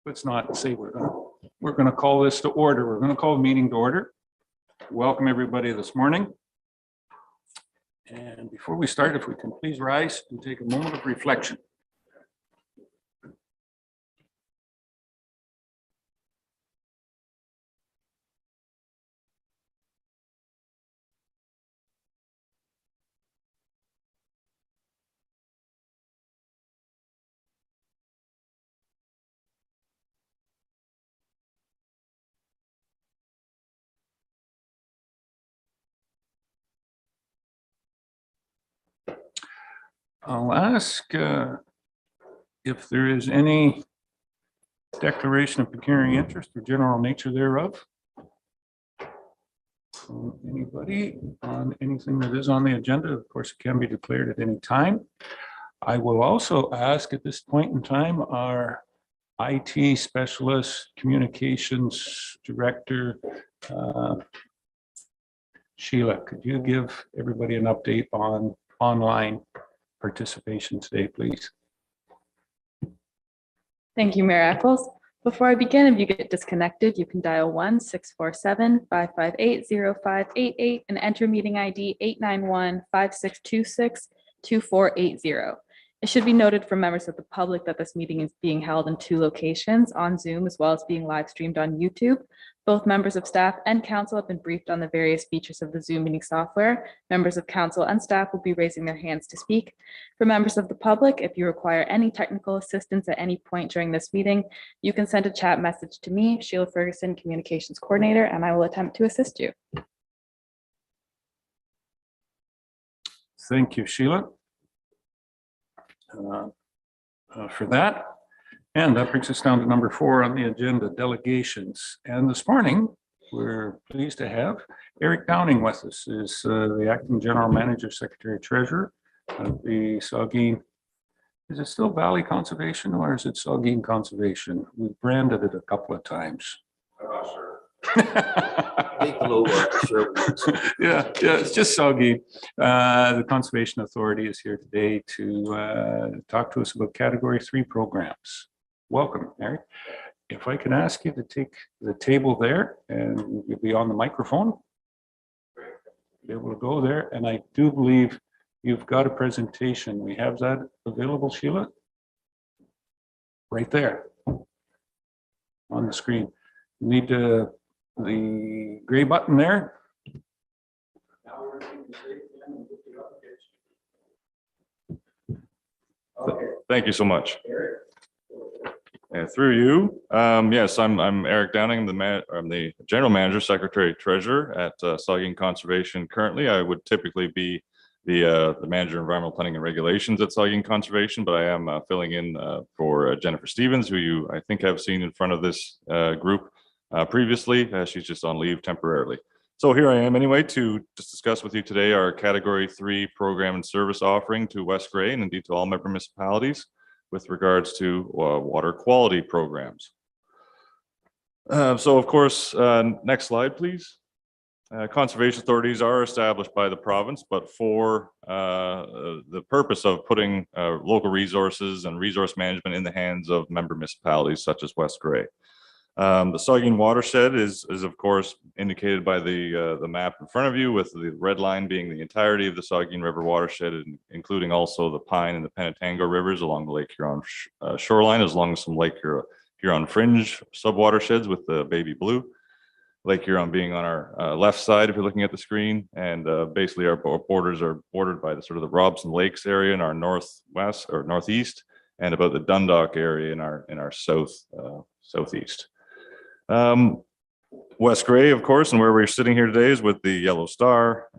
Let's not say we're gonna call this to order. We're gonna call the meeting to order. Welcome everybody this morning. And before we start, if we can please rise and take a moment of reflection. I'll ask if there is any declaration of pecuniary interest or general nature thereof. From anybody on anything that is on the agenda? Of course, it can be declared at any time. I will also ask at this point in time, our IT specialist, communications director, Sheila, could you give everybody an update on online participation today, please? Thank you, Mayor Eccles. Before I begin, if you get disconnected, you can dial 1-647-558-0588 and enter meeting ID 891-5626-2480. It should be noted for members of the public that this meeting is being held in 2 locations, on Zoom as well as being live streamed on YouTube. Both members of staff and council have been briefed on the various features of the Zoom meeting software. Members of council and staff will be raising their hands to speak. For members of the public, if you require any technical assistance at any point during this meeting, you can send a chat message to me, Sheila Ferguson, Communications Coordinator, and I will attempt to assist you. Thank you, Sheila, for that. And that brings us down to number 4 on the agenda, delegations. And this morning, we're pleased to have Eric Downing with us, is the acting general manager, secretary treasurer of the Saugeen. Is it still Valley Conservation or is it Saugeen Conservation? We've branded it a couple of times. I'm not sure. Yeah, it's just Saugeen. The Conservation Authority is here today to talk to us about Category 3 programs. Welcome, Eric. If I can ask you to take the table there and you'll be on the microphone. Be able to go there. And I do believe you've got a presentation. We have that available, Sheila? Right there on the screen. You need the gray button there. Thank you so much. Through you, yes, I'm Eric Downing. I'm the general manager, secretary, treasurer at Saugeen Conservation. Currently, I would typically be the manager of environmental planning and regulations at Saugeen Conservation, but I am filling in for Jennifer Stevens, who you I think have seen in front of this group previously. She's just on leave temporarily. So here I am anyway to just discuss with you today our Category 3 program and service offering to West Grey and indeed to all member municipalities with regards to water quality programs. So of course, next slide, please. Conservation authorities are established by the province, but for the purpose of putting local resources and resource management in the hands of member municipalities such as West Grey. The Saugeen watershed is of course indicated by the map in front of you, with the red line being the entirety of the Saugeen River watershed, including also the Pine and the Penetango rivers along the Lake Huron shoreline, as long as some Lake Huron fringe subwatersheds with the baby blue. Lake Huron being on our left side if you're looking at the screen, and basically our borders are bordered by the sort of the Robson Lakes area in our northwest or northeast, and about the Dundalk area in our southeast. West Grey, of course, and where we're sitting here today is with the Yellow Star,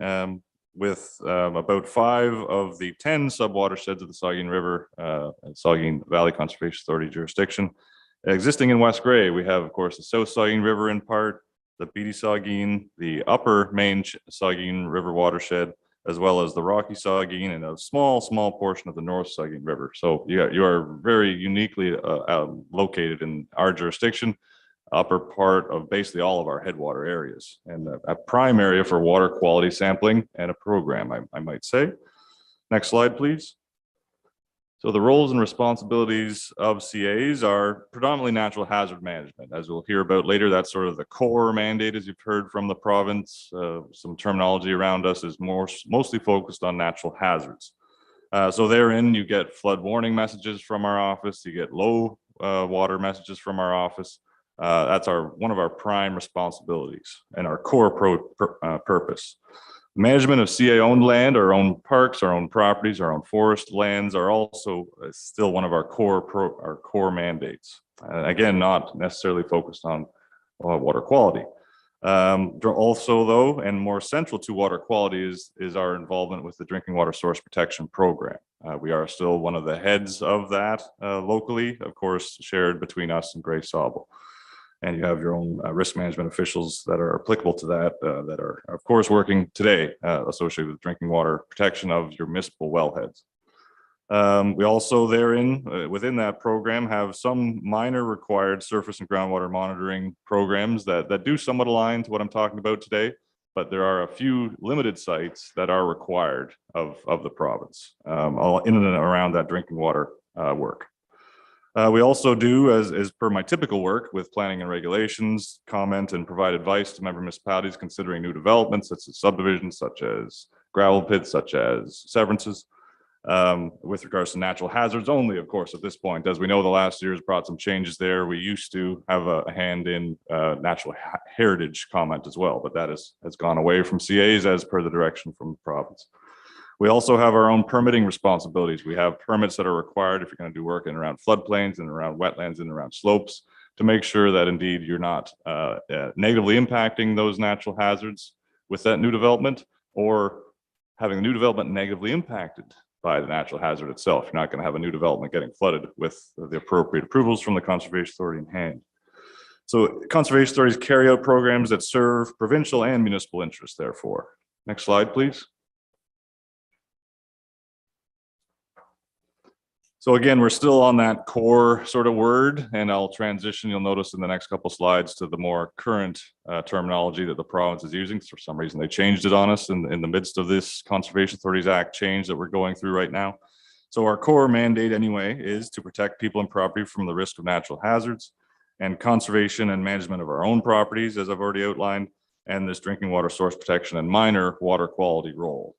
with about 5 of the 10 subwatersheds of the Saugeen River and Saugeen Valley Conservation Authority jurisdiction. Existing in West Grey, we have, of course, the South Saugeen River in part, the Beatty Saugeen, the upper main Saugeen River watershed, as well as the Rocky Saugeen and a small portion of the North Saugeen River. So you are very uniquely located in our jurisdiction, upper part of basically all of our headwater areas, and a prime area for water quality sampling and a program, I might say. Next slide, please. So the roles and responsibilities of CAs are predominantly natural hazard management. As we'll hear about later, that's sort of the core mandate, as you've heard from the province. Some terminology around us is mostly focused on natural hazards. So therein, you get flood warning messages from our office, you get low water messages from our office. That's one of our prime responsibilities and our core purpose. Management of CA-owned land, our own parks, our own properties, our own forest lands are also still one of our core mandates. Again, not necessarily focused on water quality. Also, though, and more central to water quality is our involvement with the Drinking Water Source Protection Program. We are still one of the heads of that locally, of course, shared between us and Grey Sauble. And you have your own risk management officials that are applicable to that, that are, of course, working today associated with drinking water protection of your municipal wellheads. We also within that program have some minor required surface and groundwater monitoring programs that do somewhat align to what I'm talking about today, but there are a few limited sites that are required of the province all in and around that drinking water work. We also do, as per my typical work with planning and regulations, comment and provide advice to member municipalities considering new developments, such as subdivisions, such as gravel pits, such as severances, with regards to natural hazards only, of course, at this point. As we know, the last year's brought some changes there. We used to have a hand in natural heritage comment as well, but that has gone away from CAs as per the direction from the province. We also have our own permitting responsibilities. We have permits that are required if you're going to do work in around floodplains and around wetlands and around slopes to make sure that indeed you're not negatively impacting those natural hazards with that new development or having the new development negatively impacted by the natural hazard itself. You're not going to have a new development getting flooded with the appropriate approvals from the Conservation Authority in hand. So conservation authorities carry out programs that serve provincial and municipal interests, therefore. Next slide, please. So again, we're still on that core sort of word, and I'll transition, you'll notice in the next couple slides, to the more current terminology that the province is using. For some reason, they changed it on us in the midst of this Conservation Authorities Act change that we're going through right now. So our core mandate anyway is to protect people and property from the risk of natural hazards and conservation and management of our own properties, as I've already outlined, and this drinking water source protection and minor water quality role.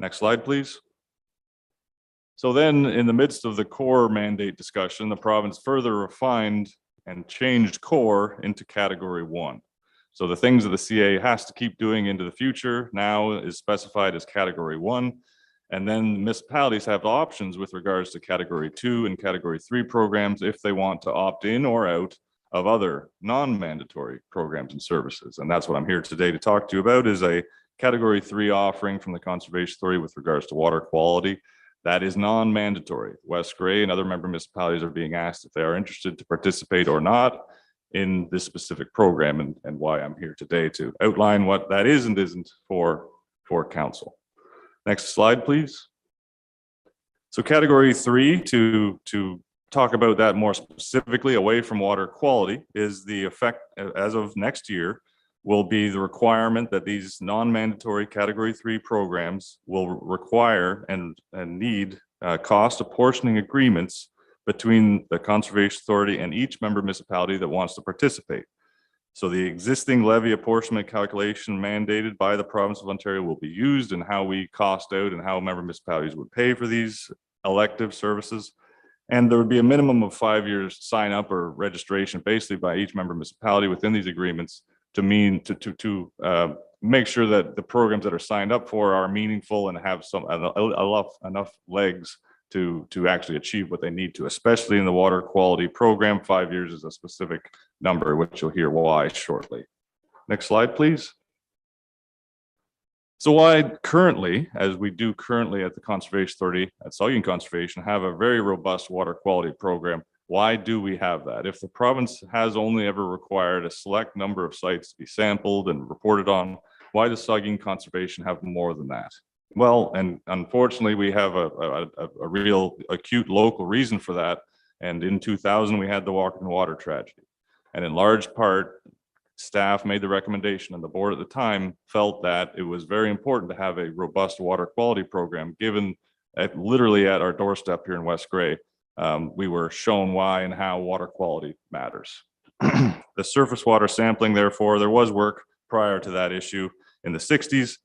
Next slide, please. So then in the midst of the core mandate discussion, the province further refined and changed core into category 1. So the things that the CA has to keep doing into the future now is specified as category 1. And then municipalities have options with regards to category 2 and category 3 programs if they want to opt in or out of other non-mandatory programs and services. And that's what I'm here today to talk to you about, is a category 3 offering from the Conservation Authority with regards to water quality. That is non-mandatory. West Grey and other member municipalities are being asked if they are interested to participate or not in this specific program, and why I'm here today to outline what that is and isn't for council. Next slide, please. So category 3, to talk about that more specifically away from water quality, is the effect as of next year will be the requirement that these non-mandatory category 3 programs will require and need cost apportioning agreements between the Conservation Authority and each member municipality that wants to participate. So the existing levy apportionment calculation mandated by the province of Ontario will be used in how we cost out and how member municipalities would pay for these elective services. And there would be a minimum of 5 years sign up or registration basically by each member municipality within these agreements to make sure that the programs that are signed up for are meaningful and have enough legs to actually achieve what they need to, especially in the water quality program. 5 years is a specific number, which you'll hear why shortly. Next slide, please. So why currently, as we do currently at the Conservation Authority, at Saugeen Conservation, have a very robust water quality program? Why do we have that? If the province has only ever required a select number of sites to be sampled and reported on, why does Saugeen Conservation have more than that? Well, and unfortunately, we have a real acute local reason for that. And in 2000, we had the Walkerton water tragedy. And in large part, staff made the recommendation, and the board at the time felt that it was very important to have a robust water quality program, given literally at our doorstep here in West Gray, we were shown why and how water quality matters. The surface water sampling, therefore, there was work prior to that issue in the 60s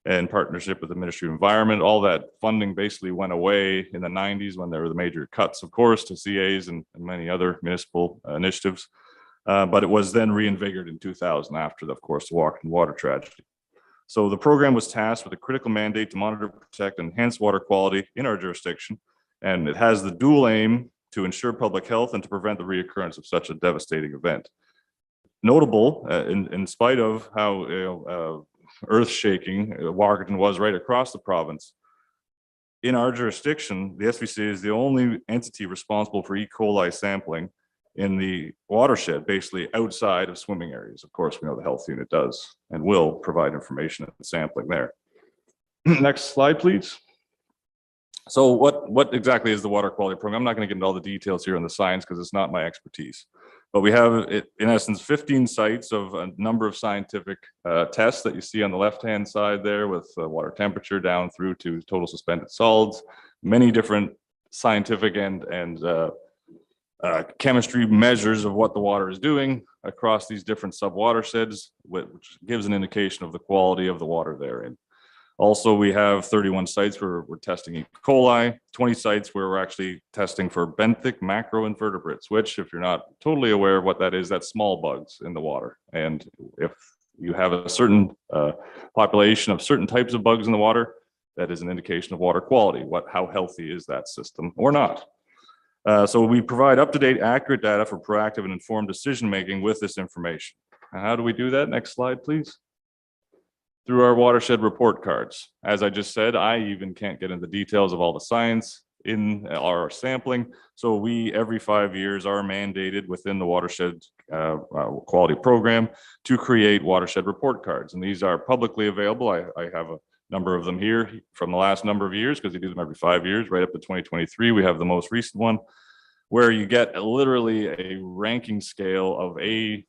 in partnership with the Ministry of Environment. All that funding basically went away in the 90s when there were the major cuts, of course, to CAs and many other municipal initiatives. But it was then reinvigorated in 2000 after, of course, the Walkerton water tragedy. So the program was tasked with a critical mandate to monitor, protect, and enhance water quality in our jurisdiction. And it has the dual aim to ensure public health and to prevent the reoccurrence of such a devastating event. Notable, in spite of how earth-shaking Walkerton was right across the province, in our jurisdiction, the SVCA is the only entity responsible for E. coli sampling in the watershed, basically outside of swimming areas. Of course, we know the health unit does and will provide information and sampling there. Next slide, please. So what exactly is the water quality program? I'm not going to get into all the details here on the science because it's not my expertise. But we have, in essence, 15 sites of a number of scientific tests that you see on the left-hand side there, with water temperature down through to total suspended solids, many different scientific and chemistry measures of what the water is doing across these different sub-watersheds, which gives an indication of the quality of the water therein. Also, we have 31 sites where we're testing E. coli, 20 sites where we're actually testing for benthic macroinvertebrates, which, if you're not totally aware of what that is, that's small bugs in the water. And if you have a certain population of certain types of bugs in the water, that is an indication of water quality. How healthy is that system or not? So we provide up-to-date, accurate data for proactive and informed decision-making with this information. And how do we do that? Next slide, please. Through our watershed report cards. As I just said, I even can't get into the details of all the science in our sampling. So we, every 5 years, are mandated within the watershed quality program to create watershed report cards. And these are publicly available. I have a number of them here from the last number of years, because we do them every 5 years, right up to 2023. We have the most recent one where you get literally a ranking scale of A,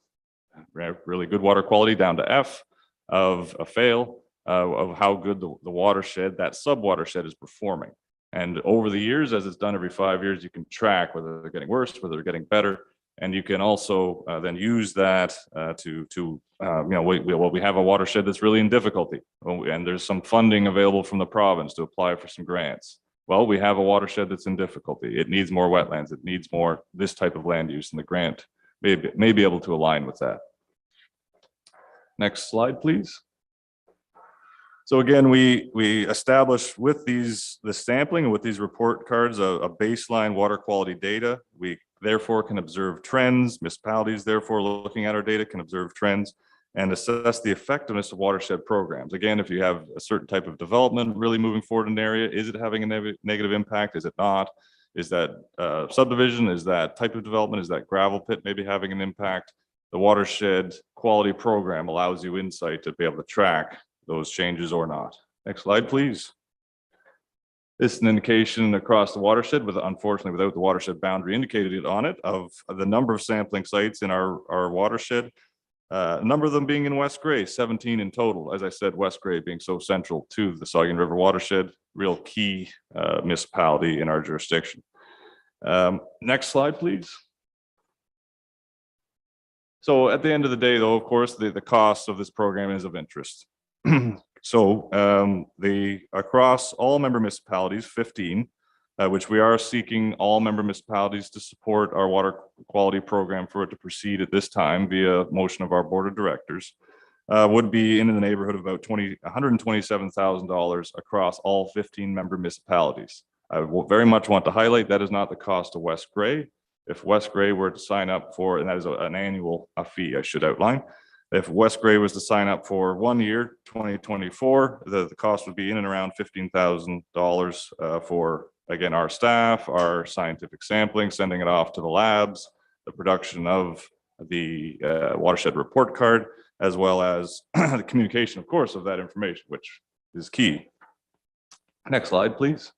really good water quality, down to F, of a fail, of how good the watershed, that sub-watershed, is performing. And over the years, as it's done every 5 years, you can track whether they're getting worse, whether they're getting better. And you can also then use that we have a watershed that's really in difficulty, and there's some funding available from the province to apply for some grants. Well, we have a watershed that's in difficulty. It needs more wetlands. It needs more this type of land use, and the grant may be able to align with that. Next slide, please. So again, we establish with the sampling and with these report cards a baseline water quality data. We therefore can observe trends. Municipalities, therefore, looking at our data, can observe trends and assess the effectiveness of watershed programs. Again, if you have a certain type of development really moving forward in an area, is it having a negative impact? Is it not? Is that subdivision? Is that type of development? Is that gravel pit maybe having an impact? The watershed quality program allows you insight to be able to track those changes or not. Next slide, please. This is an indication across the watershed, unfortunately without the watershed boundary indicated on it, of the number of sampling sites in our watershed. A number of them being in West Gray, 17 in total. As I said, West Gray being so central to the Saugeen River watershed, real key municipality in our jurisdiction. Next slide, please. So at the end of the day, though, of course, the cost of this program is of interest. So across all member municipalities, 15, which we are seeking all member municipalities to support our water quality program for it to proceed at this time via motion of our board of directors, would be in the neighborhood of about $127,000 across all 15 member municipalities. I very much want to highlight that is not the cost of West Gray. If West Gray were to sign up for, and that is an annual fee I should outline, if West Gray was to sign up for 1 year, 2024, the cost would be in and around $15,000 for, again, our staff, our scientific sampling, sending it off to the labs, the production of the watershed report card, as well as the communication, of course, of that information, which is key. Next slide, please.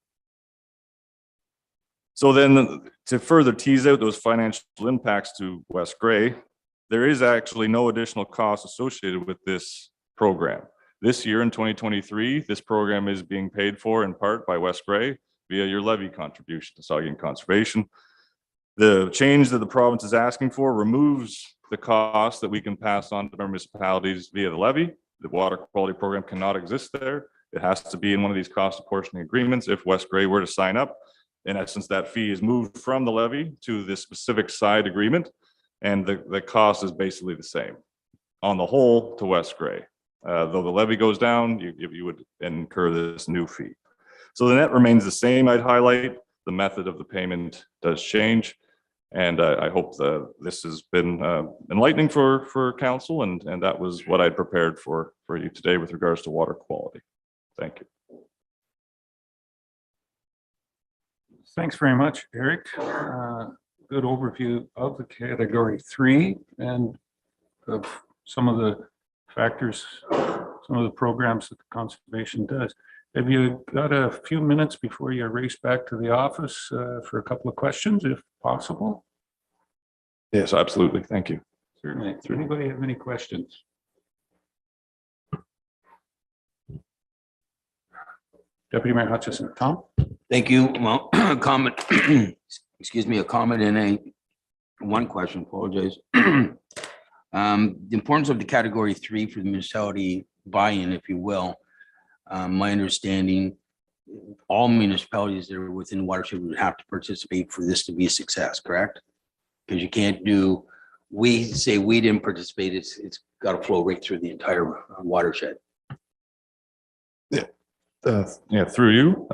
So then, to further tease out those financial impacts to West Gray, there is actually no additional cost associated with this program. This year in 2023, this program is being paid for in part by West Gray, via your levy contribution to Saugeen Conservation. The change that the province is asking for removes the cost that we can pass on to our municipalities via the levy. The water quality program cannot exist there. It has to be in one of these cost apportioning agreements. If West Grey were to sign up, in essence, that fee is moved from the levy to this specific side agreement, and the cost is basically the same on the whole to West Grey. Though the levy goes down, you would incur this new fee. So the net remains the same. I'd highlight the method of the payment does change. And I hope that this has been enlightening for council, and that was what I'd prepared for you today with regards to water quality. Thank you. Thanks very much, Eric. Good overview of the category 3 and of some of the factors, some of the programs that the conservation does. Have you got a few minutes before you race back to the office for a couple of questions, if possible? Yes, absolutely. Thank you. Certainly. Does anybody have any questions? Deputy Mayor Hutchison. Tom? Thank you. Well, comment, excuse me, a comment and one question, apologize. The importance of the category 3 for the municipality buy-in, if you will. My understanding, all municipalities that are within the watershed would have to participate for this to be a success, correct? Because you can't do, we say we didn't participate, it's got to flow right through the entire watershed. Yeah, through you.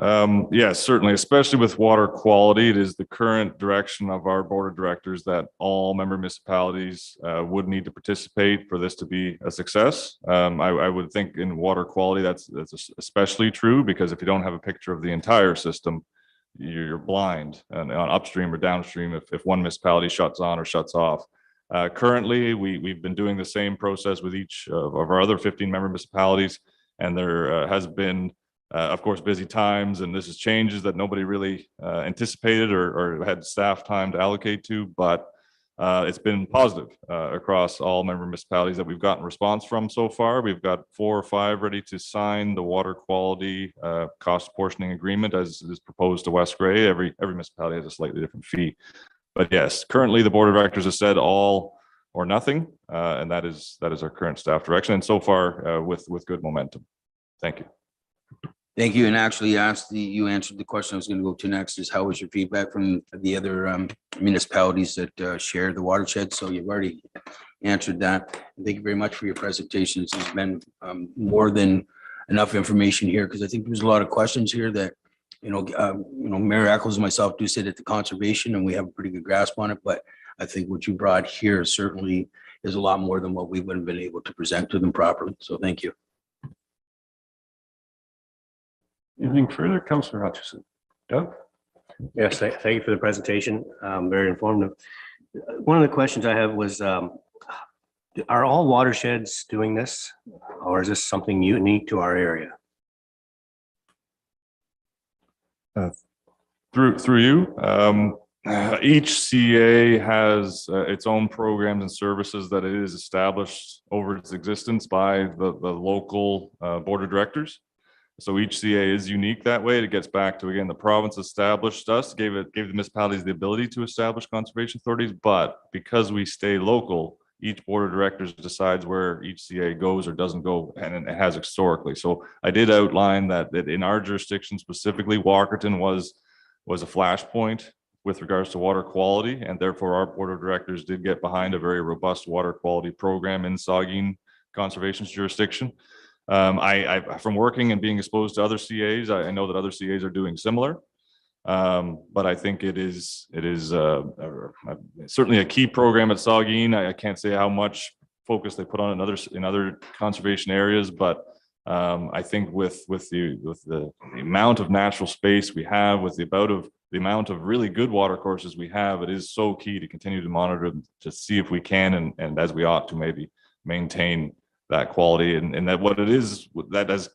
Yes, certainly, especially with water quality, it is the current direction of our board of directors that all member municipalities would need to participate for this to be a success. I would think in water quality, that's especially true, because if you don't have a picture of the entire system, you're blind and on upstream or downstream if one municipality shuts on or shuts off. Currently, we've been doing the same process with each of our other 15 member municipalities, and there has been of course, busy times, and this is changes that nobody really anticipated or had staff time to allocate to, but it's been positive across all member municipalities that we've gotten response from so far. We've got 4 or 5 ready to sign the water quality cost apportioning agreement as is proposed to West Grey. Every municipality has a slightly different fee. But yes, currently the board of directors has said all or nothing, and that is our current staff direction, and so far with good momentum. Thank you. Thank you. And actually you answered the question I was going to go to next, is how was your feedback from the other municipalities that share the watershed? So you've already answered that. Thank you very much for your presentation. This has been more than enough information here, because I think there's a lot of questions here that, Mayor Eccles and myself do sit at the conservation and we have a pretty good grasp on it. But I think what you brought here certainly is a lot more than what we would have been able to present to them properly. So thank you. Anything further, Councillor Hutchison? Doug? Yes, thank you for the presentation. Very informative. One of the questions I have was, are all watersheds doing this, or is this something unique to our area? Through you. Each CA has its own programs and services that it is established over its existence by the local board of directors. So each CA is unique that way. It gets back to, again, the province established us, gave the municipalities the ability to establish conservation authorities, but because we stay local, each board of directors decides where each CA goes or doesn't go, and it has historically. So I did outline that in our jurisdiction, specifically Walkerton was a flashpoint with regards to water quality, and therefore our board of directors did get behind a very robust water quality program in Saugeen Conservation's jurisdiction. From working and being exposed to other CAs, I know that other CAs are doing similar, but I think it is certainly a key program at Saugeen. I can't say how much focus they put on in other conservation areas, but I think with the amount of natural space we have, with the amount of really good water courses we have, it is so key to continue to monitor to see if we can and as we ought to maybe maintain that quality and that what it is that has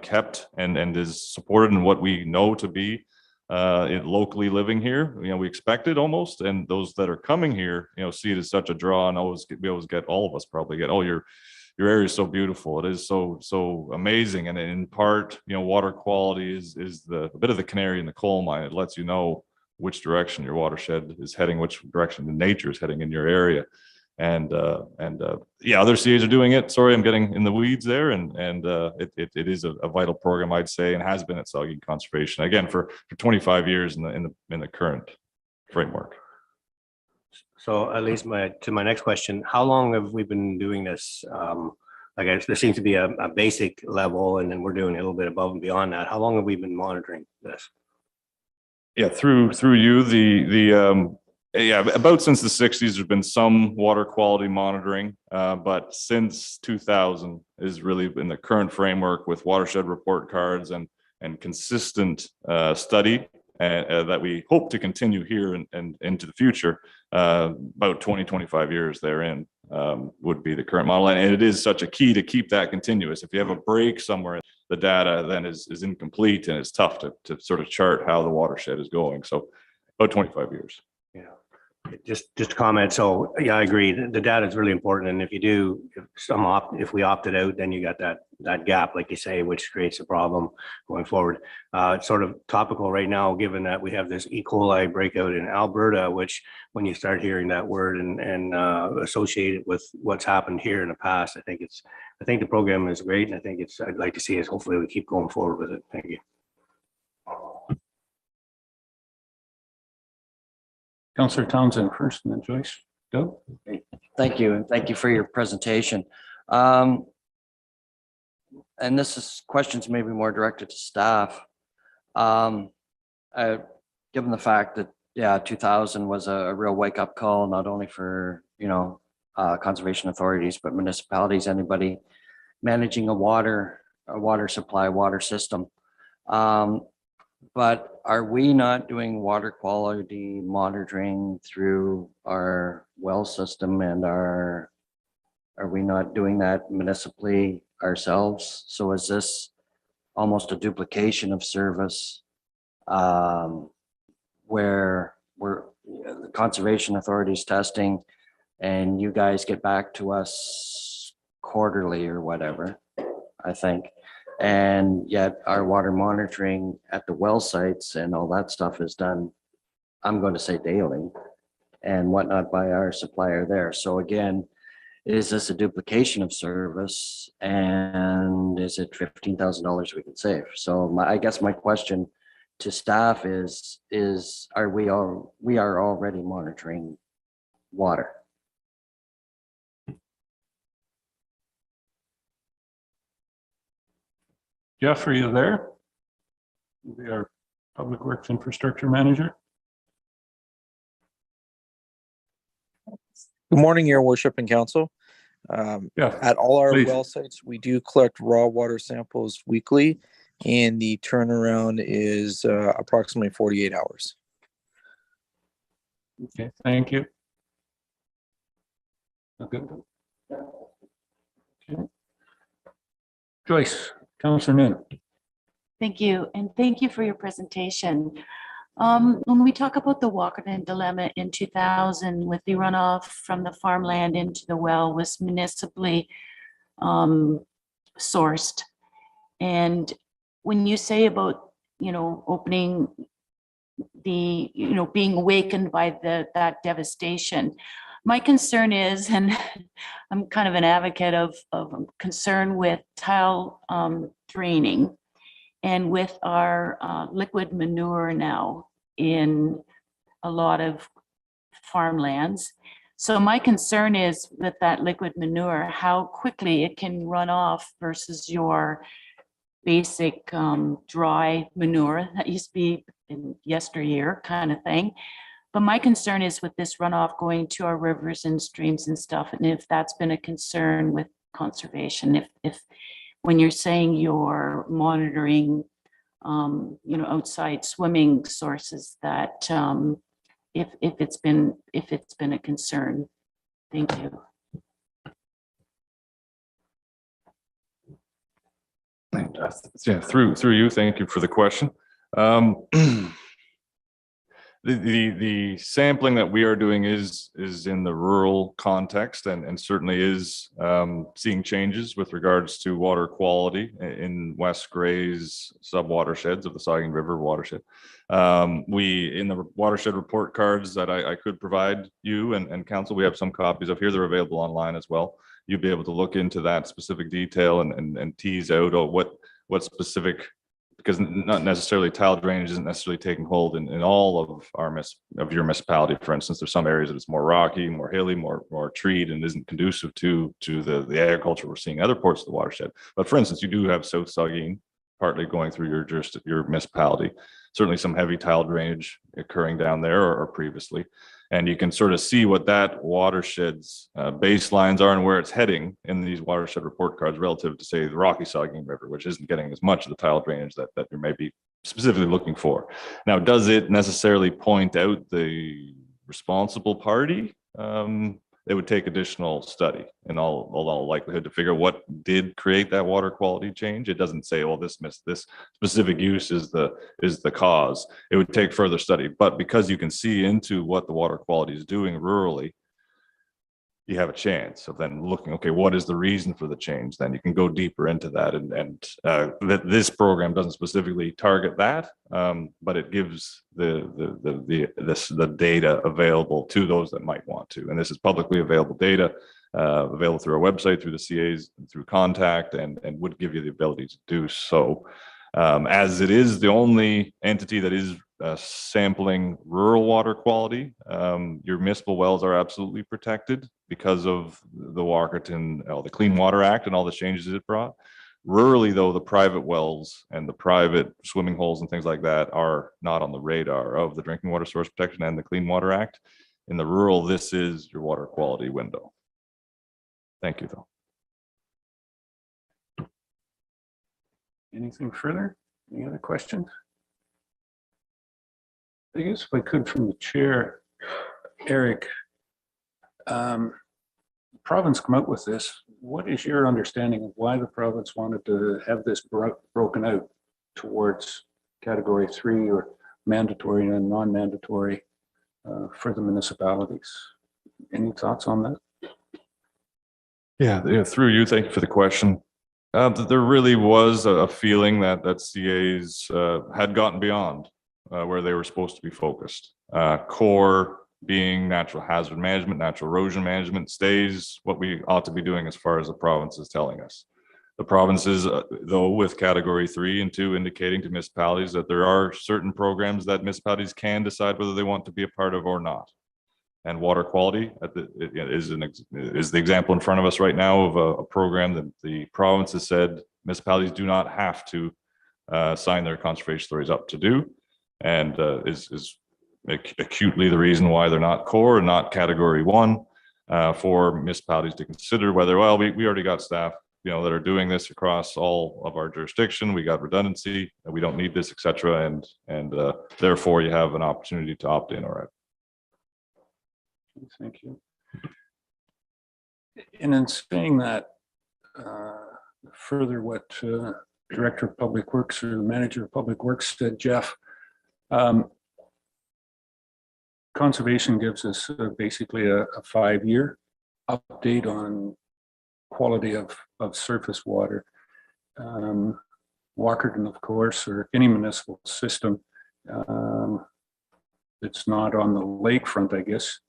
kept and is supported in what we know to be locally living here. We expect it almost, and those that are coming here see it as such a draw, and we always get, all of us probably get, oh, your area is so beautiful. It is so amazing. And in part, water quality is a bit of the canary in the coal mine. It lets you know which direction your watershed is heading, which direction the nature is heading in your area. And other CAs are doing it. Sorry, I'm getting in the weeds there. And it is a vital program, I'd say, and has been at Saugeen Conservation again for 25 years in the current framework. So at least to my next question, how long have we been doing this? I guess there seems to be a basic level, and then we're doing a little bit above and beyond that. How long have we been monitoring this? Yeah, through you, about since the 60s, there's been some water quality monitoring, but since 2000 is really in the current framework with watershed report cards and consistent study that we hope to continue here and into the future. About 25 years therein would be the current model. And it is such a key to keep that continuous. If you have a break somewhere, the data then is incomplete, and it's tough to sort of chart how the watershed is going. So about 25 years. Yeah, just a comment. So yeah, I agree. The data is really important. And if we opted out, then you got that gap, like you say, which creates a problem going forward. It's sort of topical right now, given that we have this E. coli breakout in Alberta, which when you start hearing that word and associate it with what's happened here in the past, I think the program is great. And I'd like to see us, hopefully we keep going forward with it. Thank you. Councillor Townsend first, and then Joyce. Go. Thank you, and thank you for your presentation. And this is questions maybe more directed to staff. Given the fact that 2000 was a real wake-up call, not only for conservation authorities but municipalities, anybody managing a water supply, water system. But are we not doing water quality monitoring through our well system, and are we not doing that municipally ourselves? So is this almost a duplication of service where the conservation authorities testing and you guys get back to us quarterly or whatever, I think. And yet our water monitoring at the well sites and all that stuff is done, I'm going to say daily and whatnot, by our supplier there. So again, is this a duplication of service, and is it $15,000 we could save? So I guess my question to staff is we are already monitoring water? Jeff, are you there? We are Public Works Infrastructure Manager. Good morning, Your Worship and Council. Yeah, At all our please. well sites, we do collect raw water samples weekly, and the turnaround is approximately 48 hours. Okay, thank you. Okay. Okay. Joyce, Councillor Noonan. Thank you, and thank you for your presentation. When we talk about the Walkerton dilemma in 2000 with the runoff from the farmland into the well was municipally sourced. And when you say about, opening the, being awakened by that devastation, my concern is, and I'm kind of an advocate of concern with tile draining, and with our liquid manure now in a lot of farmlands. So my concern is with that liquid manure, how quickly it can run off versus your basic dry manure that used to be in yesteryear kind of thing. But my concern is with this runoff going to our rivers and streams and stuff, and if that's been a concern with conservation, if when you're saying you're monitoring, outside swimming sources, that if it's been a concern. Thank you. Yeah, through you, thank you for the question. The sampling that we are doing is in the rural context and certainly is seeing changes with regards to water quality in West Gray's sub-watersheds of the Saugeen River watershed. We, in the watershed report cards that I could provide you and council, we have some copies of here. They're available online as well. You'll be able to look into that specific detail and tease out what specific, because not necessarily tile drainage isn't necessarily taking hold in all of your municipality. For instance, there's some areas that it's more rocky, more hilly, more treed, and isn't conducive to the agriculture we're seeing in other parts of the watershed. But for instance, you do have South Saugeen partly going through your municipality. Certainly some heavy tile drainage occurring down there or previously. And you can sort of see what that watershed's baselines are and where it's heading in these watershed report cards relative to, say, the Rocky Saugeen River, which isn't getting as much of the tile drainage that you may be specifically looking for. Now, does it necessarily point out the responsible party? It would take additional study in all likelihood to figure what did create that water quality change. It doesn't say, well, this specific use is the cause. It would take further study, but because you can see into what the water quality is doing rurally, you have a chance of then looking, okay, what is the reason for the change? Then you can go deeper into that, and this program doesn't specifically target that, but it gives the data available to those that might want to. And this is publicly available data, available through our website, through the CAs, through contact, and would give you the ability to do so. As it is the only entity that is sampling rural water quality, your municipal wells are absolutely protected because of the Walkerton, the Clean Water Act and all the changes it brought. Rurally, though, the private wells and the private swimming holes and things like that are not on the radar of the Drinking Water Source Protection and the Clean Water Act. In the rural, this is your water quality window. Thank you, though. Anything further? Any other questions? I guess if I could, from the chair, Eric, the province come out with this. What is your understanding of why the province wanted to have this broken out towards category 3 or mandatory and non-mandatory for the municipalities? Any thoughts on that? Yeah, through you, thank you for the question. There really was a feeling that CAs had gotten beyond where they were supposed to be focused. Core being natural hazard management, natural erosion management stays what we ought to be doing as far as the province is telling us. The provinces, though, with category 3 and 2 indicating to municipalities that there are certain programs that municipalities can decide whether they want to be a part of or not. And water quality is the example in front of us right now of a program that the province has said municipalities do not have to sign their conservation authorities up to do, and is acutely the reason why they're not core and not category 1 for municipalities to consider whether, well, we already got staff that are doing this across all of our jurisdiction. We got redundancy, and we don't need this, etc. And therefore you have an opportunity to opt in or out. Thank you. And in saying that, further what Director of Public Works or Manager of Public Works said, Jeff, conservation gives us basically a 5-year update on quality of surface water. Walkerton, of course, or any municipal system, it's not on the lakefront, I guess,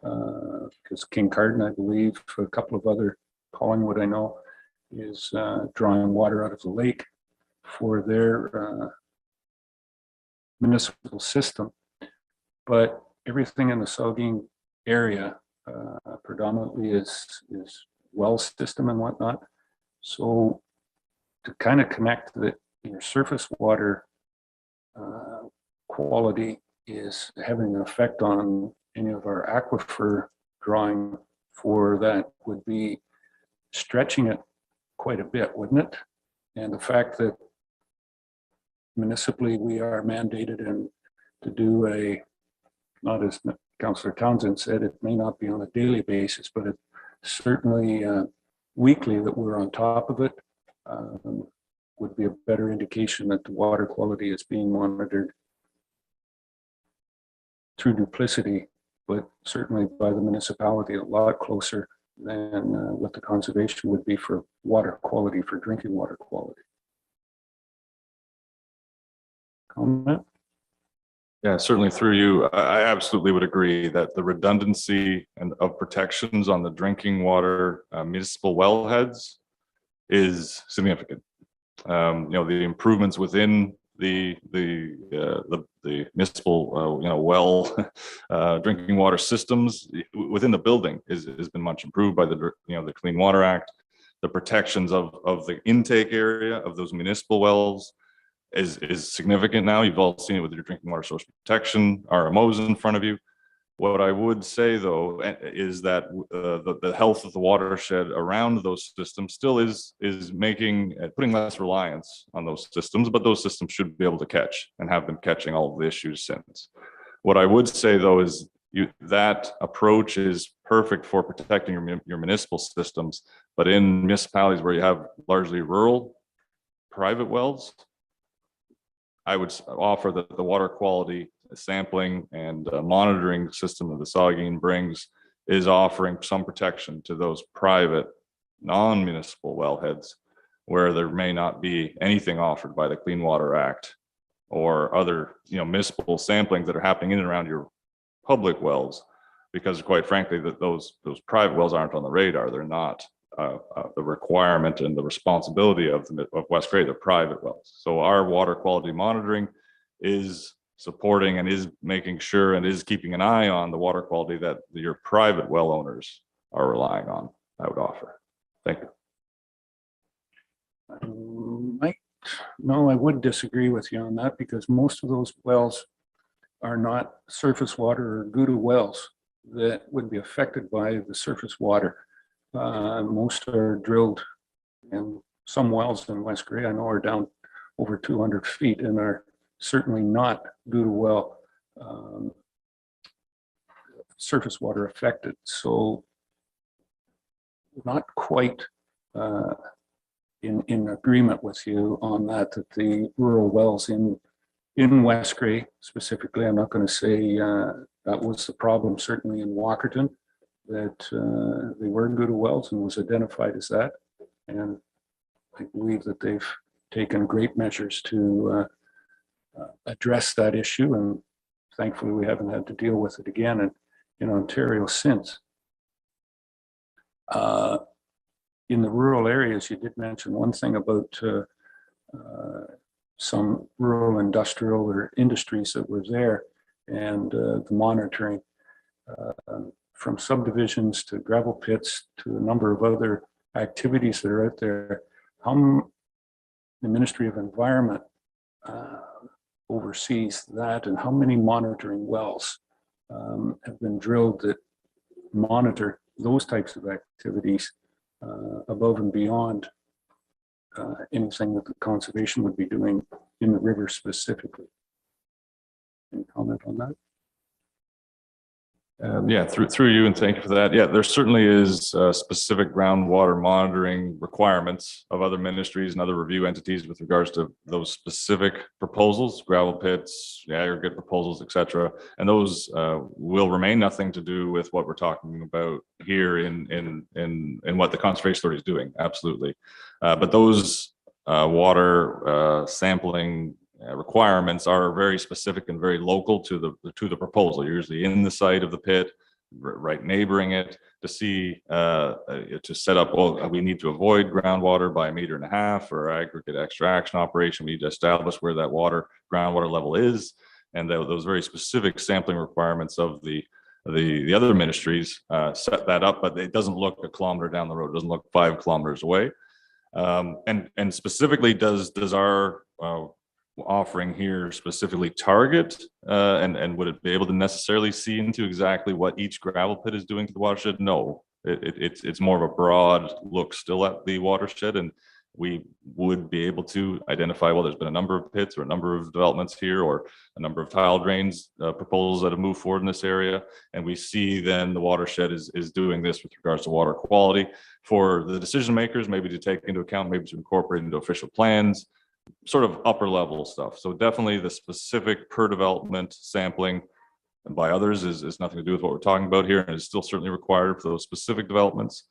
because Kincardine, I believe, a couple of other, Collingwood, I know, is drawing water out of the lake for their municipal system. But everything in the Saugeen area predominantly is well system and whatnot. So to kind of connect that your surface water quality is having an effect on any of our aquifer drawing for that would be stretching it quite a bit, wouldn't it? And the fact that municipally we are mandated and to do a, not as Councillor Townsend said, it may not be on a daily basis, but it certainly weekly that we're on top of it would be a better indication that the water quality is being monitored. through duplicity, but certainly by the municipality, a lot closer than what the conservation would be for water quality, for drinking water quality. Comment? Yeah, certainly through you, I absolutely would agree that the redundancy and of protections on the drinking water municipal wellheads is significant. You know, the improvements within the municipal well drinking water systems within the building has been much improved by the the Clean Water Act. The protections of the intake area of those municipal wells is significant now. You've all seen it with your drinking water source protection, RMOs in front of you. What I would say though is that the health of the watershed around those systems still is making putting less reliance on those systems, but those systems should be able to catch and have been catching all of the issues since. What I would say though is that approach is perfect for protecting your municipal systems, but in municipalities where you have largely rural private wells, I would offer that the water quality sampling and monitoring system that the Saugeen brings is offering some protection to those private non-municipal wellheads where there may not be anything offered by the Clean Water Act or other municipal samplings that are happening in and around your public wells, because quite frankly that those private wells aren't on the radar. They're not the requirement and the responsibility of West Grey, the private wells. So our water quality monitoring is supporting and is making sure and is keeping an eye on the water quality that your private well owners are relying on. I would offer. Thank you. No, I would disagree with you on that, because most of those wells are not surface water or Gouda wells that would be affected by the surface water. Most are drilled, and some wells in West Grey I know are down over 200 feet and are certainly not Gouda well surface water affected. So not quite in agreement with you on that the rural wells in West Grey specifically, I'm not going to say that was the problem, certainly in Walkerton, that they were Gouda wells and was identified as that. And I believe that they've taken great measures to address that issue. And thankfully, we haven't had to deal with it again in Ontario since. In the rural areas, you did mention one thing about some rural industrial or industries that were there, and the monitoring from subdivisions to gravel pits to a number of other activities that are out there. How the Ministry of Environment oversees that, and how many monitoring wells have been drilled that monitor those types of activities above and beyond anything that the conservation would be doing in the river specifically? Any comment on that? Yeah, through you, and thank you for that. Yeah, there certainly is specific groundwater monitoring requirements of other ministries and other review entities with regards to those specific proposals, gravel pits, aggregate proposals, etc. And those will remain nothing to do with what we're talking about here in what the Conservation Authority is doing. Absolutely, but those water sampling requirements are very specific and very local to the proposal. You're usually in the site of the pit, right neighboring it, to see to set up. Well, we need to avoid groundwater by 1.5 meters for aggregate extraction operation. We need to establish where that groundwater level is, and those very specific sampling requirements of the other ministries set that up. But it doesn't look a kilometer down the road. It doesn't look 5 kilometers away. And specifically, does our offering here specifically target and would it be able to necessarily see into exactly what each gravel pit is doing to the watershed? No, it's more of a broad look still at the watershed, and we would be able to identify, well, there's been a number of pits or a number of developments here or a number of tile drains proposals that have moved forward in this area, and we see then the watershed is doing this with regards to water quality for the decision makers, maybe to take into account, maybe to incorporate into official plans, sort of upper level stuff. So definitely the specific per development sampling by others is nothing to do with what we're talking about here, and is still certainly required for those specific developments.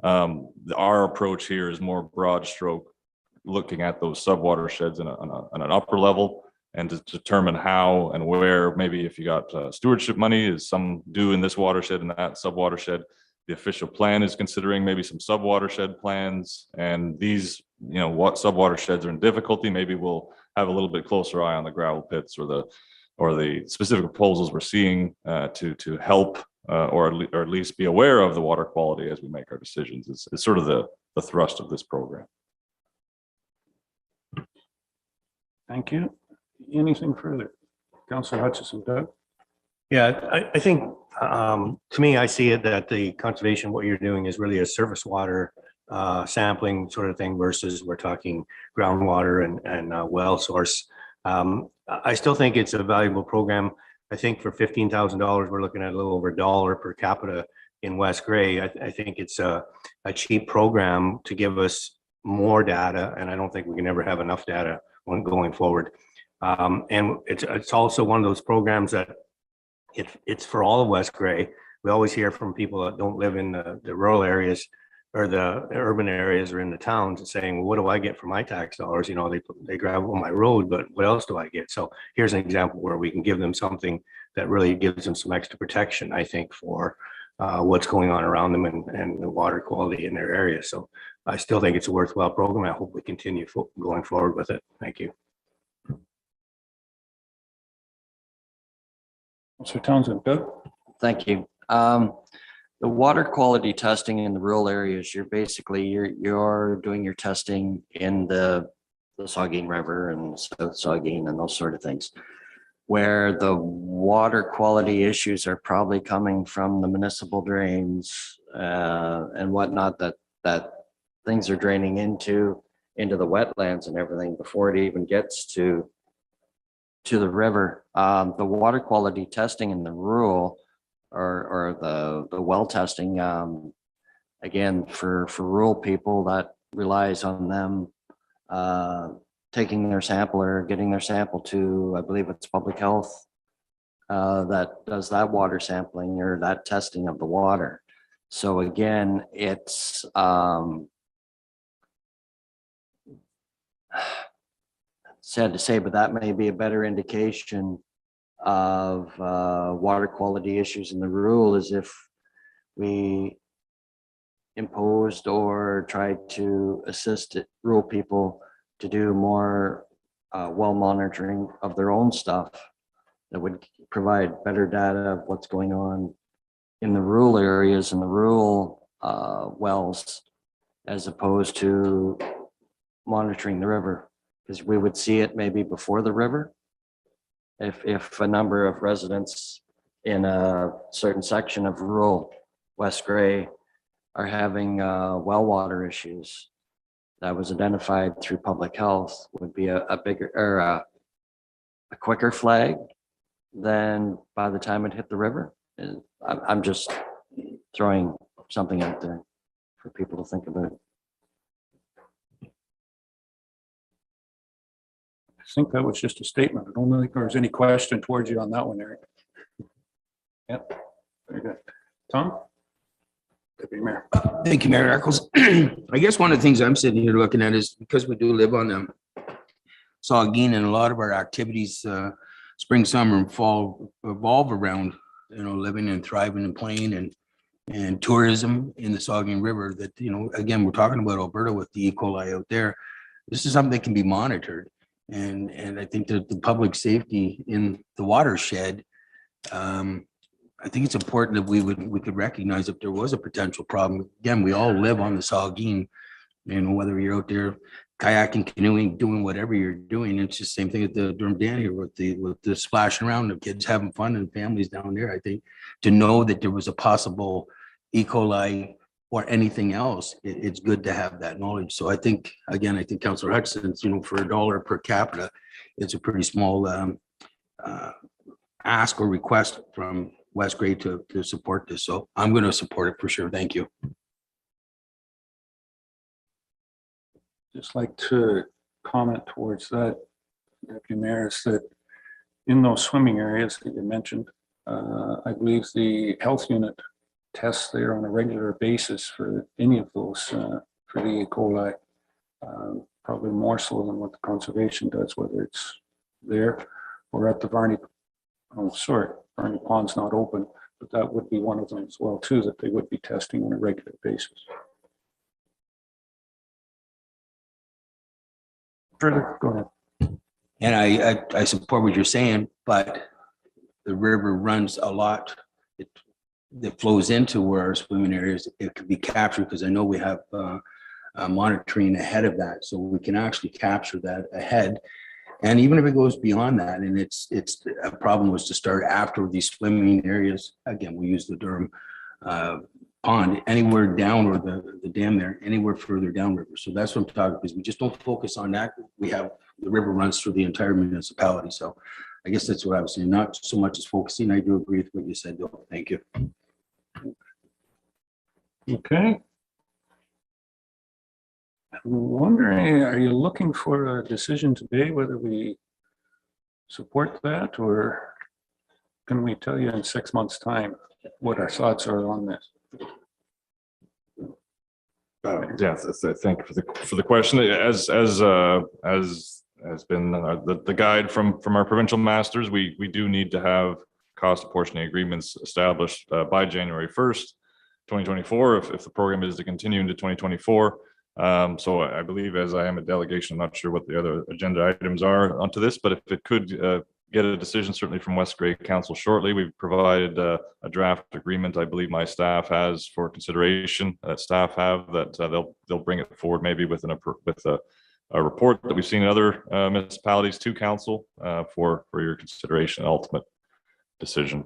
Our approach here is more broad stroke, looking at those subwatersheds on an upper level, and to determine how and where, maybe if you got stewardship money, is some due in this watershed and that subwatershed. The official plan is considering maybe some subwatershed plans, and these, what subwatersheds are in difficulty, maybe we'll have a little bit closer eye on the gravel pits or the specific proposals we're seeing to help or at least be aware of the water quality as we make our decisions. Is sort of the thrust of this program. Thank you. Anything further? Councillor Hutchison, Doug? Yeah, I think, to me, I see it that the conservation, what you're doing is really a surface water sampling sort of thing versus we're talking groundwater and well source. I still think it's a valuable program. I think for $15,000, we're looking at a little over $1 per capita in West Gray. I think it's a cheap program to give us more data, and I don't think we can ever have enough data when going forward. And it's also one of those programs that it's for all of West Gray. We always hear from people that don't live in the rural areas or the urban areas or in the towns saying, well, what do I get for my tax dollars? They gravel on my road, but what else do I get? So here's an example where we can give them something that really gives them some extra protection, I think, for what's going on around them and the water quality in their area. So I still think it's a worthwhile program. I hope we continue going forward with it. Thank you. Councillor Townsend, Doug? Thank you. The water quality testing in the rural areas, you're doing your testing in the Saugeen River and South Saugeen and those sort of things, where the water quality issues are probably coming from the municipal drains and whatnot that things are draining into the wetlands and everything before it even gets to the river. The water quality testing in the rural or the well testing, again, for rural people, that relies on them taking their sample or getting their sample to, I believe it's public health that does that water sampling or that testing of the water. So again, it's sad to say, but that may be a better indication of water quality issues in the rural, is if we imposed or tried to assist rural people to do more well monitoring of their own stuff that would provide better data of what's going on in the rural areas and the rural wells, as opposed to monitoring the river, because we would see it maybe before the river. If a number of residents in a certain section of rural West Gray are having well water issues that was identified through public health, would be a bigger or a quicker flag than by the time it hit the river. And I'm just throwing something out there for people to think about. I think that was just a statement. I don't think there was any question towards you on that one, Eric. Yep, very good. Tom? Deputy Mayor. Thank you, Mayor Eccles. I guess one of the things I'm sitting here looking at is because we do live on Saugeen, and a lot of our activities, spring, summer, and fall revolve around, living and thriving and playing and tourism in the Saugeen River. That, again, we're talking about Alberta with the E. coli out there. This is something that can be monitored. And I think that the public safety in the watershed, I think it's important that we could recognize if there was a potential problem. Again, we all live on the Saugeen, whether you're out there kayaking, canoeing, doing whatever you're doing. It's the same thing at the Durham Dam here with the splashing around, the kids having fun and families down there. I think to know that there was a possible E. coli or anything else, it's good to have that knowledge. So I think Councillor Hutchinson, for $1 per capita, it's a pretty small ask or request from West Gray to support this. So I'm going to support it for sure. Thank you. Just like to comment towards that, Deputy Mayor, is that in those swimming areas that you mentioned, I believe the health unit tests there on a regular basis for any of those, for the E. coli. Probably more so than what the conservation does, whether it's there or at the Varney. Oh, sorry, Varney Pond's not open, but that would be one of them as well too, that they would be testing on a regular basis. Further, go ahead. And I support what you're saying, but the river runs a lot. It flows into where our swimming areas, it could be captured, because I know we have monitoring ahead of that, so we can actually capture that ahead. And even if it goes beyond that, and it's a problem was to start after these swimming areas, again, we use the Durham pond, anywhere down, or the dam there, anywhere further downriver. So that's what I'm talking, because we just don't focus on that. We have, the river runs through the entire municipality. So I guess that's what I was saying, not so much as focusing. I do agree with what you said, though. Thank you. Okay. I'm wondering, are you looking for a decision today, whether we support that, or can we tell you in 6 months' time what our thoughts are on this? Yes, thank you for the question. As has been the guide from our provincial masters, we do need to have cost apportioning agreements established by January 1st, 2024, if the program is to continue into 2024. So I believe, as I am a delegation, I'm not sure what the other agenda items are onto this, but if it could get a decision certainly from West Grey Council shortly. We've provided a draft agreement, I believe my staff has for consideration, that staff have, that they'll bring it forward maybe with a report that we've seen in other municipalities to council for your consideration and ultimate decision.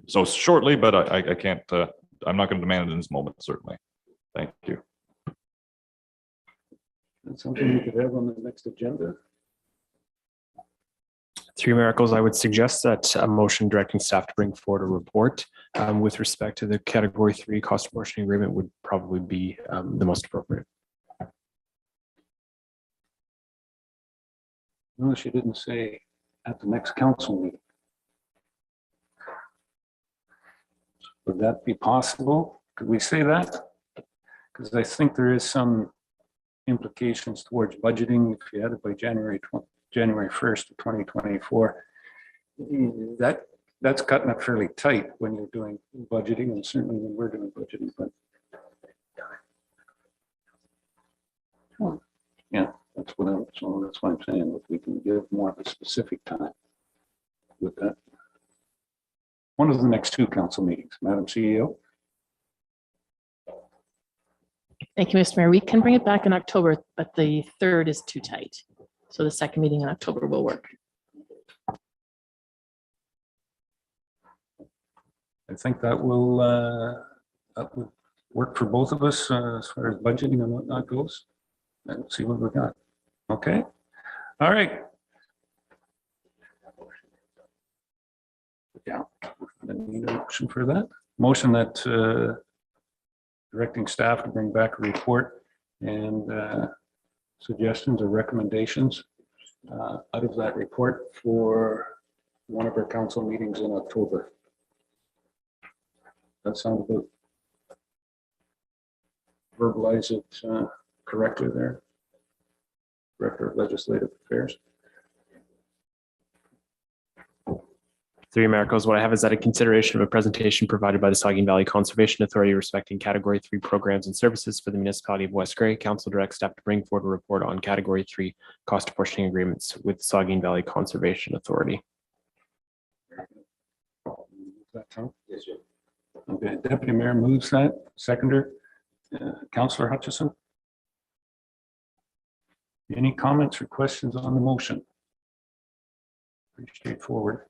So shortly, but I can't, I'm not going to demand it in this moment, certainly. Thank you. That's something we could have on the next agenda. Through Miracles, I would suggest that a motion directing staff to bring forward a report with respect to the category 3 cost apportioning agreement would probably be the most appropriate. No, she didn't say at the next council meeting. Would that be possible? Could we say that? Because I think there is some implications towards budgeting if you had it by January 1st of 2024. That's cutting it fairly tight when you're doing budgeting, and certainly when we're doing budgeting. But yeah, that's what I'm saying. If we can give more of a specific time with that. One of the next 2 council meetings, Madam CEO. Thank you, Mr. Mayor. We can bring it back in October, but the 3rd is too tight. So the second meeting in October will work. I think that will work for both of us as far as budgeting and whatnot goes. And see what we got. Okay. All right. Yeah. I need a motion for that. Motion that directing staff to bring back a report and suggestions or recommendations out of that report for one of our council meetings in October. That sounds good. Verbalize it correctly there. Director of Legislative Affairs. Through Miracles, what I have is that a consideration of a presentation provided by the Saugeen Valley Conservation Authority respecting category 3 programs and services for the municipality of West Grey. Council directs staff to bring forward a report on category 3 cost apportioning agreements with Saugeen Valley Conservation Authority. Yes, sir. Okay, Deputy Mayor moves that. Seconder, Councillor Hutchison. Any comments or questions on the motion? Pretty straightforward.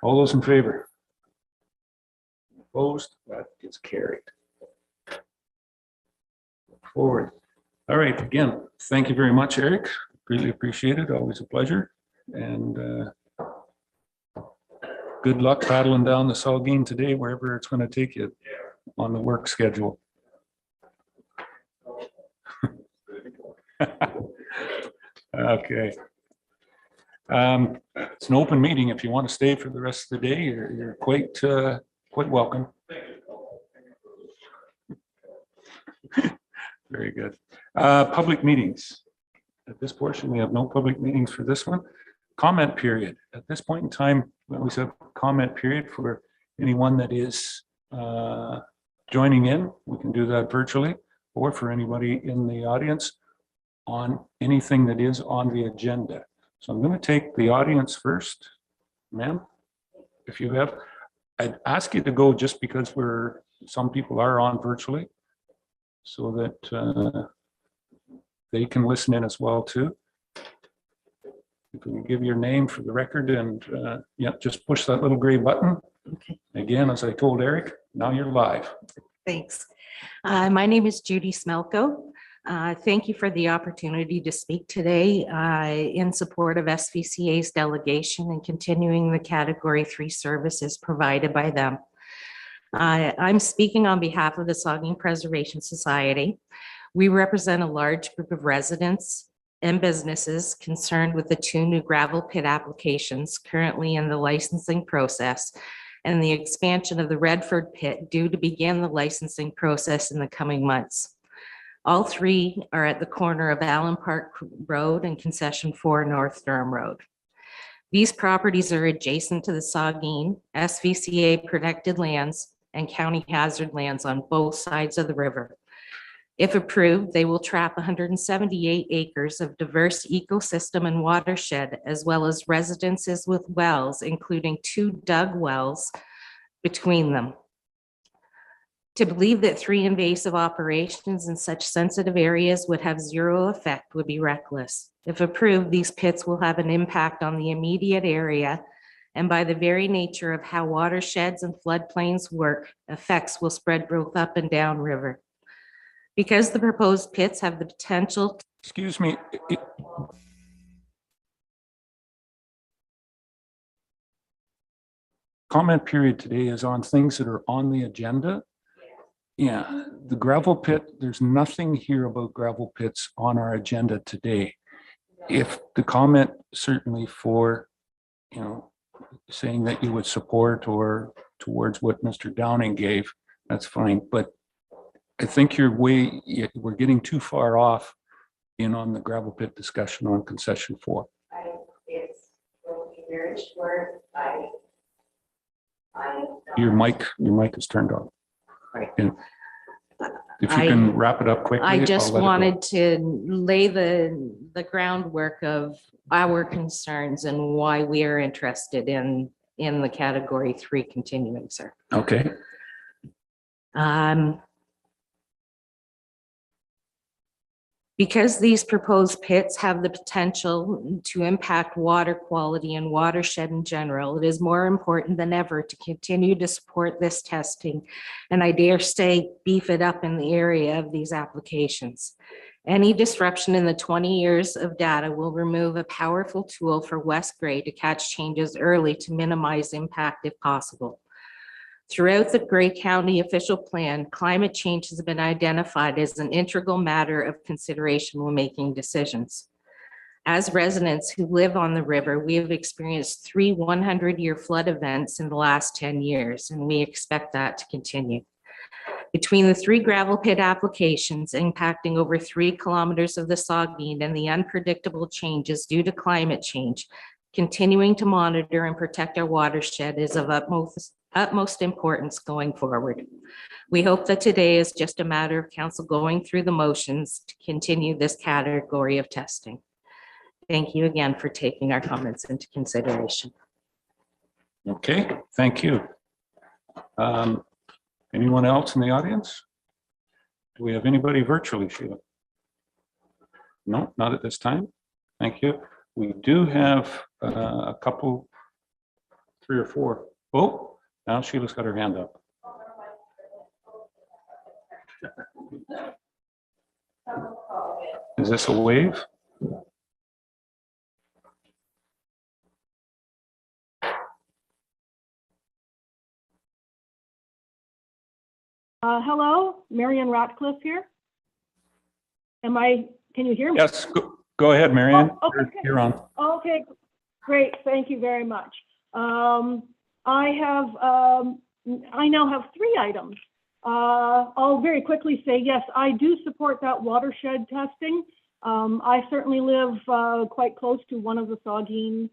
All those in favor? Opposed? That is carried. Forward. All right, again, thank you very much, Eric. Greatly appreciated. Always a pleasure. And good luck paddling down the Saugeen today, wherever it's going to take you on the work schedule. Okay. It's an open meeting. If you want to stay for the rest of the day, you're quite welcome. Very good. Public meetings. At this portion, we have no public meetings for this one. Comment period. At this point in time, we always have comment period for anyone that is joining in. We can do that virtually, or for anybody in the audience on anything that is on the agenda. So I'm going to take the audience first. Ma'am, if you have, I'd ask you to go just because some people are on virtually, so that they can listen in as well too. If you can give your name for the record and yeah, just push that little gray button. Okay. Again, as I told Eric, now you're live. Thanks. My name is Judy Smelko. Thank you for the opportunity to speak today in support of SVCA's delegation and continuing the Category 3 services provided by them. I'm speaking on behalf of the Saugeen Preservation Society. We represent a large group of residents and businesses concerned with the 2 new gravel pit applications currently in the licensing process and the expansion of the Redford pit due to begin the licensing process in the coming months. All 3 are at the corner of Allen Park Road and Concession 4 North Durham Road. These properties are adjacent to the Saugeen, SVCA protected lands and county hazard lands on both sides of the river. If approved, they will trap 178 acres of diverse ecosystem and watershed, as well as residences with wells, including 2 dug wells between them. To believe that 3 invasive operations in such sensitive areas would have 0 effect would be reckless. If approved, these pits will have an impact on the immediate area, and by the very nature of how watersheds and floodplains work, effects will spread both up and down river. Because the proposed pits have the potential. Excuse me. Comment period today is on things that are on the agenda. Yeah, the gravel pit, there's nothing here about gravel pits on our agenda today. If the comment certainly for, saying that you would support or towards what Mr. Downing gave, that's fine. But I think we're getting too far off in on the gravel pit discussion on concession 4. Your mic is turned on. Right. And if you can wrap it up quickly. I I'll just let it go. wanted to lay the groundwork of our concerns and why we are interested in the Category 3 continuing, sir. Okay. Because these proposed pits have the potential to impact water quality and watershed in general, it is more important than ever to continue to support this testing, and I dare say beef it up in the area of these applications. Any disruption in the 20 years of data will remove a powerful tool for West Grey to catch changes early to minimize impact if possible. Throughout the Grey County official plan, climate change has been identified as an integral matter of consideration when making decisions. As residents who live on the river, we have experienced 3 100-year flood events in the last 10 years, and we expect that to continue. Between the 3 gravel pit applications impacting over 3 kilometers of the Saugeen and the unpredictable changes due to climate change, continuing to monitor and protect our watershed is of utmost importance going forward. We hope that today is just a matter of council going through the motions to continue this category of testing. Thank you again for taking our comments into consideration. Okay, thank you. Anyone else in the audience? Do we have anybody virtually, Sheila? No, not at this time. Thank you. We do have a couple, 3 or 4. Oh, now Sheila's got her hand up. Is this a wave? Hello, Marion Ratcliffe here. Can you hear me? Yes, go ahead, Marianne. Oh, okay. You're on. Okay, Great, thank you very much. I now have 3 items. I'll very quickly say, yes, I do support that watershed testing. I certainly live quite close to one of the Saugeen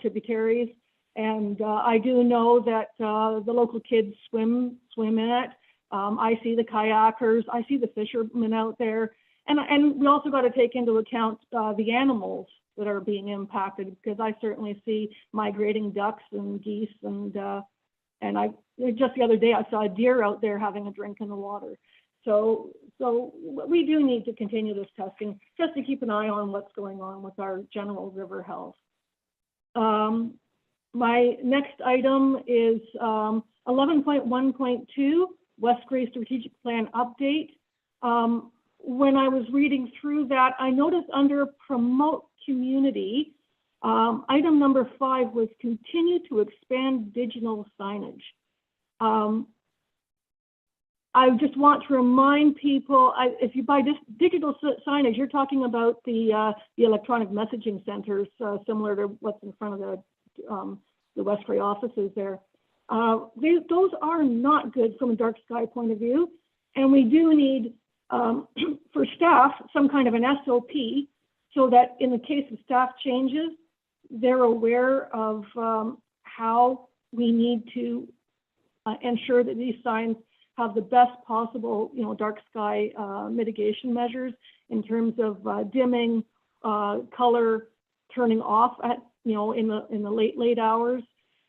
tributaries, and I do know that the local kids swim in it. I see the kayakers, I see the fishermen out there, and we also got to take into account the animals that are being impacted, because I certainly see migrating ducks and geese, and I just the other day I saw a deer out there having a drink in the water. So we do need to continue this testing just to keep an eye on what's going on with our general river health. My next item is 11.1.2 West Gray Strategic Plan Update. When I was reading through that, I noticed under Promote Community, item number 5 was continue to expand digital signage. I just want to remind people, if you buy digital signage, you're talking about the electronic messaging centers, similar to what's in front of the West Gray offices there. Those are not good from a dark sky point of view, and we do need, for staff, some kind of an SOP, so that in the case of staff changes, they're aware of how we need to ensure that these signs have the best possible, dark sky mitigation measures in terms of dimming, color, turning off at, in the late hours.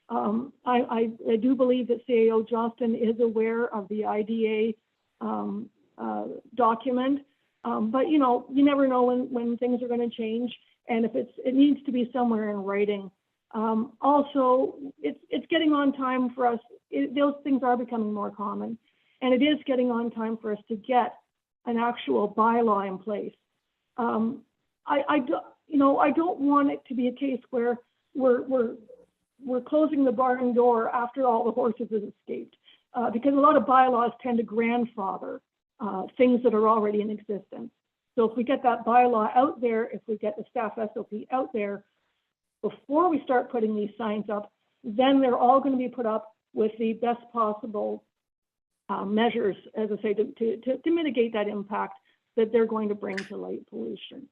I do believe that CAO Johnston is aware of the IDA document, but you never know when things are going to change, and if it needs to be somewhere in writing. Also, it's getting on time for us. Those things are becoming more common, and it is getting on time for us to get an actual bylaw in place. I don't want it to be a case where we're closing the barn door after all the horses have escaped, because a lot of bylaws tend to grandfather things that are already in existence. So if we get that bylaw out there, if we get the staff SOP out there before we start putting these signs up, then they're all going to be put up with the best possible measures, as I say, to mitigate that impact that they're going to bring to light pollution.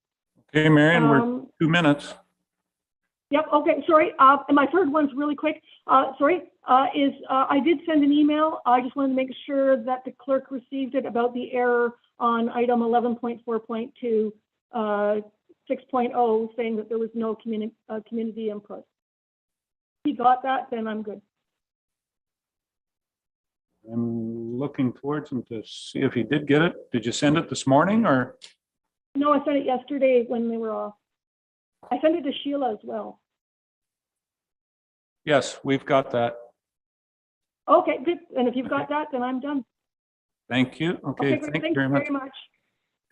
Okay, Marion, we're 2 minutes. Yep, okay, sorry. And my third one's really quick. I did send an email. I just wanted to make sure that the clerk received it about the error on item 11.4.2, 6.0, saying that there was no community input. If you got that, then I'm good. I'm looking towards him to see if he did get it. Did you send it this morning or? No, I sent it yesterday when they were off. I sent it to Sheila as well. Yes, we've got that. Okay, good. And if you've got that, then I'm done. Thank you. Okay, great. thank you very much.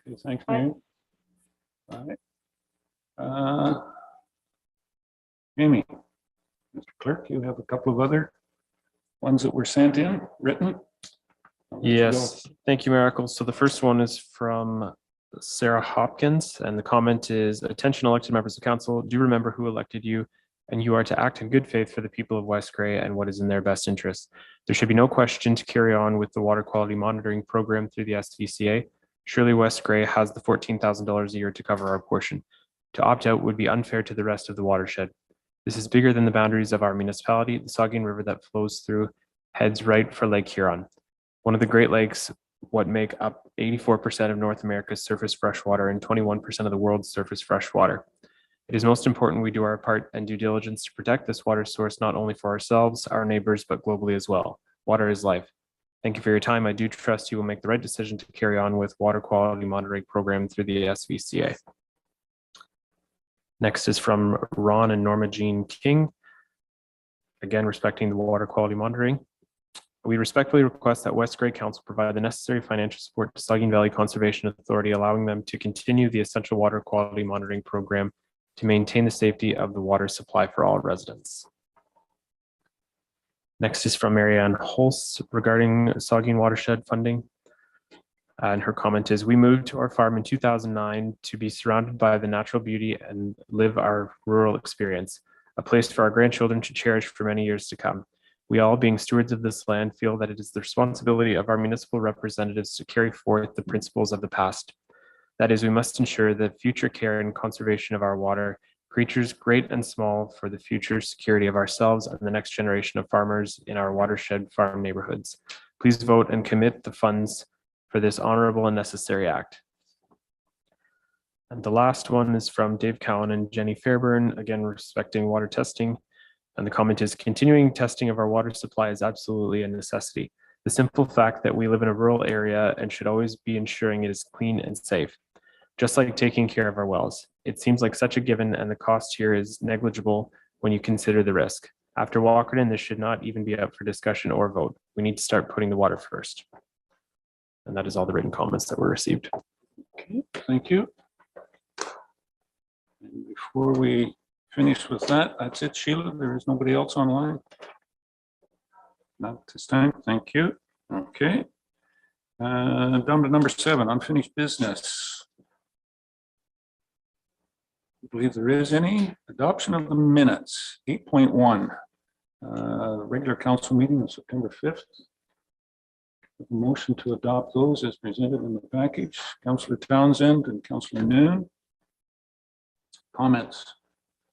Okay, thanks, Bye. Marion. All right. Amy, Mr. Clerk, you have a couple of other ones that were sent in, written? I'll let you Yes, thank you, Miracle. So the first one is from Sarah Hopkins, and the comment is, attention elected members of council, do remember who elected you, and you are to act in good faith for the people of West Gray and what is in their best interest. There should be no question to carry on with the water quality monitoring program through the SVCA. Surely West Gray has the $14,000 a year to cover our portion. To opt out would be unfair to the rest of the watershed. This is bigger than the boundaries of our municipality. The Saugeen River that flows through heads right for Lake Huron, one of the Great Lakes, what make up 84% of North America's surface freshwater and 21% of the world's surface freshwater. It is most important we do our part and due diligence to protect this water source, not only for ourselves, our neighbors, but globally as well. Water is life. Thank you for your time. I do trust you will make the right decision to carry on with water quality monitoring program through the SVCA. Next is from Ron and Norma Jean King. Again, respecting the water quality monitoring. We respectfully request that West Gray Council provide the necessary financial support to Saugeen Valley Conservation Authority, allowing them to continue the essential water quality monitoring program to maintain the safety of the water supply for all residents. Next is from Marianne Holst regarding Saugeen watershed funding. And her comment is, we moved to our farm in 2009 to be surrounded by the natural beauty and live our rural experience. a place for our grandchildren to cherish for many years to come. We all, being stewards of this land, feel that it is the responsibility of our municipal representatives to carry forth the principles of the past. That is, we must ensure the future care and conservation of our water, creatures great and small, for the future security of ourselves and the next generation of farmers in our watershed farm neighborhoods. Please vote and commit the funds for this honorable and necessary act. And the last one is from Dave Cowan and Jenny Fairburn, again respecting water testing. And the comment is, continuing testing of our water supply is absolutely a necessity. The simple fact that we live in a rural area and should always be ensuring it is clean and safe, just like taking care of our wells. It seems like such a given, and the cost here is negligible when you consider the risk. After Walkerton, this should not even be up for discussion or vote. We need to start putting the water first. And that is all the written comments that were received. Okay, thank you. And before we finish with that, that's it, Sheila. There is nobody else online. Not this time. Thank you. Okay. Down to number 7, unfinished business. I believe there is any. Adoption of the minutes, 8.1. Regular council meeting of September 5th. Motion to adopt those as presented in the package. Councillor Townsend and Councillor Noon. Comments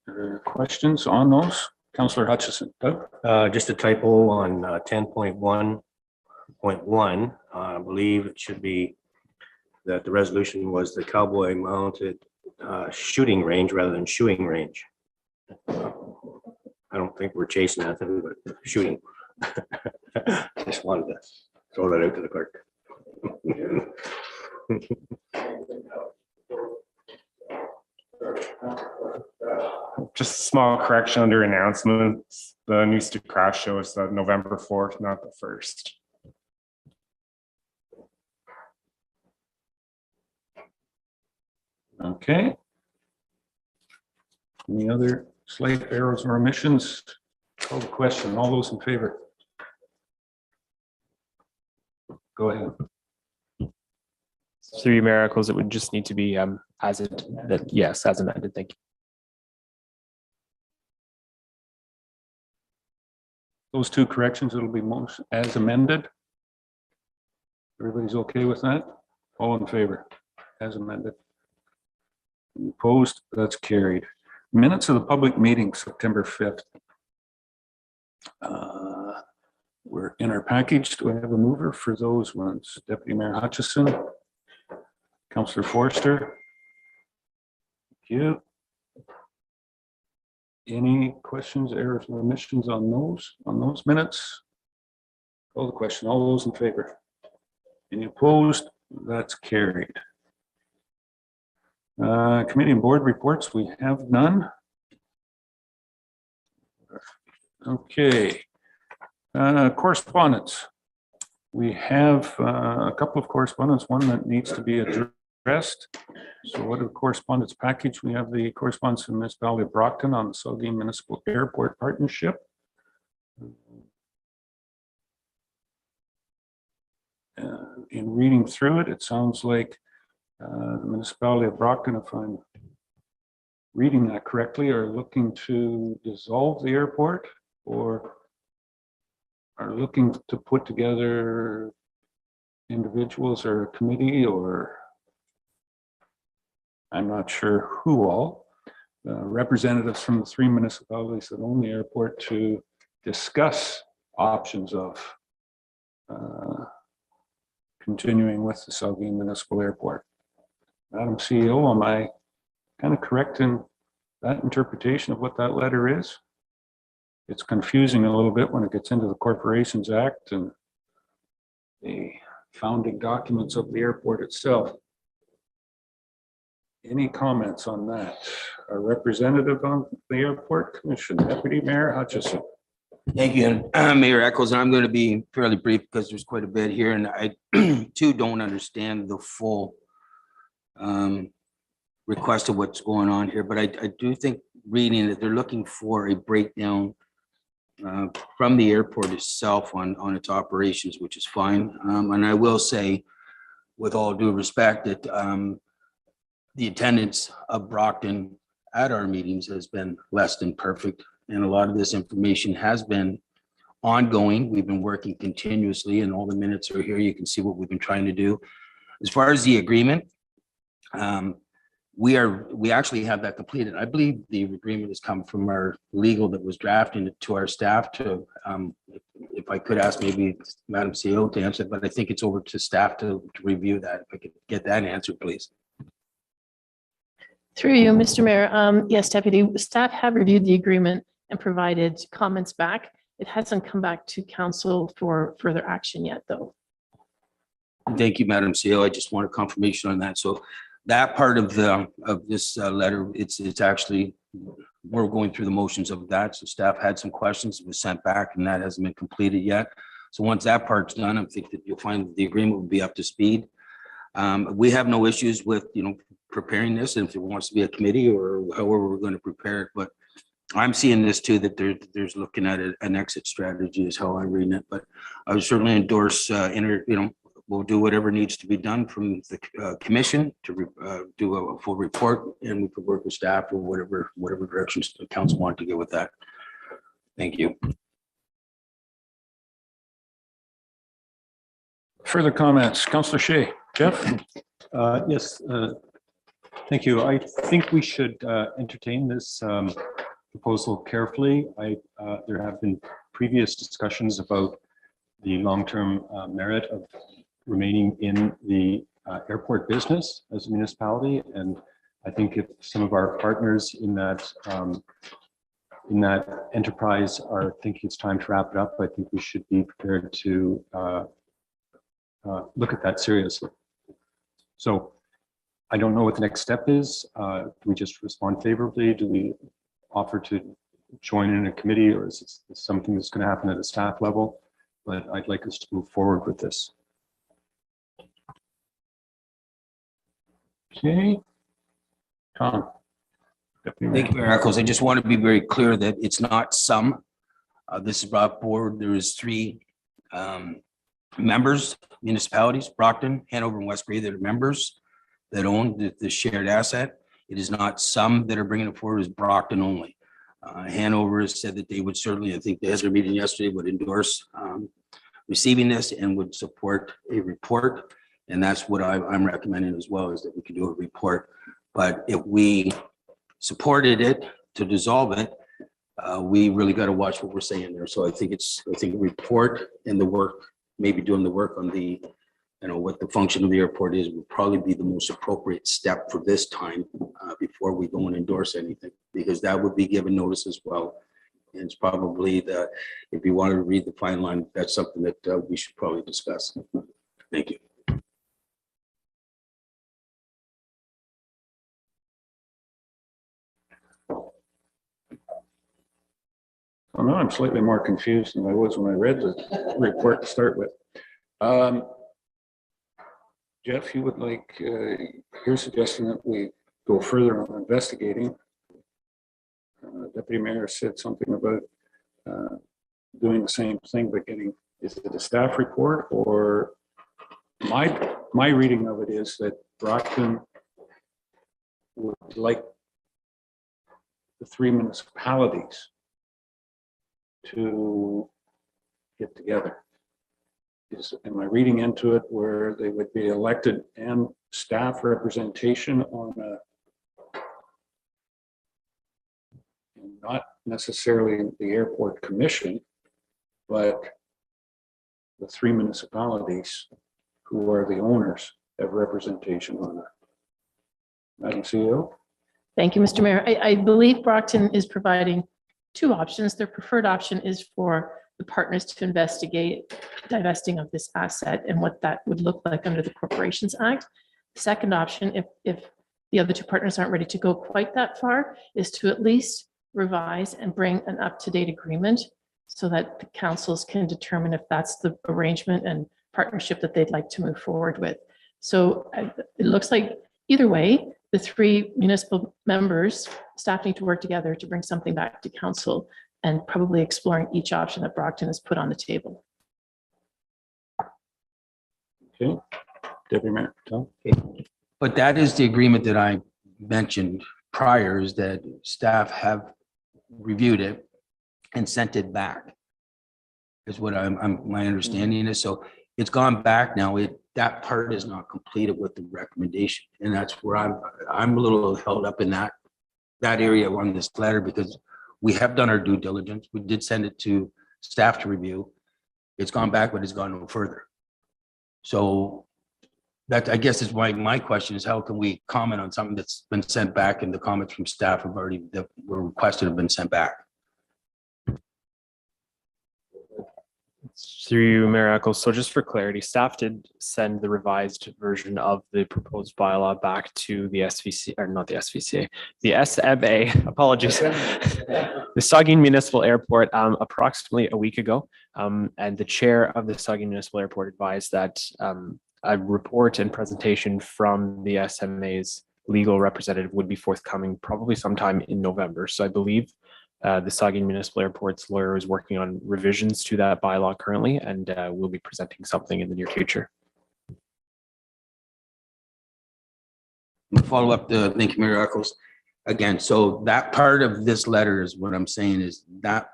or questions on those? Councillor Hutchison. Doug? Just a typo on 10.1.1. I believe it should be that the resolution was the cowboy mounted shooting range rather than shoeing range. I don't think we're chasing nothing, but shooting. Just wanted to throw that out to the clerk. Just a small correction under announcements. The News to Crash show is November 4th, not the 1st. Okay. Any other slight errors or omissions? Call the question. All those in favor? Go ahead. Through your miracles, it would just need to be as it, that yes, as amended. Thank you. Those two corrections, it'll be most as amended. Everybody's okay with that? All in favor? As amended. Opposed? That's carried. Minutes of the public meeting, September 5th. We're in our package. Do I have a mover for those ones? Deputy Mayor Hutchison. Councillor Forster. Thank you. Any questions, errors, or omissions on those minutes? Call the question. All those in favor? Any opposed? That's carried. Committee and board reports, we have none. Okay. Correspondence. We have a couple of correspondence, one that needs to be addressed. So what are the correspondence package? We have the correspondence from Municipality of Brockton on the Saugeen Municipal Airport Partnership. In reading through it, it sounds like the Municipality of Brockton, if I'm reading that correctly, are looking to dissolve the airport or are looking to put together individuals or a committee, or I'm not sure who all, representatives from the 3 municipalities that own the airport to discuss options of continuing with the Saugeen Municipal Airport. Madam CEO, am I kind of correct in that interpretation of what that letter is? It's confusing a little bit when it gets into the Corporations Act and the founding documents of the airport itself. Any comments on that? A representative on the Airport Commission, Deputy Mayor Hutchison. Thank you, and Mayor Eccles, and I'm going to be fairly brief because there's quite a bit here, and I too don't understand the full request of what's going on here, but I do think reading that they're looking for a breakdown from the airport itself on its operations, which is fine. And I will say, with all due respect, that the attendance of Brockton at our meetings has been less than perfect. And a lot of this information has been ongoing. We've been working continuously, and all the minutes are here. You can see what we've been trying to do. As far as the agreement, we actually have that completed. I believe the agreement has come from our legal that was drafting it to our staff to, if I could ask maybe Madam CEO to answer, but I think it's over to staff to review that. If I could get that answer, please. Through you, Mr. Mayor. Yes, Deputy, staff have reviewed the agreement and provided comments back. It hasn't come back to council for further action yet, though. Thank you, Madam CEO. I just wanted confirmation on that. So that part of this letter, it's actually, we're going through the motions of that. So staff had some questions, it was sent back, and that hasn't been completed yet. So once that part's done, I think that you'll find the agreement will be up to speed. We have no issues with, preparing this, and if it wants to be a committee or however we're going to prepare it, but I'm seeing this too, that there's looking at an exit strategy is how I'm reading it, but I would certainly endorse, we'll do whatever needs to be done from the commission to do a full report, and we could work with staff or whatever directions the council want to go with that. Thank you. Further comments, Councillor Shea. Jeff? Yes, thank you. I think we should entertain this proposal carefully. There have been previous discussions about the long-term merit of remaining in the airport business as a municipality, and I think if some of our partners in that enterprise are thinking it's time to wrap it up, I think we should be prepared to look at that seriously. So I don't know what the next step is. Do we just respond favorably? Do we offer to join in a committee, or is this something that's going to happen at a staff level? But I'd like us to move forward with this. Okay. Tom. Thank you, Mayor Echols. I just want to be very clear that it's not some. This is brought forward. There is 3 members, municipalities, Brockton, Hanover, and West Grey, that are members that own the shared asset. It is not some that are bringing it forward, it's Brockton only. Hanover has said that they would certainly, I think they had their meeting yesterday, would endorse receiving this and would support a report. And that's what I'm recommending as well, is that we can do a report. But if we supported it to dissolve it, we really got to watch what we're saying there. So I think a report and the work, maybe doing the work on the, what the function of the airport is, would probably be the most appropriate step for this time before we go and endorse anything, because that would be given notice as well. And it's probably if you wanted to read the fine line, that's something that we should probably discuss. Thank you. Well, now I'm slightly more confused than I was when I read the report to start with. Jeff, you would like, you're suggesting that we go further on investigating. Deputy Mayor said something about doing the same thing, but is it a staff report? Or my reading of it is that Brockton would like the 3 municipalities to get together. Am I reading into it where they would be elected and staff representation on not necessarily the airport commission, but the 3 municipalities who are the owners have representation on it? Madam CEO? Thank you, Mr. Mayor. I believe Brockton is providing 2 options. Their preferred option is for the partners to investigate divesting of this asset and what that would look like under the Corporations Act. The second option, if the other 2 partners aren't ready to go quite that far, is to at least revise and bring an up-to-date agreement so that the councils can determine if that's the arrangement and partnership that they'd like to move forward with. So it looks like either way, the 3 municipal members, staff need to work together to bring something back to council, and probably exploring each option that Brockton has put on the table. Okay. Deputy Mayor. Tom? But that is the agreement that I mentioned prior, is that staff have reviewed it and sent it back. Is what my understanding is. So it's gone back now. That part is not completed with the recommendation. And that's where I'm a little held up in that area on this letter, because we have done our due diligence. We did send it to staff to review. It's gone back, but it's gone no further. So that, I guess, is why my question is, how can we comment on something that's been sent back and the comments from staff have already, that were requested, have been sent back? Through you, Mayor Eccles. So just for clarity, staff did send the revised version of the proposed bylaw back to the SVC, or not the SVCA, the SMA, apologies, the Saugeen Municipal Airport approximately a week ago. And the chair of the Saugeen Municipal Airport advised that a report and presentation from the SMA's legal representative would be forthcoming probably sometime in November. So I believe the Saugeen Municipal Airport's lawyer is working on revisions to that bylaw currently, and we'll be presenting something in the near future. Follow up the, thank you, Mayor Eccles. Again, so that part of this letter is what I'm saying is that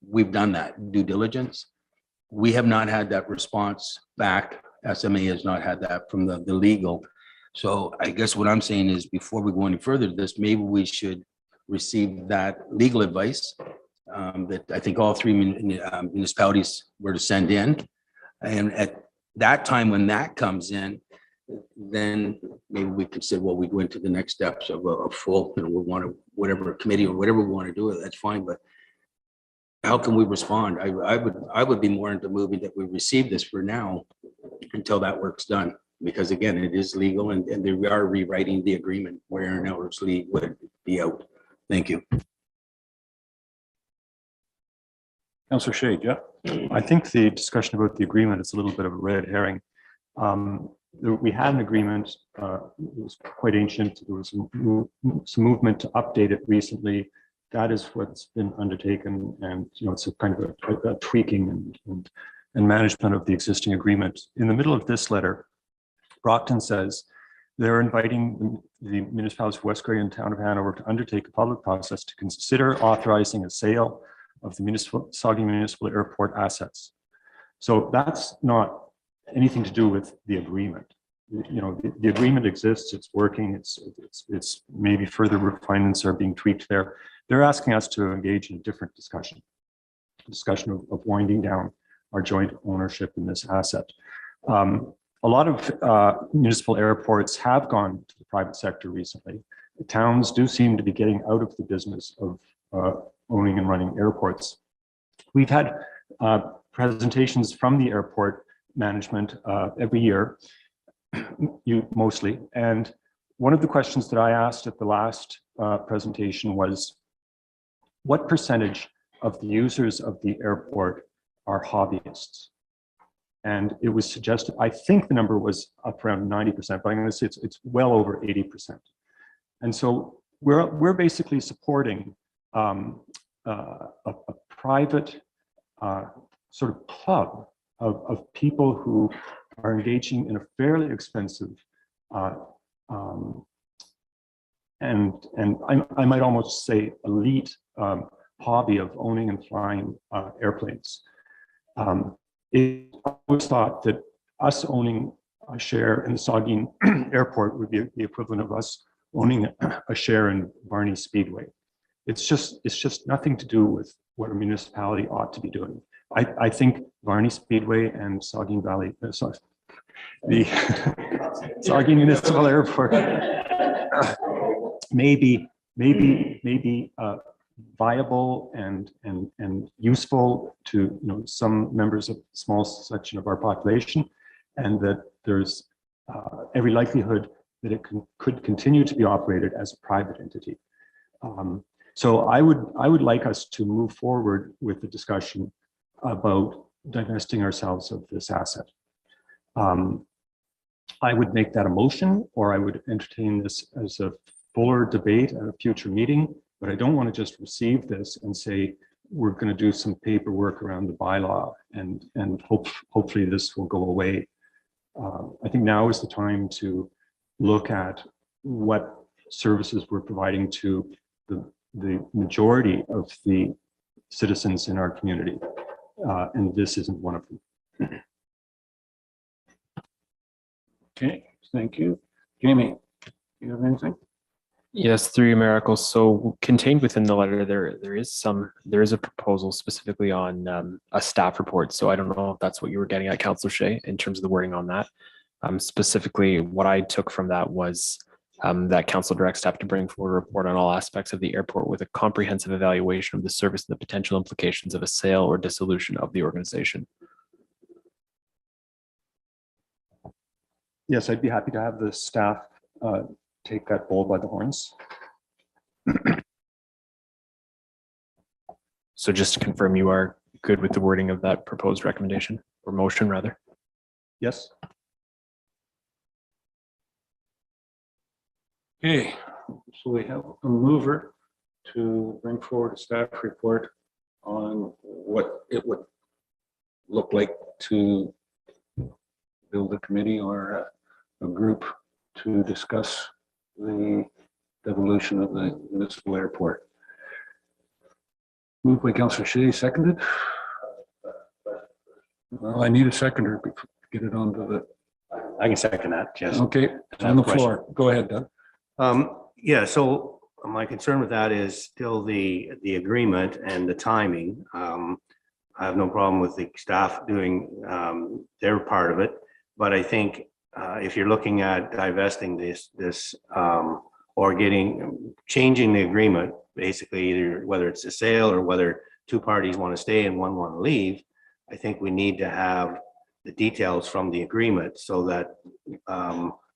we've done that due diligence. We have not had that response back. SMA has not had that from the legal. So I guess what I'm saying is, before we go any further to this, maybe we should receive that legal advice that I think all three municipalities were to send in. And at that time, when that comes in, then maybe we consider, well, we go into the next steps of a full, we want to, whatever committee or whatever we want to do it, that's fine. But how can we respond? I would be more into moving that we receive this for now until that work's done. Because again, it is legal, and they are rewriting the agreement where Aaron Ellerslie would be out. Thank you. Councillor Shade, yeah. I think the discussion about the agreement is a little bit of a red herring. We had an agreement, it was quite ancient. There was some movement to update it recently. That is what's been undertaken, and it's a kind of a tweaking and management of the existing agreement. In the middle of this letter, Brockton says they're inviting the municipalities of West Grey and Town of Hanover to undertake a public process to consider authorizing a sale of the Saugeen Municipal Airport assets. So that's not anything to do with the agreement. The agreement exists, it's working, it's maybe further refinements are being tweaked there. They're asking us to engage in a different discussion of winding down our joint ownership in this asset. A lot of municipal airports have gone to the private sector recently. The towns do seem to be getting out of the business of owning and running airports. We've had presentations from the airport management every year, mostly. And one of the questions that I asked at the last presentation was, what percentage of the users of the airport are hobbyists? And it was suggested, I think the number was up around 90%, but I'm going to say it's well over 80%. And so we're basically supporting a private sort of club of people who are engaging in a fairly expensive and I might almost say elite hobby of owning and flying airplanes. It was thought that us owning a share in the Saugeen Airport would be the equivalent of us owning a share in Varney Speedway. It's just nothing to do with what a municipality ought to be doing. I think Varney Speedway and Saugeen Valley, the Saugeen Municipal Airport maybe viable and useful to some members of a small section of our population, and that there's every likelihood that it could continue to be operated as a private entity. So I would like us to move forward with the discussion about divesting ourselves of this asset. I would make that a motion, or I would entertain this as a fuller debate at a future meeting. But I don't want to just receive this and say, we're going to do some paperwork around the bylaw and hopefully this will go away. I think now is the time to look at what services we're providing to the majority of the citizens in our community. And this isn't one of them. Okay, thank you. Jamie, you have anything? Yes, through you, Miracle. So contained within the letter, there is a proposal specifically on a staff report. So I don't know if that's what you were getting at, Councillor Shea, in terms of the wording on that. Specifically, what I took from that was that council directs staff to bring forward a report on all aspects of the airport with a comprehensive evaluation of the service and the potential implications of a sale or dissolution of the organization. Yes, I'd be happy to have the staff take that bull by the horns. So just to confirm, you are good with the wording of that proposed recommendation or motion rather? Yes. Okay, so we have a mover to bring forward a staff report on what it would look like to build a committee or a group to discuss the evolution of the municipal airport. Moved by Councillor Shea, seconded. Well, I need a seconder to get it onto the. I can second that, yes. Okay, on the floor. Go ahead, Doug. Yeah, so my concern with that is still the agreement and the timing. I have no problem with the staff doing their part of it, but I think if you're looking at divesting this or changing the agreement, basically either whether it's a sale or whether two parties want to stay and one want to leave, I think we need to have the details from the agreement so that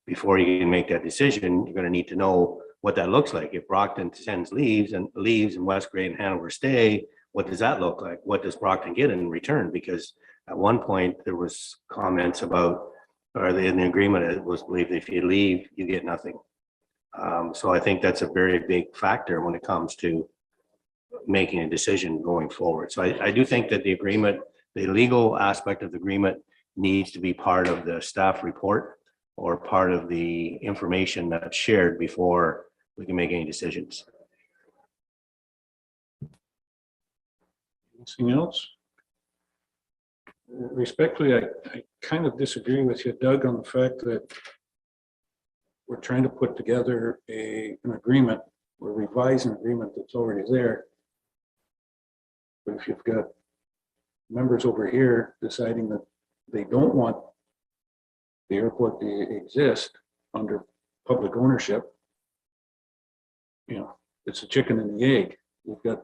before you can make that decision, you're going to need to know what that looks like. If Brockton leaves and Westgrade and Hanover stay, what does that look like? What does Brockton get in return? Because at one point there was comments about, or in the agreement, it was believed if you leave, you get nothing. So I think that's a very big factor when it comes to making a decision going forward. So I do think that the agreement, the legal aspect of the agreement needs to be part of the staff report or part of the information that's shared before we can make any decisions. Anything else? Respectfully, I kind of disagree with you, Doug, on the fact that we're trying to put together an agreement or revise an agreement that's already there. But if you've got members over here deciding that they don't want the airport to exist under public ownership, you know, it's a chicken and the egg. We've got,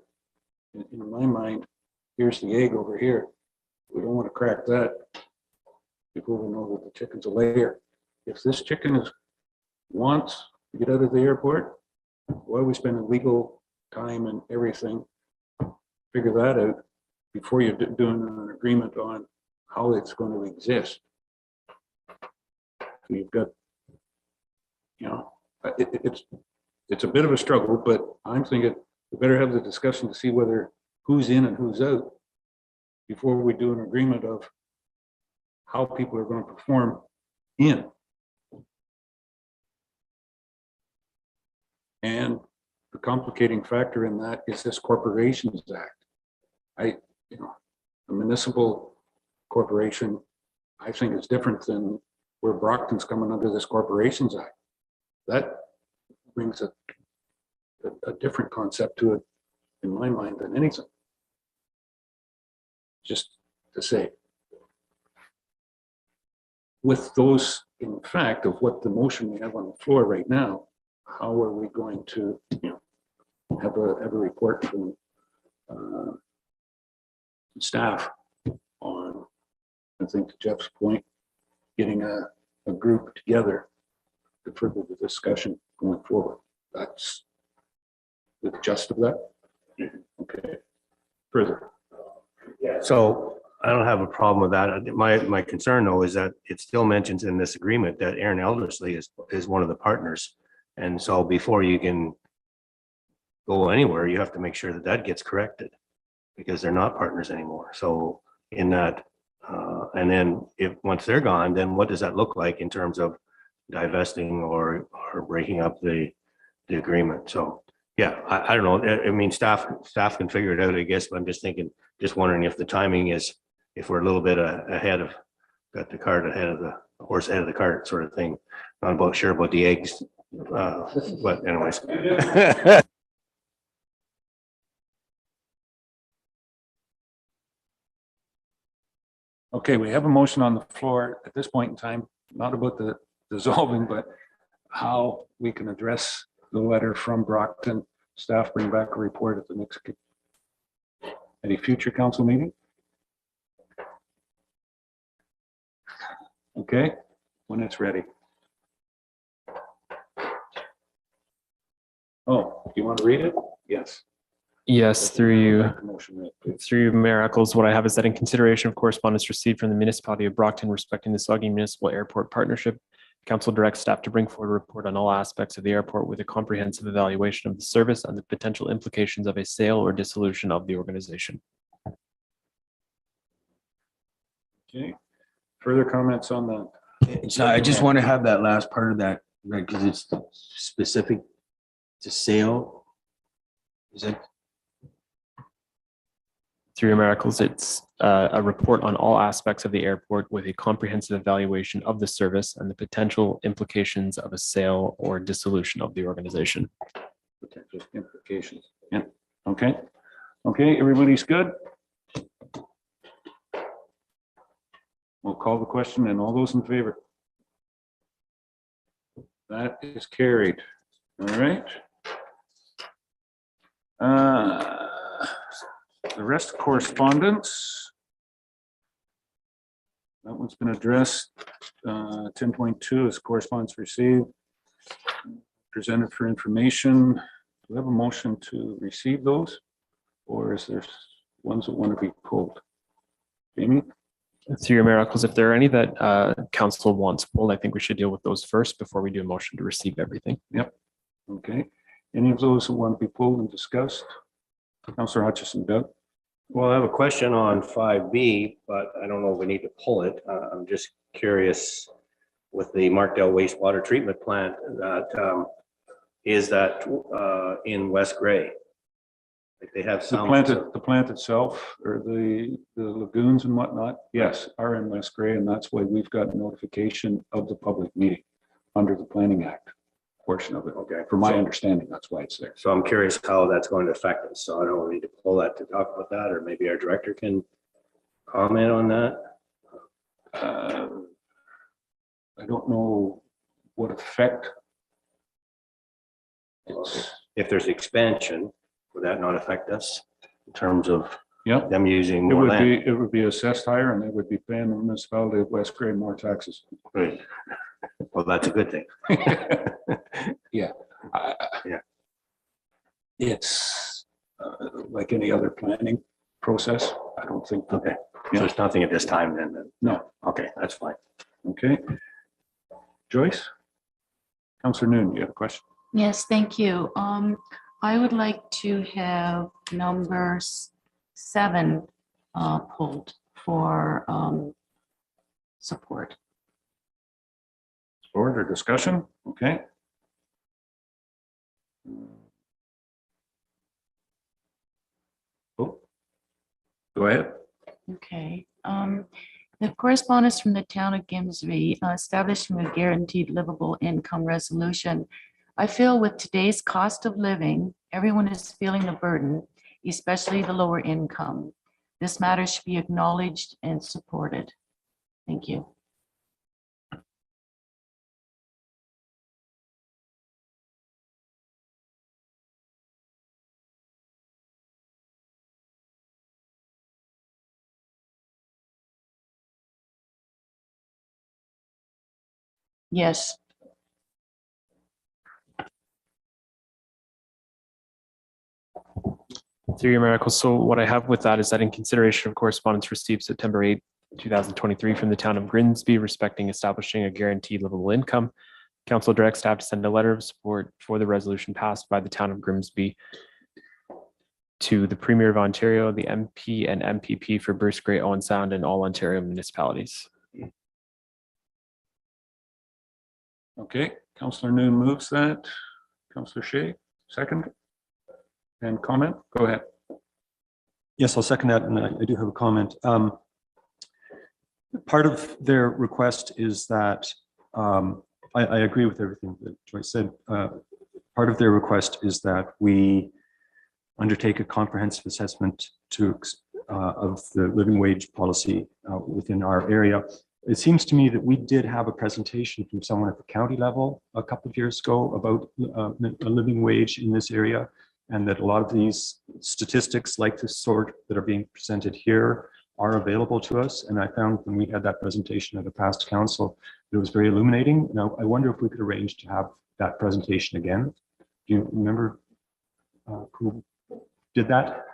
in my mind, here's the egg over here. We don't want to crack that before we know that the chicken's a layer. If this chicken wants to get out of the airport, why are we spending legal time and everything? Figure that out before you're doing an agreement on how it's going to exist. So you've got, you know, it's a bit of a struggle, but I'm thinking we better have the discussion to see whether who's in and who's out before we do an agreement of how people are going to perform in. And the complicating factor in that is this Corporations Act. You know, a municipal corporation, I think is different than where Brockton's coming under this Corporations Act. That brings a different concept to it in my mind than anything. Just to say, with those, in fact, of what the motion we have on the floor right now, how are we going to, you know, have a report from staff on, I think to Jeff's point, getting a group together to further the discussion going forward. That's the gist of that. Okay. Further. So I don't have a problem with that. My concern though is that it still mentions in this agreement that Aaron Eldersley is one of the partners. And so before you can go anywhere, you have to make sure that that gets corrected because they're not partners anymore. So in that, and then once they're gone, then what does that look like in terms of divesting or breaking up the agreement? So Yeah, I don't know. I mean, staff can figure it out, I guess, but I'm just thinking, just wondering if the timing is, if we're a little bit ahead of, got the cart ahead of the horse ahead of the cart sort of thing. Not about sure about the eggs, but anyways. Okay, we have a motion on the floor at this point in time, not about the dissolving, but how we can address the letter from Brockton. Staff bring back a report at the next, any future council meeting. Okay, when it's ready. Oh, you want to read it? Yes. Yes, through you. Motion read, please. Through Mayor Eccles, what I have is that in consideration of correspondence received from the municipality of Brockton respecting the Saugeen Municipal Airport Partnership, council directs staff to bring forward a report on all aspects of the airport with a comprehensive evaluation of the service and the potential implications of a sale or dissolution of the organization. Okay, further comments on that? It's not, I just want to have that last part of that, right, because it's specific to sale. Is it? Through your miracles, it's a report on all aspects of the airport with a comprehensive evaluation of the service and the potential implications of a sale or dissolution of the organization. Potential implications. Yeah, okay. Okay, everybody's good? We'll call the question and all those in favor. That is carried. All right. The rest of correspondence. That one's been addressed. 10.2 is correspondence received. Presented for information. Do we have a motion to receive those? Or is there ones that want to be pulled? Jamie? Through your miracles, if there are any that council wants pulled, I think we should deal with those first before we do a motion to receive everything. Yep. Okay. Any of those who want to be pulled and discussed? Councillor Hutchison, Doug? Well, I have a question on 5B, but I don't know if we need to pull it. I'm just curious with the Markdale wastewater treatment plant that is that in West Gray? Like they have some. The plant itself or the lagoons and whatnot, yes, are in West Gray, and that's why we've got notification of the public meeting under the Planning Act portion of it. Okay. From my understanding, that's why it's there. So I'm curious how that's going to affect us. So I don't need to pull that to talk about that, or maybe our director can comment on that. I don't know what effect. If there's expansion, would that not affect us in terms of yeah, them using more land? It would be assessed higher, and they would be paying the municipality of West Gray more taxes. Right. Well, that's a good thing. Yeah. Yeah. It's like any other planning process. I don't think. Okay. Yeah. So there's nothing at this time then? No. Okay, that's fine. Okay. Joyce? Councillor Noon, you have a question? Yes, thank you. I would like to have number 7 pulled for support. Board or discussion? Okay. Oh. Go ahead. Okay. The correspondence from the town of Grimsby establishing a guaranteed livable income resolution. I feel with today's cost of living, everyone is feeling the burden, especially the lower income. This matter should be acknowledged and supported. Thank you. Yes. Through your miracles. So what I have with that is that in consideration of correspondence received September 8, 2023 from the town of Grimsby respecting establishing a guaranteed livable income, council directs staff to send a letter of support for the resolution passed by the town of Grimsby to the Premier of Ontario, the MP and MPP for Bruce Grey, Owen Sound, and all Ontario municipalities. Okay, Councillor Noon moves that. Councillor Shea, second. and comment? Go ahead. Yes, I'll second that, and I do have a comment. Part of their request is that, I agree with everything that Joyce said. Part of their request is that we undertake a comprehensive assessment of the living wage policy within our area. It seems to me that we did have a presentation from someone at the county level a couple of years ago about a living wage in this area, and that a lot of these statistics like the sort that are being presented here are available to us. And I found when we had that presentation at a past council, it was very illuminating. Now, I wonder if we could arrange to have that presentation again. Do you remember who did that?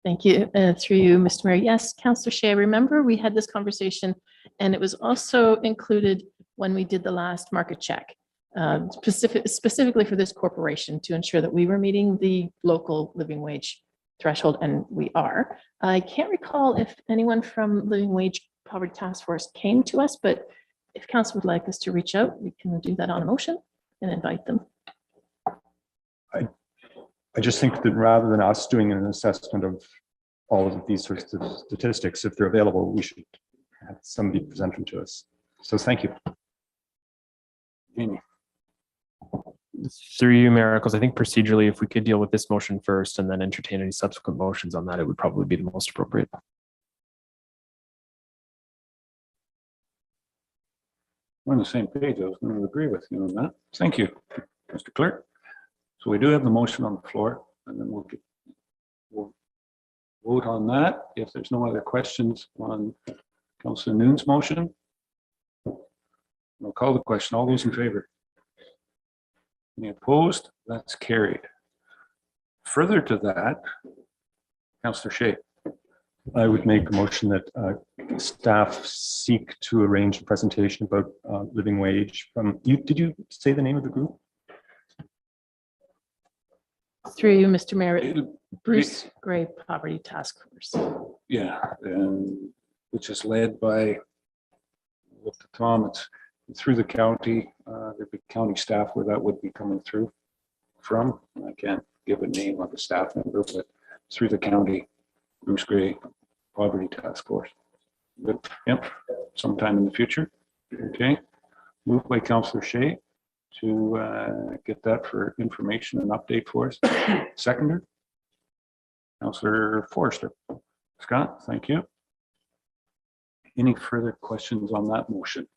Thank you. Through you, Mr. Mayor. Yes, Councillor Shea, I remember we had this conversation, and it was also included when we did the last market check, specifically for this corporation to ensure that we were meeting the local living wage threshold, and we are. I can't recall if anyone from Living Wage Poverty Task Force came to us, but if council would like us to reach out, we can do that on a motion and invite them. I just think that rather than us doing an assessment of all of these sorts of statistics, if they're available, we should have somebody present them to us. So thank you. Amy. Through you, Mayor Eccles, I think procedurally, if we could deal with this motion first and then entertain any subsequent motions on that, it would probably be the most appropriate. We're on the same page. I was going to agree with you on that. Thank you, Mr. Clerk. So we do have the motion on the floor, and then we'll vote on that. If there's no other questions on Councillor Noon's motion, I'll call the question. All those in favor? Any opposed? That's carried. Further to that, Councillor Shea. I would make a motion that staff seek to arrange a presentation about living wage from you. Did you say the name of the group? Through you, Mr. Mayor, Bruce Gray Poverty Task Force. Yeah, and which is led by, with the Tom, it's through the county, there'd be county staff where that would be coming through from. I can't give a name of a staff member, but through the county, Bruce Gray Poverty Task Force. Good. Yep, sometime in the future. Okay. Moved by Councillor Shea to get that for information and update for us. Seconder, Councillor Forrester. Scott, thank you. Any further questions on that motion?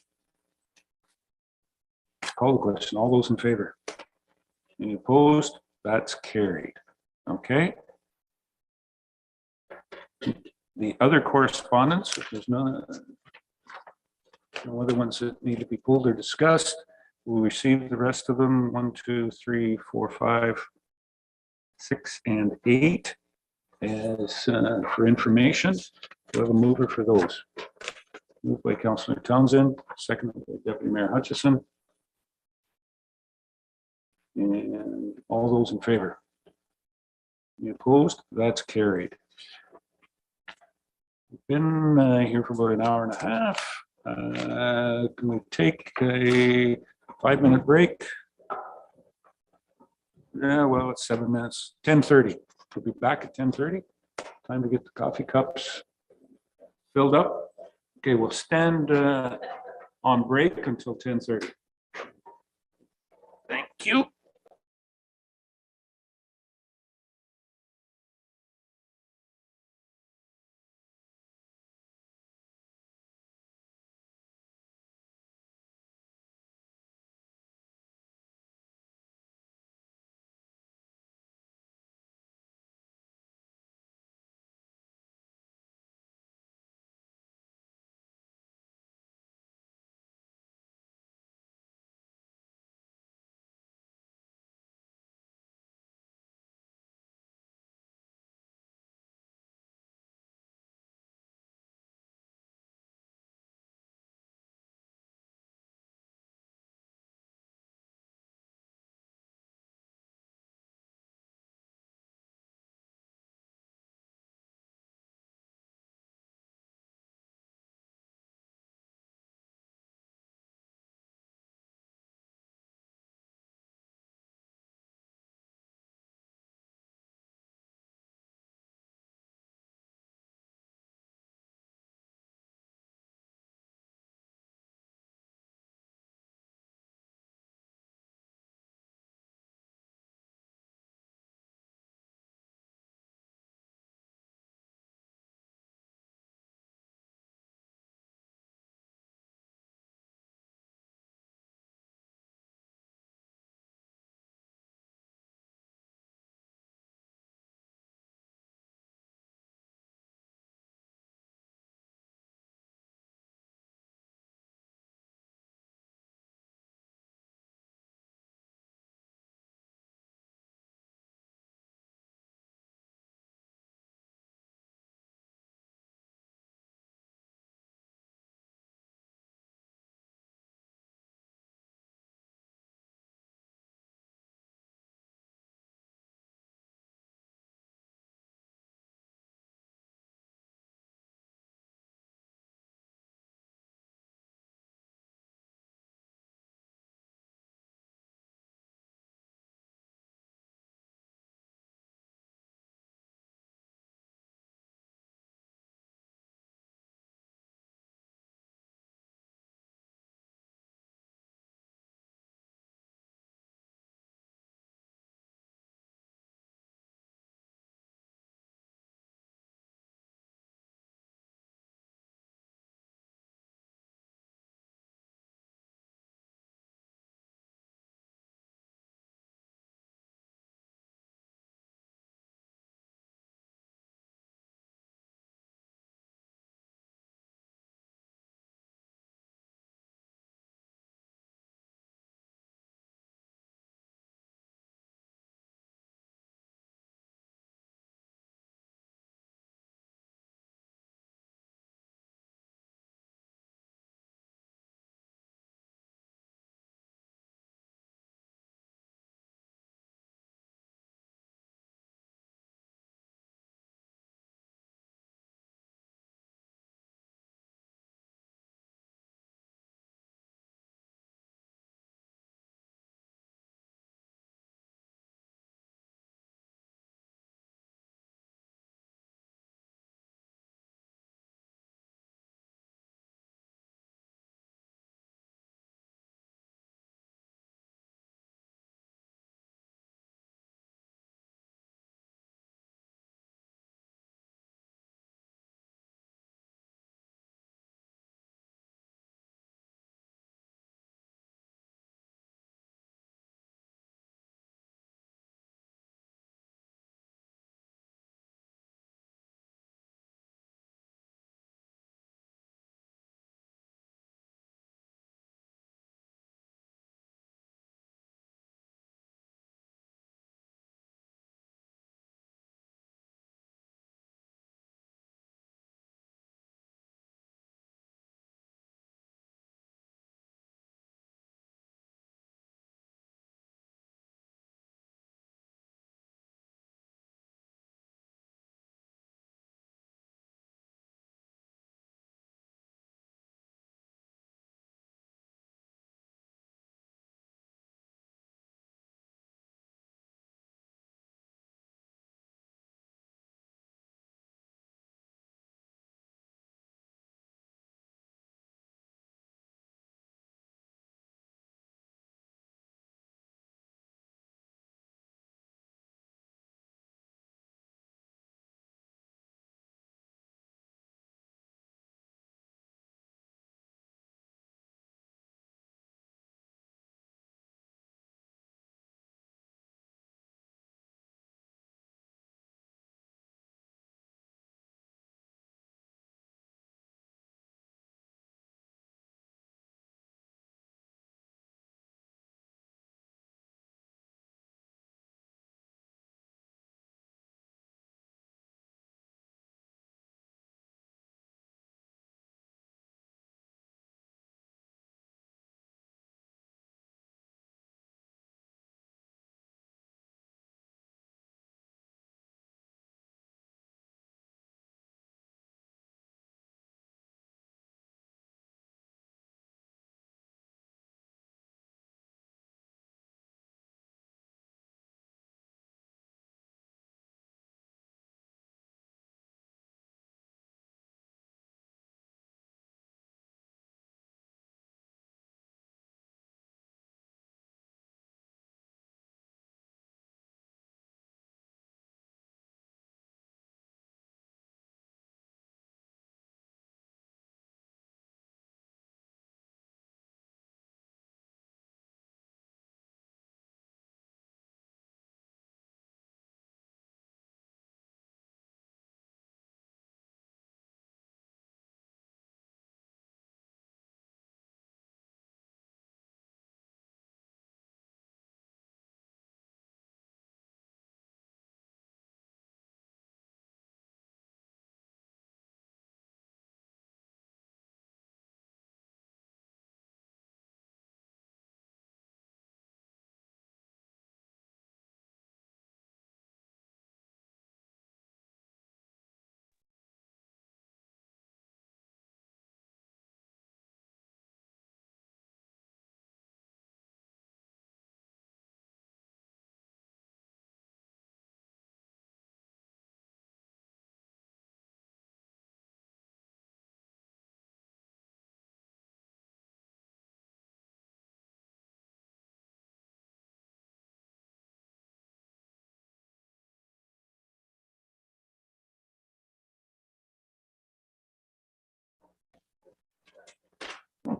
Call the question. All those in favor? Any opposed? That's carried. Okay. The other correspondence, if there's no other ones that need to be pulled or discussed, we'll receive the rest of them. 1, 2, 3, 4, 5, 6, and 8 as for information. We'll have a mover for those. Moved by Councillor Townsend, seconded by Deputy Mayor Hutchison. And all those in favor? Any opposed? That's carried. We've been here for about an hour and a half. Can we take a 5-minute break? Yeah, well, it's 7 minutes. 10:30. We'll be back at 10:30. Time to get the coffee cups filled up. Okay, we'll stand on break until 10:30. Thank you.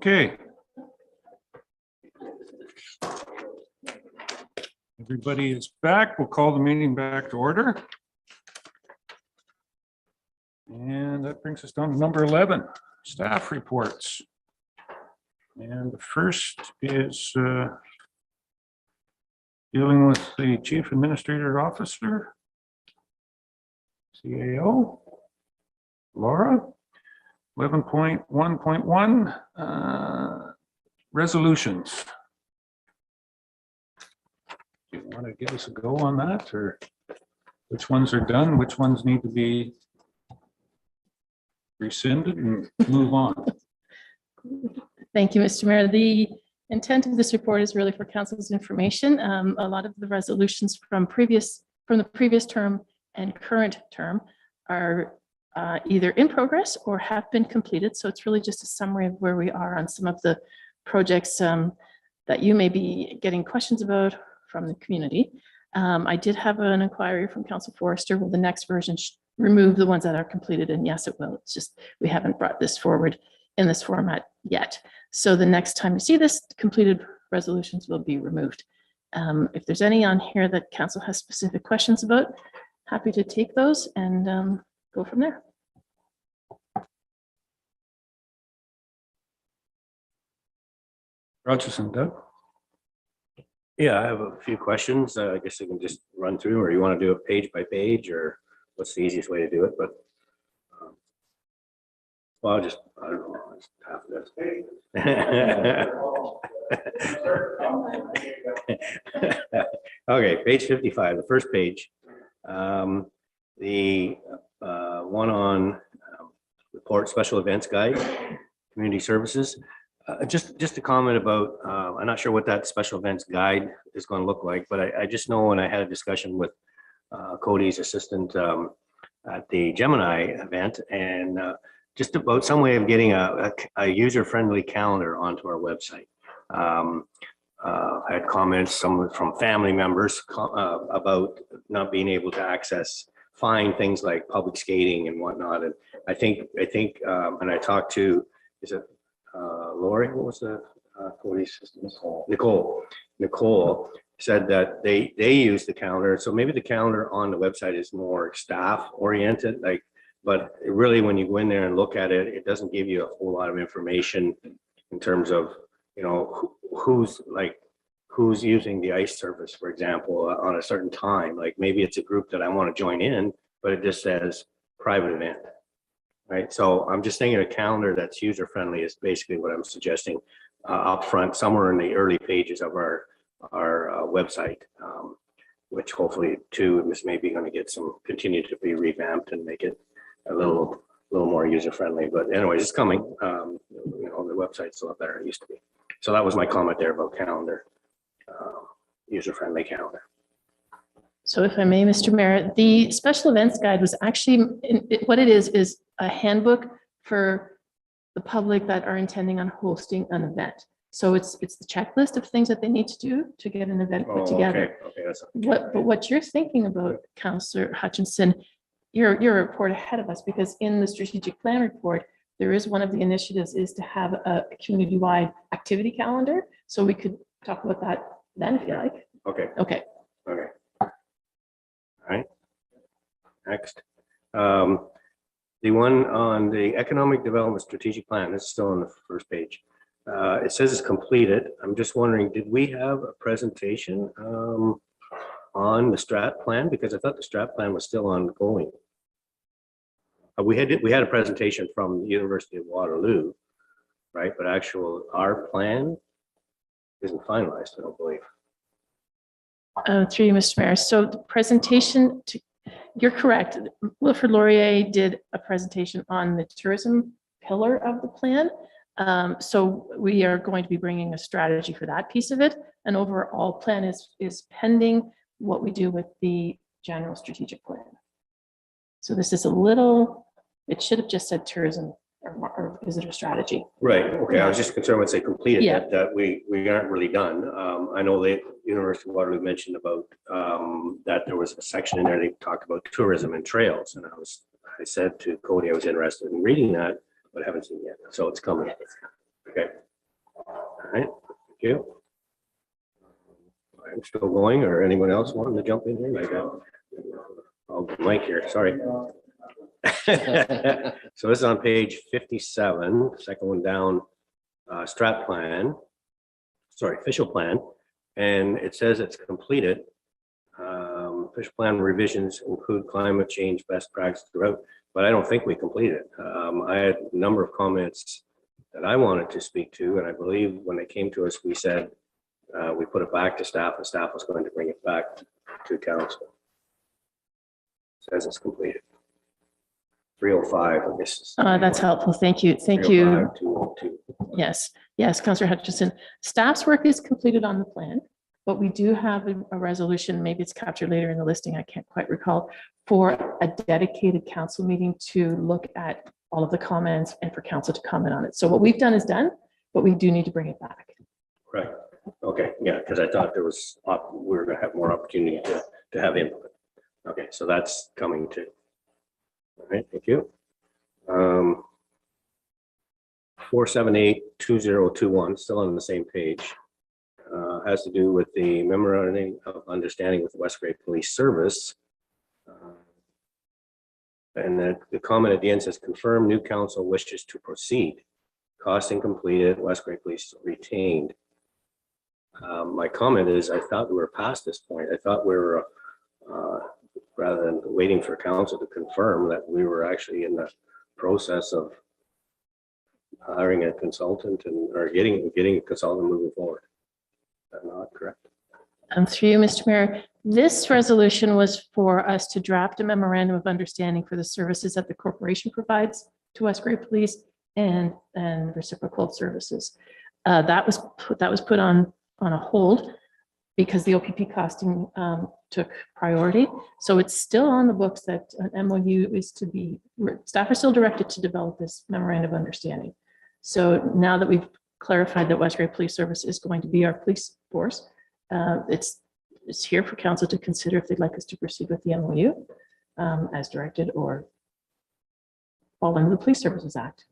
Okay. Everybody is back. We'll call the meeting back to order. And that brings us down to number 11, staff reports. And the first is dealing with the Chief Administrator Officer, CAO, Laura. 11.1.1, resolutions. Do you want to give us a go on that, or which ones are done, which ones need to be rescinded and move on? Thank you, Mr. Mayor. The intent of this report is really for council's information. A lot of the resolutions from the previous term and current term are either in progress or have been completed. So it's really just a summary of where we are on some of the projects that you may be getting questions about from the community. I did have an inquiry from Council Forrester. Will the next version remove the ones that are completed? And yes, it will. It's just we haven't brought this forward in this format yet. So the next time you see this, completed resolutions will be removed. If there's any on here that council has specific questions about, happy to take those and go from there. Rogerson, Doug? Yeah, I have a few questions. I guess I can just run through, or you want to do it page by page, or what's the easiest way to do it? But well, I don't know, it's half of this. Okay, page 55, the first page. The one on report special events guide, community services. Just a comment about, I'm not sure what that special events guide is going to look like, but I just know when I had a discussion with Cody's assistant at the Gemini event, and just about some way of getting a user-friendly calendar onto our website. I had comments, some from family members about not being able to find things like public skating and whatnot. And I think, and I talked to, is it Lori? What was the Cody's sister? Nicole said that they use the calendar. So maybe the calendar on the website is more staff oriented, but really when you go in there and look at it, it doesn't give you a whole lot of information in terms of, who's using the ice surface, for example, on a certain time. Like maybe it's a group that I want to join in, but it just says private event, right? So I'm just thinking a calendar that's user friendly is basically what I'm suggesting up front, somewhere in the early pages of our website, which hopefully too is maybe going to get continue to be revamped and make it a little more user friendly. But anyways, it's coming. The website's a lot better than it used to be. So that was my comment there about calendar, user-friendly calendar. So if I may, Mr. Mayor, the special events guide was actually, what it is a handbook for the public that are intending on hosting an event. So it's the checklist of things that they need to do to get an event put together. Okay, that's But what you're thinking about, Councillor Hutchinson, you're a report ahead of us, because in the strategic plan report, there is one of the initiatives is to have a community-wide activity calendar. So we could talk about that then if you like. Okay. Okay. Okay. All right. Next. The one on the economic development strategic plan, this is still on the first page. It says it's completed. I'm just wondering, did we have a presentation on the strat plan? Because I thought the strat plan was still ongoing. We had a presentation from the University of Waterloo, right? But our plan isn't finalized, I don't believe. Through you, Mr. Mayor. So the presentation, you're correct. Wilfrid Laurier did a presentation on the tourism pillar of the plan. So we are going to be bringing a strategy for that piece of it. An overall plan is pending what we do with the general strategic plan. So this is it should have just said tourism or visitor strategy. Right, okay, I was just concerned when they completed Yeah. that we aren't really done. I know the University of Waterloo mentioned about that there was a section in there, they talked about tourism and trails. And I said to Cody, I was interested in reading that, but I haven't seen it yet. So it's coming. Okay, All right, thank you. I'm still going, or anyone else wanting to jump in here? Like, oh, Mike here, sorry. So this is on page 57, second one down, strat plan, sorry, official plan, and it says it's completed. Official plan revisions include climate change best practices throughout, but I don't think we completed. I had a number of comments that I wanted to speak to, and I believe when they came to us, we said we put it back to staff, and staff was going to bring it back to council. Says it's completed. 305, I guess. That's helpful. Thank you. Thank you. 305, 202. Yes, Councillor Hutchison. Staff's work is completed on the plan, but we do have a resolution, maybe it's captured later in the listing, I can't quite recall, for a dedicated council meeting to look at all of the comments and for council to comment on it. So what we've done is done, but we do need to bring it back. Right. Okay. Yeah, because I thought there was, we were going to have more opportunity to have input. Okay, so that's coming too. All right, thank you. 478-2021, still on the same page, has to do with the memorandum of understanding with West Grey Police Service. And the comment at the end says, confirm new council wishes to proceed. Costing completed, West Grey Police retained. My comment is, I thought we were past this point. I thought we were, rather than waiting for council to confirm, that we were actually in the process of hiring a consultant or getting a consultant moving forward. Is that not correct? Through you, Mr. Mayor, this resolution was for us to draft a memorandum of understanding for the services that the corporation provides to West Grey Police and reciprocal services. That was put on a hold because the OPP costing took priority. So it's still on the books that an MOU is to be, staff are still directed to develop this memorandum of understanding. So now that we've clarified that West Grey Police Service is going to be our police force, it's here for council to consider if they'd like us to proceed with the MOU as directed or fall under the Police Services Act.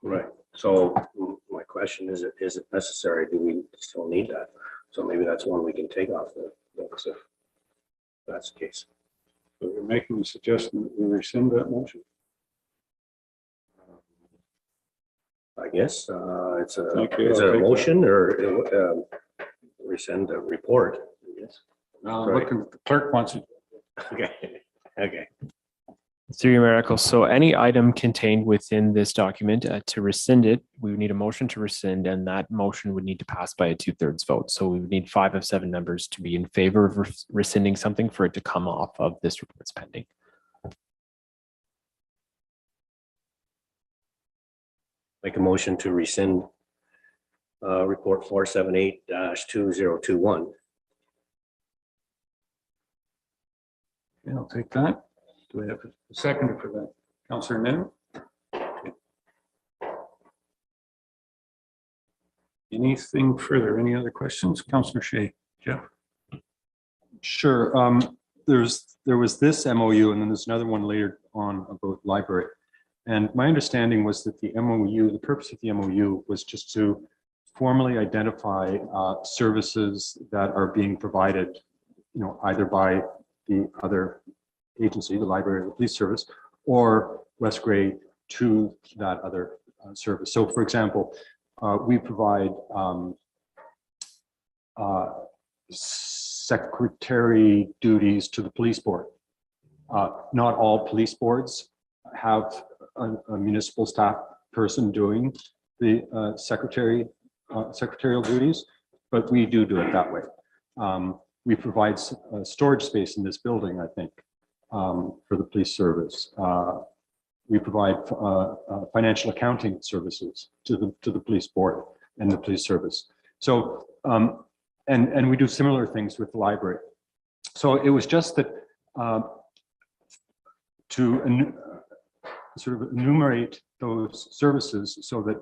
Right. So my question is it necessary? Do we still need that? So maybe that's one we can take off the books if that's the case. So you're making a suggestion that we rescind that motion? I guess it's a, Thank you. is it I'll a take that. motion or rescind a report? Yes. Look, the clerk wants it. Okay. Okay. Through your miracle. So any item contained within this document to rescind it, we would need a motion to rescind, and that motion would need to pass by a 2/3 vote. So we would need 5 of 7 members to be in favor of rescinding something for it to come off of this report's pending. Make a motion to rescind report 478-2021. Yeah, I'll take that. Do we have a second for that? Councillor Nim? Anything further? Any other questions? Councillor Shay? Jeff? Sure. There was this MOU and then there's another one later on about library. And my understanding was that the MOU, the purpose of the MOU was just to formally identify services that are being provided, either by the other agency, the library or the police service, or West Grey to that other service. So for example, we provide secretary duties to the police board. Not all police boards have a municipal staff person doing the secretarial duties, but we do it that way. We provide storage space in this building, I think, for the police service. We provide financial accounting services to the police board and the police service. So, and we do similar things with the library. So it was just that to sort of enumerate those services so that,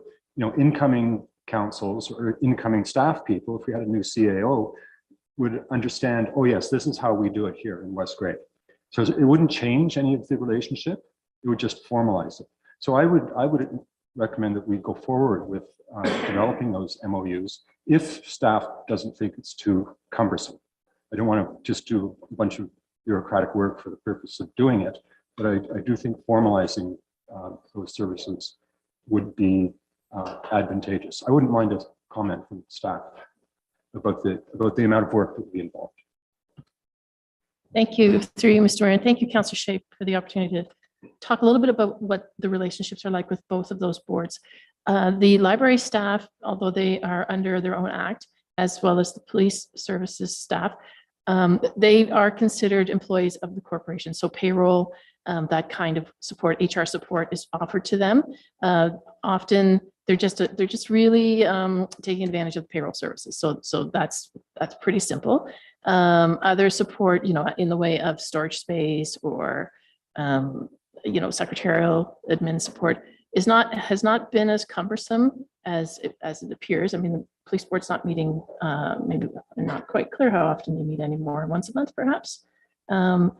incoming councils or incoming staff people, if we had a new CAO, would understand, oh yes, this is how we do it here in West Grey. So it wouldn't change any of the relationship. It would just formalize it. So I would recommend that we go forward with developing those MOUs if staff doesn't think it's too cumbersome. I don't want to just do a bunch of bureaucratic work for the purpose of doing it, but I do think formalizing those services would be advantageous. I wouldn't mind a comment from staff about the amount of work that would be involved. Thank you, through you, Mr. Mayor, and thank you, Councillor Shape, for the opportunity to talk a little bit about what the relationships are like with both of those boards. The library staff, although they are under their own act, as well as the police services staff, they are considered employees of the corporation. So payroll, that kind of support, HR support is offered to them. Often they're just really taking advantage of the payroll services. So that's pretty simple. Other support, in the way of storage space or secretarial admin support has not been as cumbersome as it appears. I mean, the police board's not meeting, maybe I'm not quite clear how often they meet anymore, once a month perhaps. So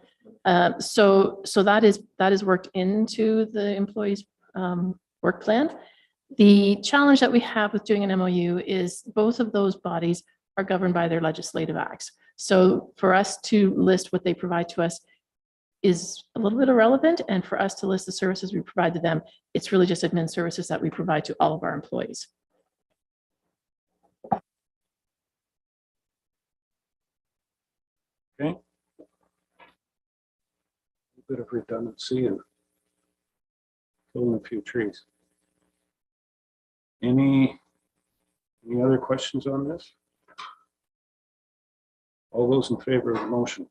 that is worked into the employees' work plan. The challenge that we have with doing an MOU is both of those bodies are governed by their legislative acts. So for us to list what they provide to us is a little bit irrelevant, and for us to list the services we provide to them, it's really just admin services that we provide to all of our employees. Okay. A bit of redundancy and killing a few trees. Any other questions on this? All those in favor of the motion?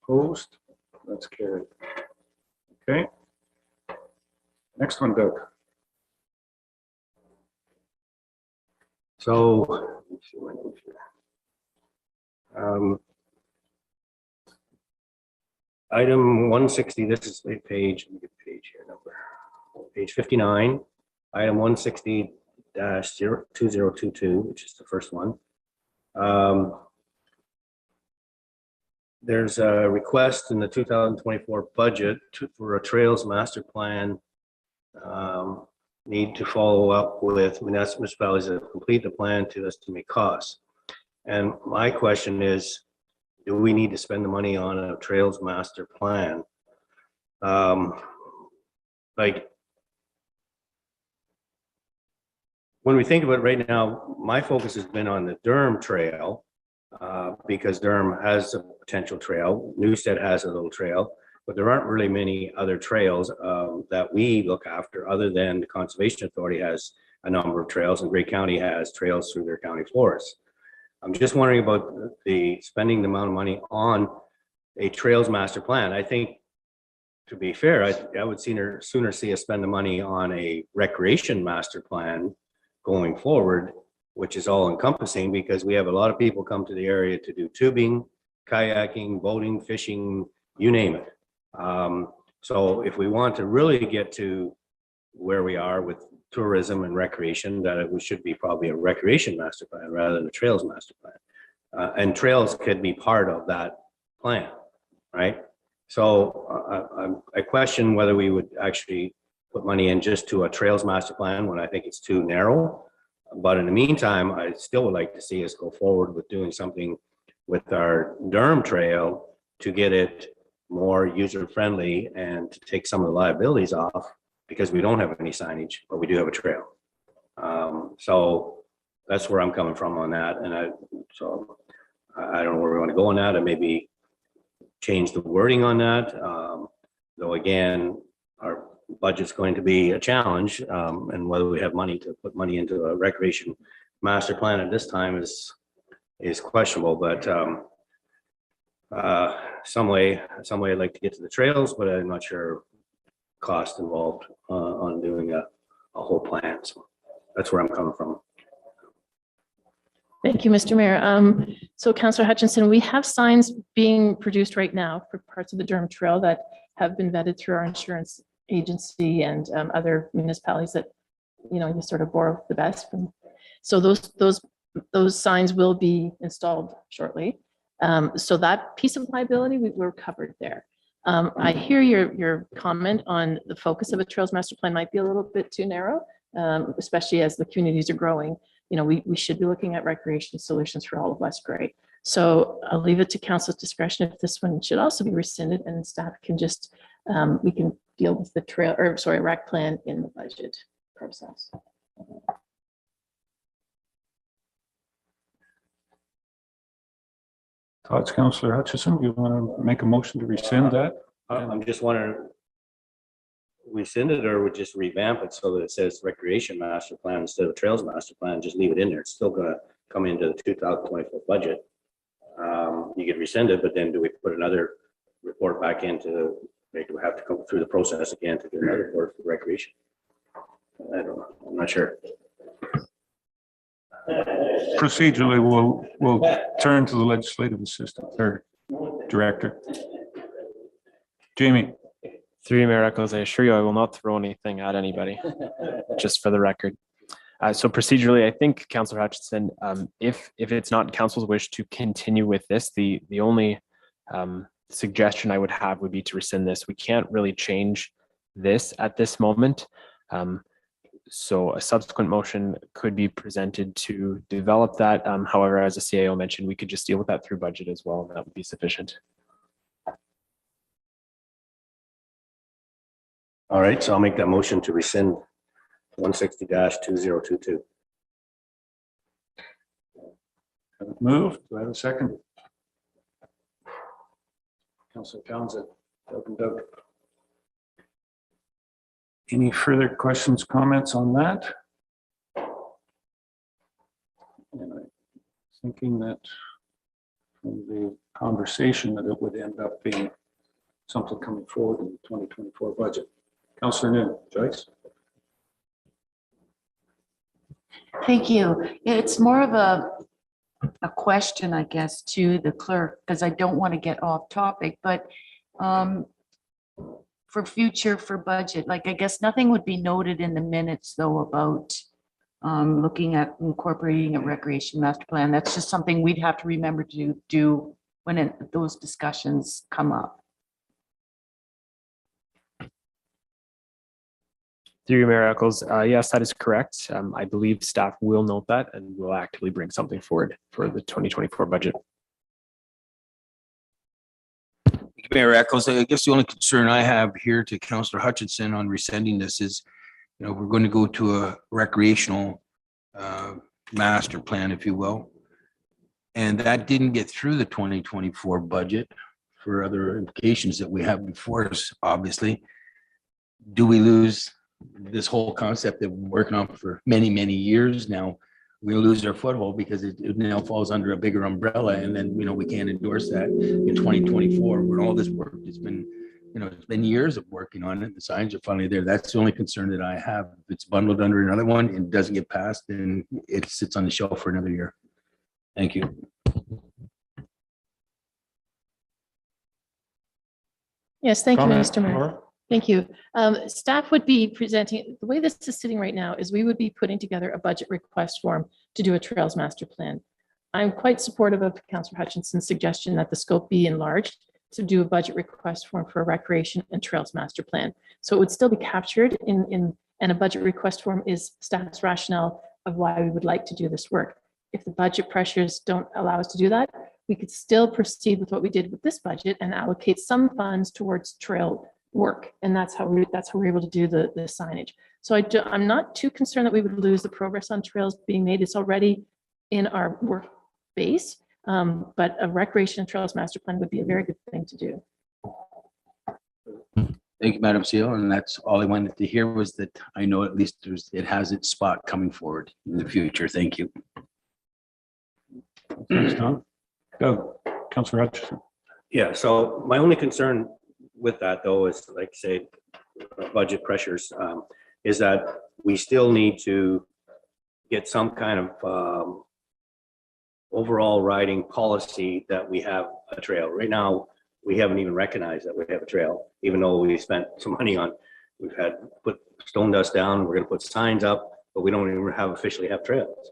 Opposed? That's carried. Okay. Next one, Doug. So, let me see my notes here. Item 160, this is a page, let me get the page here number. Page 59, item 160-2022, which is the first one. There's a request in the 2024 budget for a Trails Master Plan. Need to follow up with municipalities that complete the plan to estimate costs. And my question is, do we need to spend the money on a Trails Master Plan? Like, when we think about it right now, my focus has been on the Durham Trail because Durham has a potential trail. Newstead has a little trail, but there aren't really many other trails that we look after other than the Conservation Authority has a number of trails, and Grey County has trails through their county forests. I'm just wondering about the spending the amount of money on a Trails Master Plan. I think, to be fair, I would sooner see us spend the money on a Recreation Master Plan going forward, which is all encompassing, because we have a lot of people come to the area to do tubing, kayaking, boating, fishing, you name it. So if we want to really get to where we are with tourism and recreation, that it should be probably a Recreation Master Plan rather than a Trails Master Plan. And trails could be part of that plan, right? So I question whether we would actually put money in just to a Trails Master Plan when I think it's too narrow. But in the meantime, I still would like to see us go forward with doing something with our Durham Trail to get it more user-friendly and to take some of the liabilities off, because we don't have any signage, but we do have a trail. So that's where I'm coming from on that. And I don't know where we want to go on that, and maybe change the wording on that. Though again, our budget's going to be a challenge, and whether we have money to put money into a Recreation Master Plan at this time is questionable. But some way I'd like to get to the trails, but I'm not sure cost involved on doing a whole plan. So that's where I'm coming from. Thank you, Mr. Mayor. So Councillor Hutchinson, we have signs being produced right now for parts of the Durham Trail that have been vetted through our insurance agency and other municipalities that, you sort of borrow the best from. So those signs will be installed shortly. So that piece of liability, we're covered there. I hear your comment on the focus of a Trails Master Plan might be a little bit too narrow, especially as the communities are growing. You know, we should be looking at recreation solutions for all of West Grey. So I'll leave it to council's discretion if this one should also be rescinded, and staff can just, we can deal with the rec plan in the budget process. Thoughts, Councillor Hutchison? You want to make a motion to rescind that? I'm just wondering, rescind it or would just revamp it so that it says recreation master plan instead of trails master plan, just leave it in there. It's still gonna come into the 2024 budget. You could rescind it, but then do we put another report back into, maybe we have to come through the process again to do another report for recreation? I don't know. I'm not sure. Procedurally, we'll turn to the legislative assistant or director. Jamie. Through you, Mayor Echols, I assure you I will not throw anything at anybody, just for the record. So procedurally, I think Councillor Hutchinson, if it's not council's wish to continue with this, the only suggestion I would have would be to rescind this. We can't really change this at this moment. So a subsequent motion could be presented to develop that. However, as the CAO mentioned, we could just deal with that through budget as well, and that would be sufficient. All right, so I'll make that motion to rescind 160-2022. Move. Do I have a second? Councillor Townsend. Any further questions, comments on that? And I'm thinking that from the conversation that it would end up being something coming forward in the 2024 budget. Councillor Noonan, Joyce? Thank you. It's more of a question, I guess, to the clerk, because I don't want to get off topic, but for future, for budget, like I guess nothing would be noted in the minutes though about looking at incorporating a recreation master plan. That's just something we'd have to remember to do when those discussions come up. Through you, Mayor Echols, yes, that is correct. I believe staff will note that and will actively bring something forward for the 2024 budget. Mayor Echols, I guess the only concern I have here to Councillor Hutchinson on rescinding this is, you know, we're going to go to a recreational master plan, if you will. And that didn't get through the 2024 budget for other implications that we have before us, obviously. Do we lose this whole concept that we're working on for many, many years now? We lose our foothold because it now falls under a bigger umbrella, and then, you know, we can't endorse that in 2024 where all this work has been, you know, it's been years of working on it. The signs are finally there. That's the only concern that I have. If it's bundled under another one and doesn't get passed, then it sits on the shelf for another year. Thank you. Yes, thank you, Comment, Mr. Mayor. Laura? Thank you. Staff would be presenting, the way this is sitting right now is we would be putting together a budget request form to do a Trails Master Plan. I'm quite supportive of Councillor Hutchinson's suggestion that the scope be enlarged to do a budget request form for a recreation and Trails Master Plan. So it would still be captured and a budget request form is staff's rationale of why we would like to do this work. If the budget pressures don't allow us to do that, we could still proceed with what we did with this budget and allocate some funds towards trail work, and that's how we're able to do the signage. So I'm not too concerned that we would lose the progress on trails being made. It's already in our work base, but a recreation and trails master plan would be a very good thing to do. Thank you, Madam CEO. And that's all I wanted to hear, was that I know at least it has its spot coming forward in the future. Thank you. Thanks, Tom. Doug, Councillor Hutchison. Yeah, so my only concern with that though is, like say, budget pressures, is that we still need to get some kind of overall riding policy that we have a trail. Right now, we haven't even recognized that we have a trail, even though we spent some money on, we've had put stone dust down, we're gonna put signs up, but we don't even officially have trails.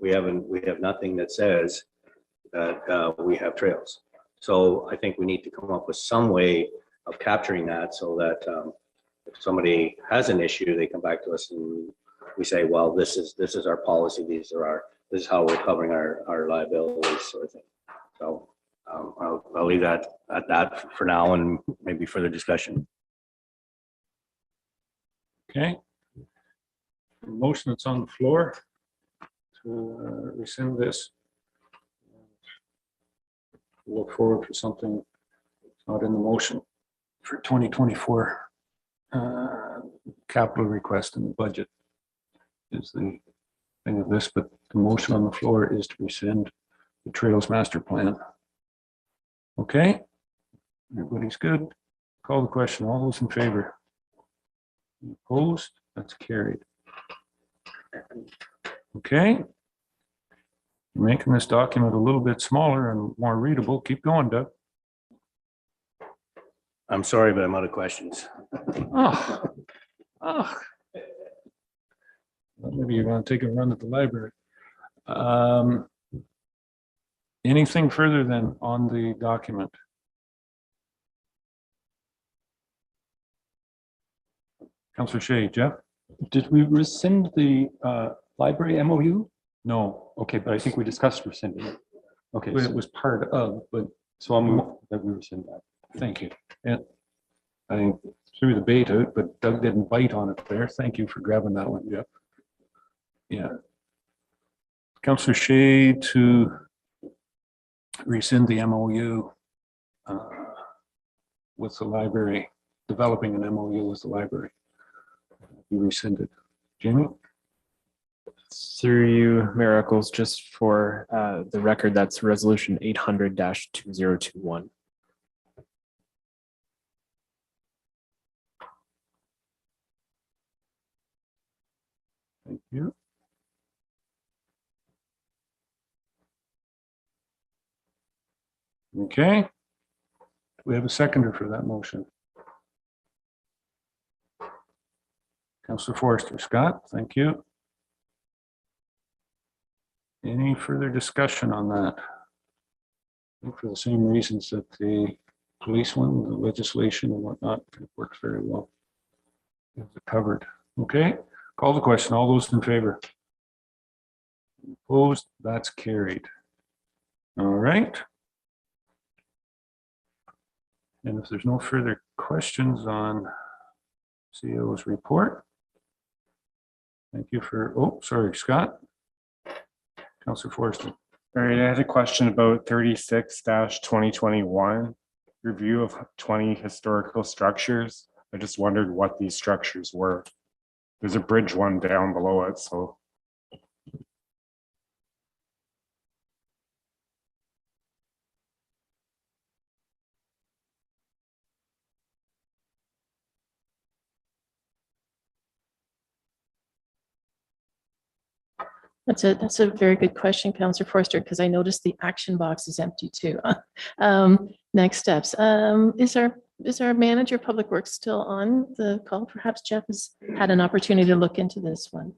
We have nothing that says that we have trails. So I think we need to come up with some way of capturing that so that if somebody has an issue, they come back to us and we say, well, this is our policy. This is how we're covering our liabilities sort of thing. So I'll leave that at that for now and maybe further discussion. Okay. Motion that's on the floor to rescind this. Look forward for something not in the motion for 2024 capital request in the budget is the thing of this, but the motion on the floor is to rescind the Trails Master Plan. Okay, everybody's good. Call the question. All those in favor? Opposed? That's carried. Okay. Making this document a little bit smaller and more readable. Keep going, Doug. I'm sorry, but I'm out of questions. Oh. Well, maybe you're going to take a run at the library. Anything further than on the document? Councillor Shay, Jeff? Did we rescind the library MOU? No. Okay, but I think we discussed rescinding it. Okay, It was part of, but so I'll move that we rescind that. thank you. Yeah. I threw the bait out, but Doug didn't bite on it there. Thank you for grabbing that one, Jeff. Yeah. Councillor Shay to rescind the MOU with the library, developing an MOU with the library. You rescinded. Jamie? Through you, Mayor Eccles, just for the record, that's resolution 800-2021. Thank you. Okay. We have a seconder for that motion. Councillor Forrester. Scott, thank you. Any further discussion on that? I think for the same reasons that the police one, the legislation and whatnot, it works very well. It's covered. Okay, call the question. All those in favor? Opposed? That's carried. All right. And if there's no further questions on CEO's report, thank you for, oh, sorry, Scott. Councillor Forrester. All right, I had a question about 36-2021, review of 20 historical structures. I just wondered what these structures were. There's a bridge one down below it, so. That's a very good question, Councillor Forster, because I noticed the action box is empty too. Next steps. Is our manager of Public Works still on the call? Perhaps Jeff has had an opportunity to look into this one.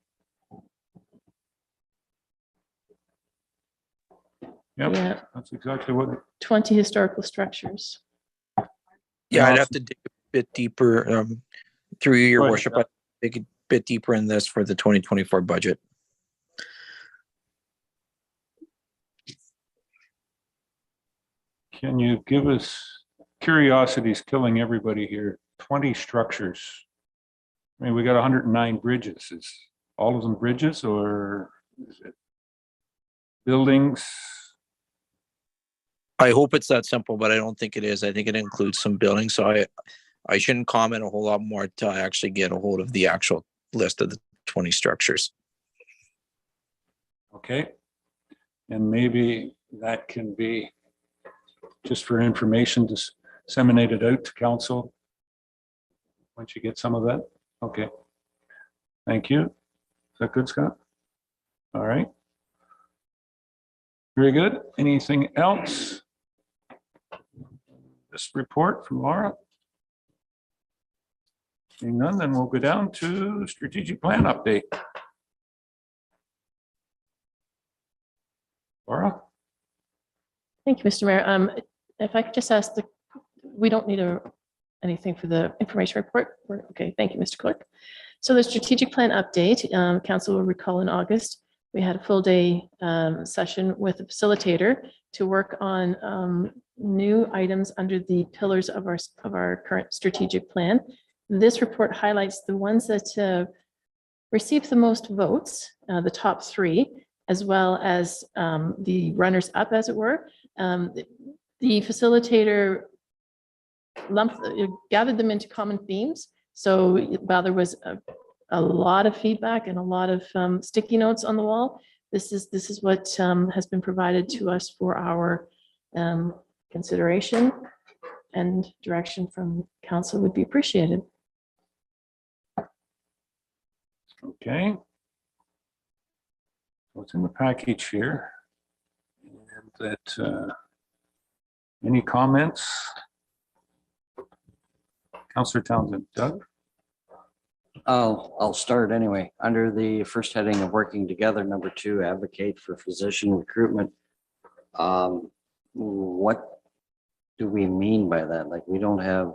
Yep, Yeah. that's exactly what. 20 historical structures. Yeah, I'd have to dig a bit deeper through your Go ahead. worship. I'd dig a bit deeper in this for the 2024 budget. Can you give us, curiosity's killing everybody here, 20 structures? I mean, we got 109 bridges. Is all of them bridges or is it buildings? I hope it's that simple, but I don't think it is. I think it includes some buildings. So I shouldn't comment a whole lot more until I actually get a hold of the actual list of the 20 structures. Okay. And maybe that can be just for information, disseminated out to council. Once you get some of that. Okay. Thank you. Is that good, Scott? All right. Very good. Anything else? This report from Laura? Seeing none, then we'll go down to strategic plan update. Laura? Thank you, Mr. Mayor. If I could just ask we don't need a anything for the information report? Okay, thank you, Mr. Clerk. So the strategic plan update, council will recall in August, we had a full day session with the facilitator to work on new items under the pillars of our current strategic plan. This report highlights the ones that received the most votes, the top 3, as well as the runners up, as it were. The facilitator gathered them into common themes. So while there was a lot of feedback and a lot of sticky notes on the wall, this is what has been provided to us for our consideration, and direction from council would be appreciated. Okay. What's in the package here? And that, any comments? Councillor Townsend, Doug? I'll start anyway. Under the first heading of working together, number 2, advocate for physician recruitment. What do we mean by that? Like, we don't have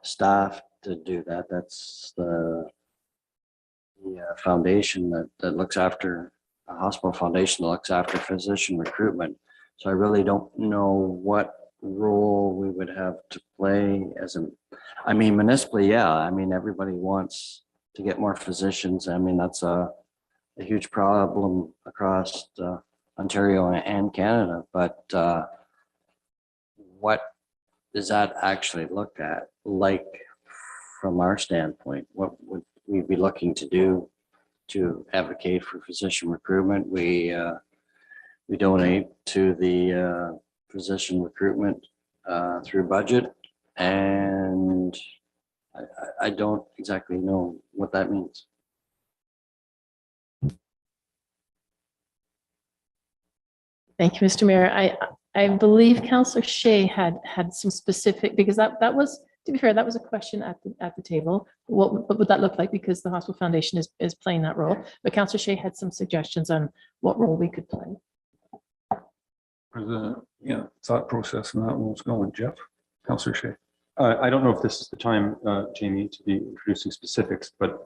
staff to do that. That's the foundation that looks after, a hospital foundation that looks after physician recruitment. So I really don't know what role we would have to play as I mean, municipally, yeah, I mean, everybody wants to get more physicians. I mean, that's a huge problem across Ontario and Canada, but what does that actually look at? Like, from our standpoint, what would we be looking to do to advocate for physician recruitment? We donate to the physician recruitment through budget, and I don't exactly know what that means. Thank you, Mr. Mayor. I believe Councillor Shea had some specific, because that was, to be fair, that was a question at the table. What would that look like? Because the Hospital Foundation is playing that role. But Councillor Shea had some suggestions on what role we could play. For the thought process and that one's going, Jeff? Councillor Shea. I don't know if this is the time, Jamie, to be introducing specifics, but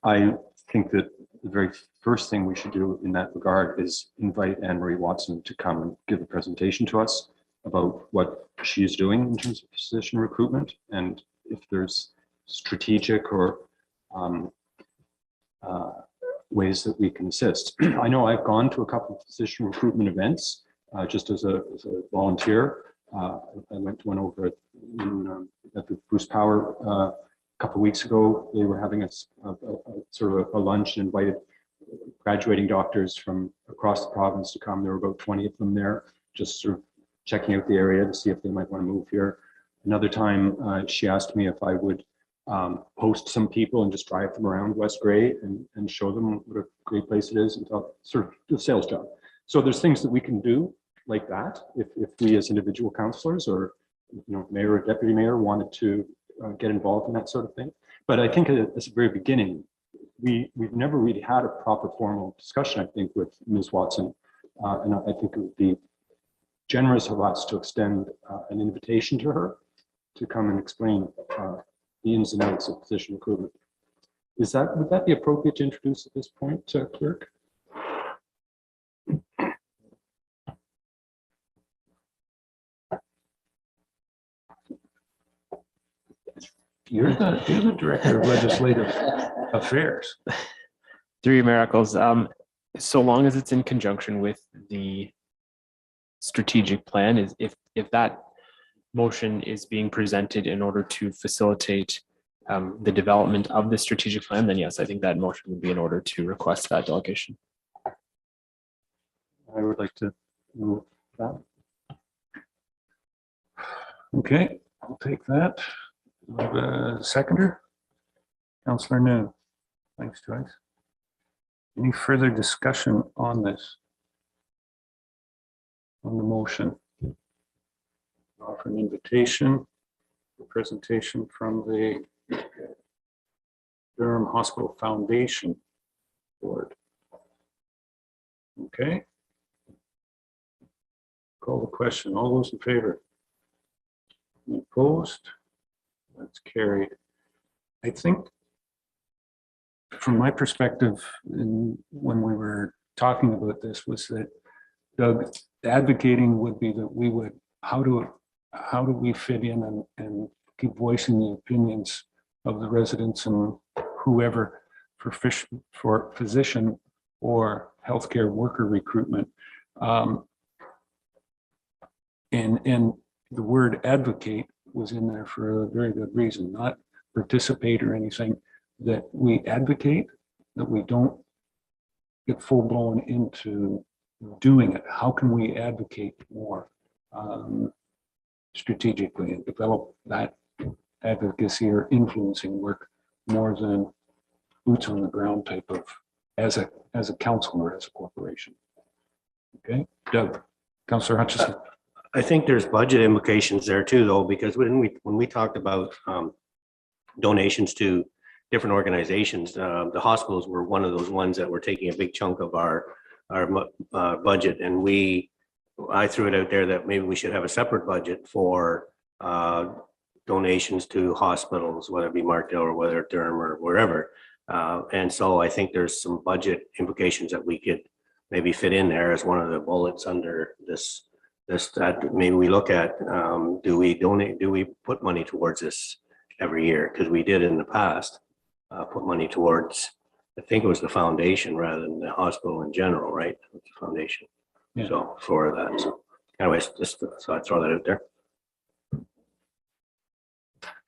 I think that the very first thing we should do in that regard is invite Anne-Marie Watson to come and give a presentation to us about what she's doing in terms of physician recruitment, and if there's strategic or ways that we can assist. I know I've gone to a couple of physician recruitment events just as a volunteer. I went to one over at the Bruce Power a couple of weeks ago. They were having a sort of a lunch and invited graduating doctors from across the province to come. There were about 20 of them there, just sort of checking out the area to see if they might want to move here. Another time, she asked me if I would host some people and just drive them around West Grey and show them what a great place it is, and sort of do a sales job. So there's things that we can do like that if we as individual councillors or mayor or deputy mayor wanted to get involved in that sort of thing. But I think at the very beginning, we've never really had a proper formal discussion, I think, with Ms. Watson. And I think it would be generous of us to extend an invitation to her to come and explain the ins and outs of physician recruitment. Would that be appropriate to introduce at this point, Clerk? You're the Director of Legislative Affairs. Through your miracles, so long as it's in conjunction with the strategic plan, is if that motion is being presented in order to facilitate the development of the strategic plan, then yes, I think that motion would be in order to request that delegation. I would like to move that. Okay, I'll take that. Seconder, Councillor New. Thanks, Joyce. Any further discussion on this? On the motion? Offer an invitation, a presentation from the Durham Hospital Foundation Board. Okay. Call the question. All those in favor? Any opposed? That's carried. I think from my perspective, when we were talking about this, was that Doug, advocating would be that we would, how do we fit in and keep voicing the opinions of the residents and whoever for physician or healthcare worker recruitment. And the word advocate was in there for a very good reason, not participate or anything, that we advocate, that we don't get full blown into doing it. How can we advocate more strategically and develop that advocacy or influencing work more than boots on the ground type of as a council or as a corporation? Okay, Doug, Councillor Hutchison. I think there's budget implications there too, though, because when we talked about donations to different organizations, the hospitals were one of those ones that were taking a big chunk of our budget, and I threw it out there that maybe we should have a separate budget for donations to hospitals, whether it be Markdale or whether it's Durham or wherever. And so I think there's some budget implications that we could maybe fit in there as one of the bullets under this that maybe we look at. Do we put money towards this every year? Because we did in the past put money towards, I think it was the foundation rather than the hospital in general, right? The foundation. Yeah. So for that. So anyways, just so I throw that out there.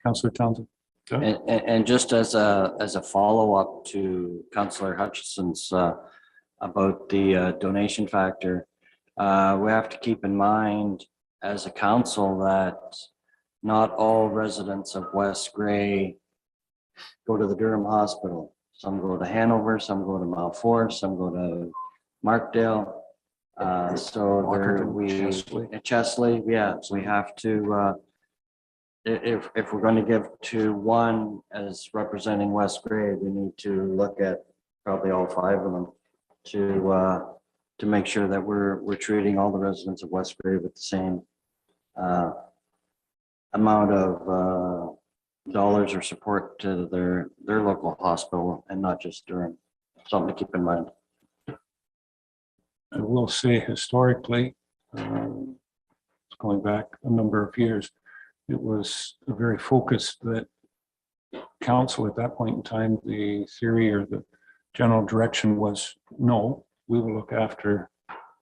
Councillor Townsend. And just as a follow-up to Councillor Hutchison's about the donation factor, we have to keep in mind as a council that not all residents of West Grey go to the Durham Hospital. Some go to Hanover, some go to Mount Forest, some go to Markdale. Chesley, yeah, we have to, if we're going to give to one as representing West Grey, we need to look at probably all 5 of them to make sure that we're treating all the residents of West Grey with the same amount of dollars or support to their local hospital and not just Durham. Something to keep in mind. I will say historically, going back a number of years, it was very focused that council at that point in time, the theory or the general direction was, no, we will look after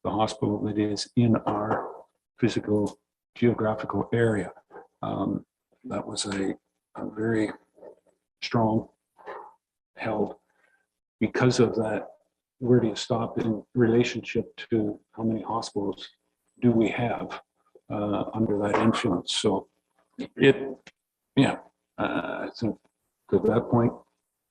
the hospital that is in our physical geographical area. That was a very strong held. Because of that, where do you stop in relationship to how many hospitals do we have under that influence? So I think to that point,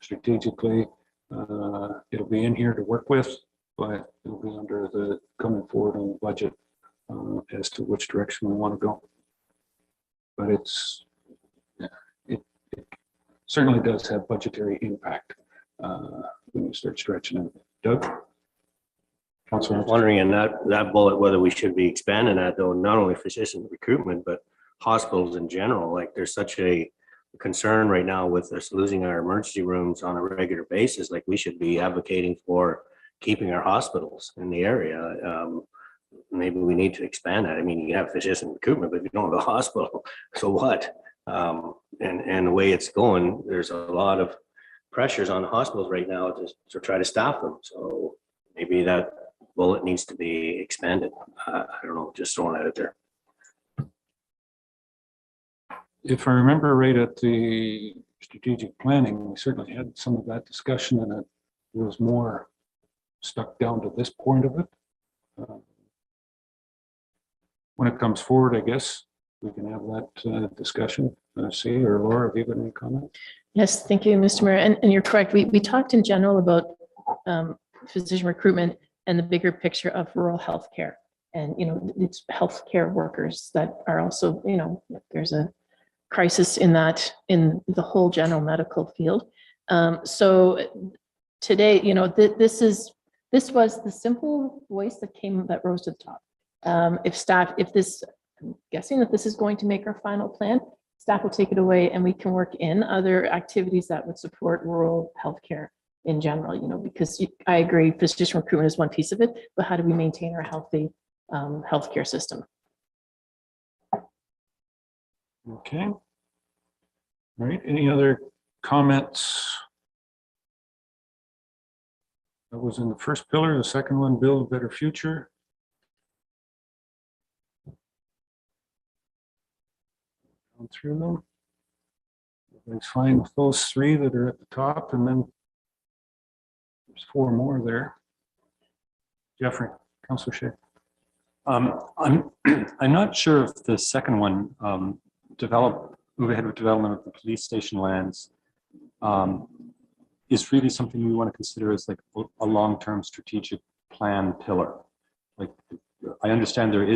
strategically, it'll be in here to work with, but it'll be under the coming forward on the budget as to which direction we want to go. But it certainly does have budgetary impact when you start stretching it. Doug? Councilor, I'm wondering in that bullet whether we should be expanding that, though, not only physician recruitment, but hospitals in general. Like there's such a concern right now with us losing our emergency rooms on a regular basis. Like we should be advocating for keeping our hospitals in the area. Maybe we need to expand that. I mean, you have physician recruitment, but if you don't have a hospital, so what? And the way it's going, there's a lot of pressures on the hospitals right now to try to staff them. So maybe that bullet needs to be expanded. I don't know, just throwing that out there. If I remember right at the strategic planning, we certainly had some of that discussion, and it was more stuck down to this point of it. When it comes forward, I guess we can have that discussion. See, or Laura, have you got any comment? Yes, thank you, Mr. Mayor. And you're correct. We talked in general about physician recruitment and the bigger picture of rural healthcare. And, it's healthcare workers that are also, there's a crisis in the whole general medical field. So today, this was the simple voice that rose to the top. I'm guessing that this is going to make our final plan. staff will take it away and we can work in other activities that would support rural healthcare in general, because I agree, physician recruitment is one piece of it, but how do we maintain our healthy healthcare system? Okay. All right, any other comments? That was in the first pillar. The second one, build a better future. Go through them. Everything's fine with those three that are at the top, and then there's four more there. Jeffrey, Councillor Shea. I'm not sure if the second one, move ahead with development of the police station lands, is really something we want to consider as like a long-term strategic plan pillar. Like, I understand there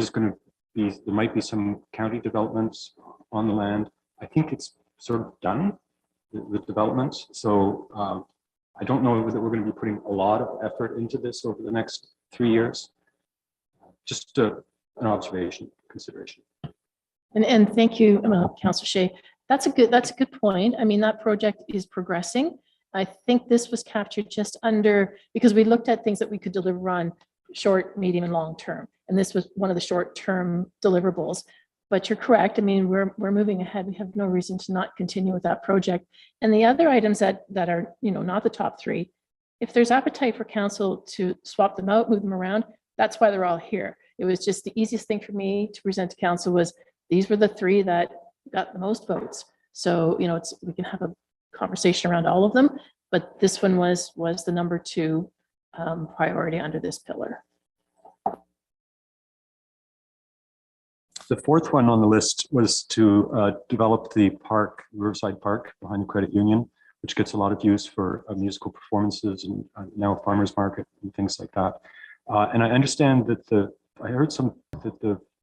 might be some county developments on the land. I think it's sort of done with development. So I don't know that we're going to be putting a lot of effort into this over the next 3 years. Just an observation, consideration. And thank you, Councillor Shea. That's a good point. I mean, that project is progressing. I think this was captured just under, because we looked at things that we could deliver on short, medium, and long term. And this was one of the short-term deliverables. But you're correct. I mean, we're moving ahead. We have no reason to not continue with that project. And the other items that are, not the top three, if there's appetite for council to swap them out, move them around, that's why they're all here. It was just the easiest thing for me to present to council was these were the three that got the most votes. So, we can have a conversation around all of them, but this one was the number 2 priority under this pillar. The fourth one on the list was to develop the park, Riverside Park behind the credit union, which gets a lot of use for musical performances and now a farmer's market and things like that. And I understand that I heard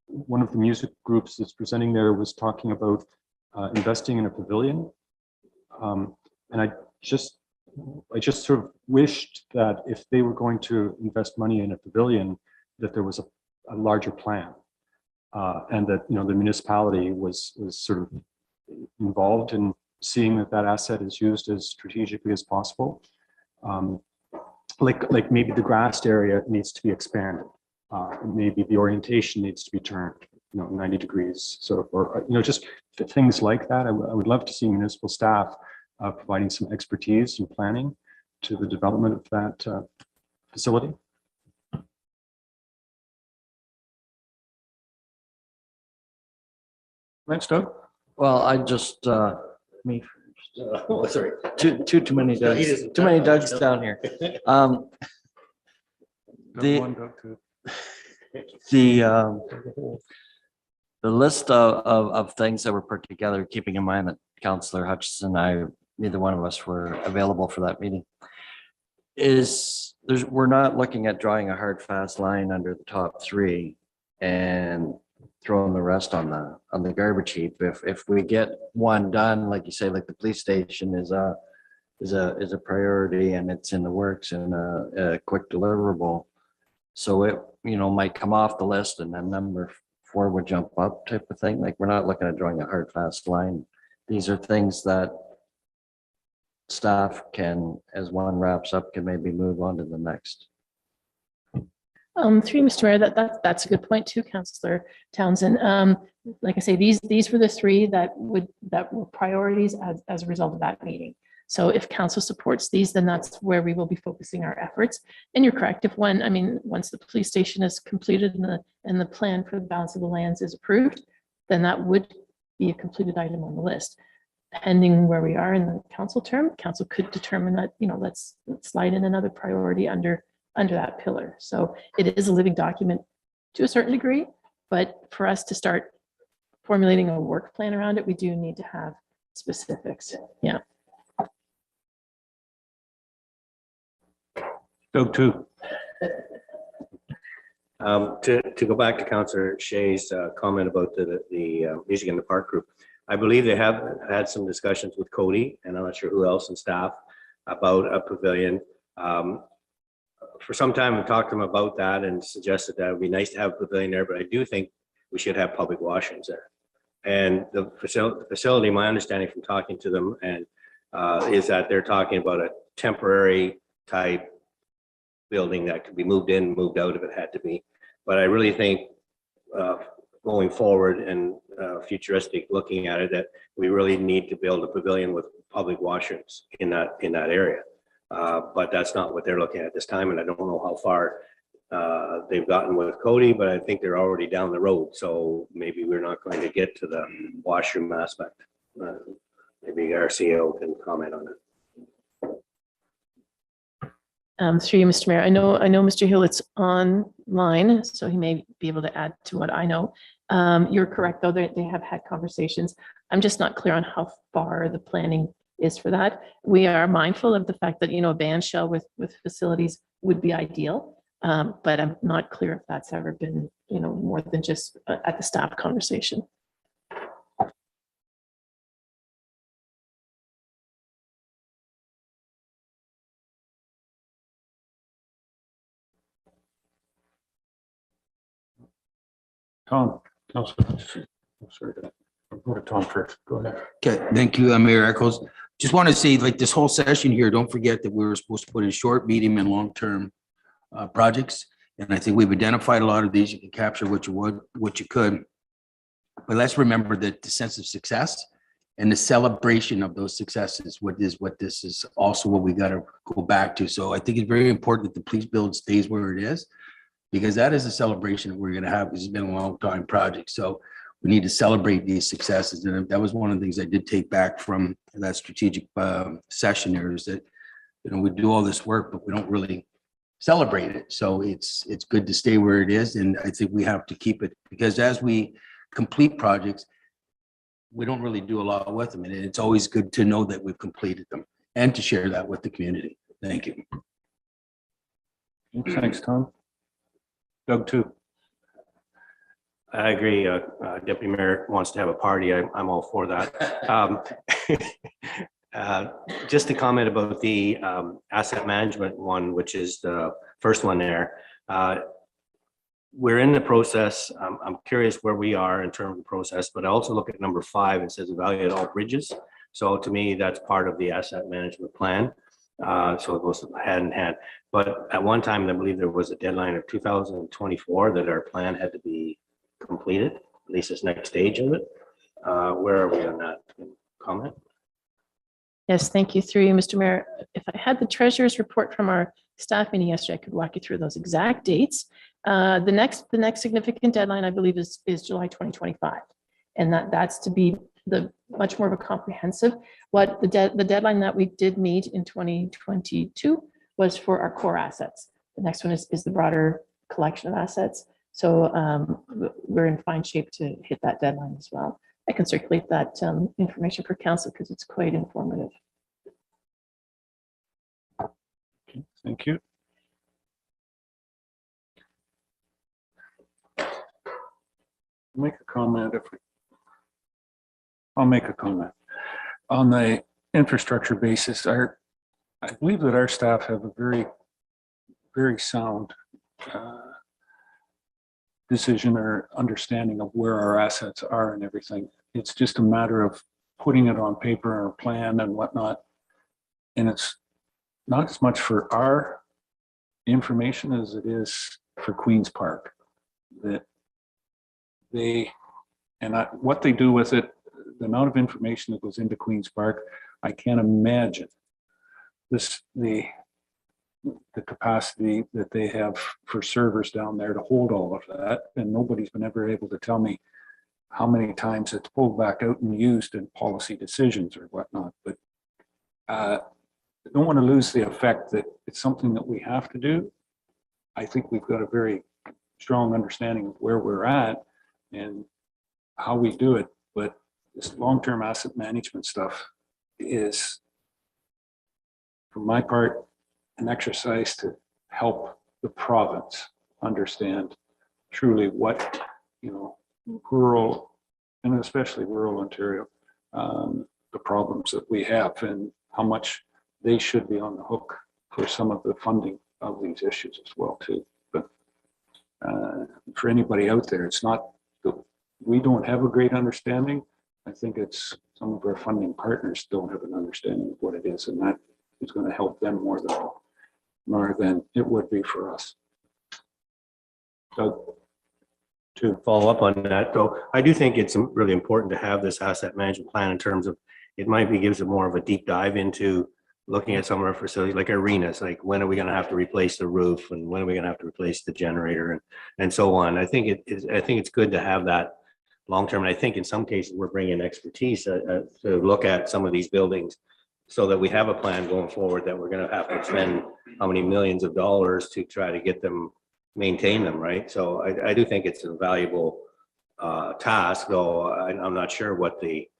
one of the music groups that's presenting there was talking about investing in a pavilion. And I just sort of wished that if they were going to invest money in a pavilion, that there was a larger plan. And that, the municipality was sort of involved in seeing that asset is used as strategically as possible. Like maybe the grassed area needs to be expanded. Maybe the orientation needs to be turned, 90 degrees. So, or, just things like that. I would love to see municipal staff providing some expertise and planning to the development of that facility. Thanks, Doug. Well, I just, me first. Sorry. Too many Dougs. Too many Dougs down here. The list of things that were put together, keeping in mind that Councillor Hutchison and I, neither one of us were available for that meeting, we're not looking at drawing a hard, fast line under the top 3 and throwing the rest on the garbage heap. If we get one done, like you say, like the police station is a priority and it's in the works and a quick deliverable. So it, might come off the list and then number 4 would jump up type of thing. Like, we're not looking at drawing a hard, fast line. These are things that staff can, as one wraps up, can maybe move on to the next. Through Mr. Mayor, that's a good point too, Councillor Townsend. Like I say, these were the 3 that were priorities as a result of that meeting. So if council supports these, then that's where we will be focusing our efforts. And you're correct. Once the police station is completed and the plan for the balance of the lands is approved, then that would be a completed item on the list. Pending where we are in the council term, council could determine that, let's slide in another priority under that pillar. So it is a living document to a certain degree, but for us to start formulating a work plan around it, we do need to have specifics. Yeah. Doug, too. To go back to Councillor Shea's comment about the Music in the Park group, I believe they have had some discussions with Cody, and I'm not sure who else in staff, about a pavilion. For some time, we've talked to them about that and suggested that it would be nice to have a pavilion there, but I do think we should have public washrooms there. And the facility, my understanding from talking to them and is that they're talking about a temporary type building that could be moved in, moved out if it had to be. But I really think going forward and futuristic looking at it, that we really need to build a pavilion with public washrooms in that area. But that's not what they're looking at this time. And I don't know how far they've gotten with Cody, but I think they're already down the road. So maybe we're not going to get to the washroom aspect. Maybe our CEO can comment on it. Through you, Mr. Mayor. I know Mr. Hewlett's online, so he may be able to add to what I know. You're correct, though, they have had conversations. I'm just not clear on how far the planning is for that. We are mindful of the fact that, a band shell with facilities would be ideal. But I'm not clear if that's ever been, more than just at the staff conversation. Tom, Councilor. Sorry, I'll go to Tom first. Go ahead. Okay, thank you, Mayor Echols. Just want to say, like, this whole session here, don't forget that we were supposed to put in short, medium, and long-term projects. And I think we've identified a lot of these. You can capture what you could. But let's remember that the sense of success and the celebration of those successes, what this is also what we got to go back to. So I think it's very important that the police build stays where it is, because that is a celebration that we're going to have. It's been a long time project. So we need to celebrate these successes. And that was one of the things I did take back from that strategic session there, is that, we do all this work, but we don't really celebrate it. So it's good to stay where it is. And I think we have to keep it, because as we complete projects, we don't really do a lot with them. And it's always good to know that we've completed them and to share that with the community. Thank you. Thanks, Tom. Doug, too. I agree. Deputy Mayor wants to have a party. I'm all for that. Just to comment about the asset management one, which is the first one there. We're in the process. I'm curious where we are in terms of the process, but I also look at number 5. It says evaluate all bridges. So to me, that's part of the asset management plan. So it goes hand in hand. But at one time, I believe there was a deadline of 2024 that our plan had to be completed, at least this next stage of it. Where are we on that? Comment? Yes, thank you. Through you, Mr. Mayor. If I had the treasurer's report from our staff meeting yesterday, I could walk you through those exact dates. The next significant deadline, I believe, is July 2025. And that's to be the much more of a comprehensive. What the deadline that we did meet in 2022 was for our core assets. The next one is the broader collection of assets. So we're in fine shape to hit that deadline as well. I can circulate that information for council because it's quite informative. Okay, thank you. Make a comment I'll make a comment on the infrastructure basis. I believe that our staff have a very, very sound decision or understanding of where our assets are and everything. It's just a matter of putting it on paper or plan and whatnot. And it's not as much for our information as it is for Queen's Park, that what they do with it, the amount of information that goes into Queen's Park, I can't imagine the capacity that they have for servers down there to hold all of that. And nobody's been ever able to tell me how many times it's pulled back out and used in policy decisions or whatnot. But I don't want to lose the effect that it's something that we have to do. I think we've got a very strong understanding of where we're at and how we do it. But this long-term asset management stuff is, for my part, an exercise to help the province understand truly what, rural, and especially rural Ontario, the problems that we have and how much they should be on the hook for some of the funding of these issues as well too. But for anybody out there, it's not the we don't have a great understanding. I think it's some of our funding partners don't have an understanding of what it is, and that is going to help them more than it would be for us. So, To follow up on that, though, I do think it's really important to have this asset management plan in terms of, it might be, gives it more of a deep dive into looking at some of our facilities, like arenas, like when are we gonna have to replace the roof, and when are we gonna have to replace the generator, and so on. I think it's good to have that long-term, and I think in some cases, we're bringing expertise to look at some of these buildings so that we have a plan going forward that we're gonna have to spend how many millions of dollars to try to get them, maintain them, right? So I do think it's a valuable task, though I'm not sure what the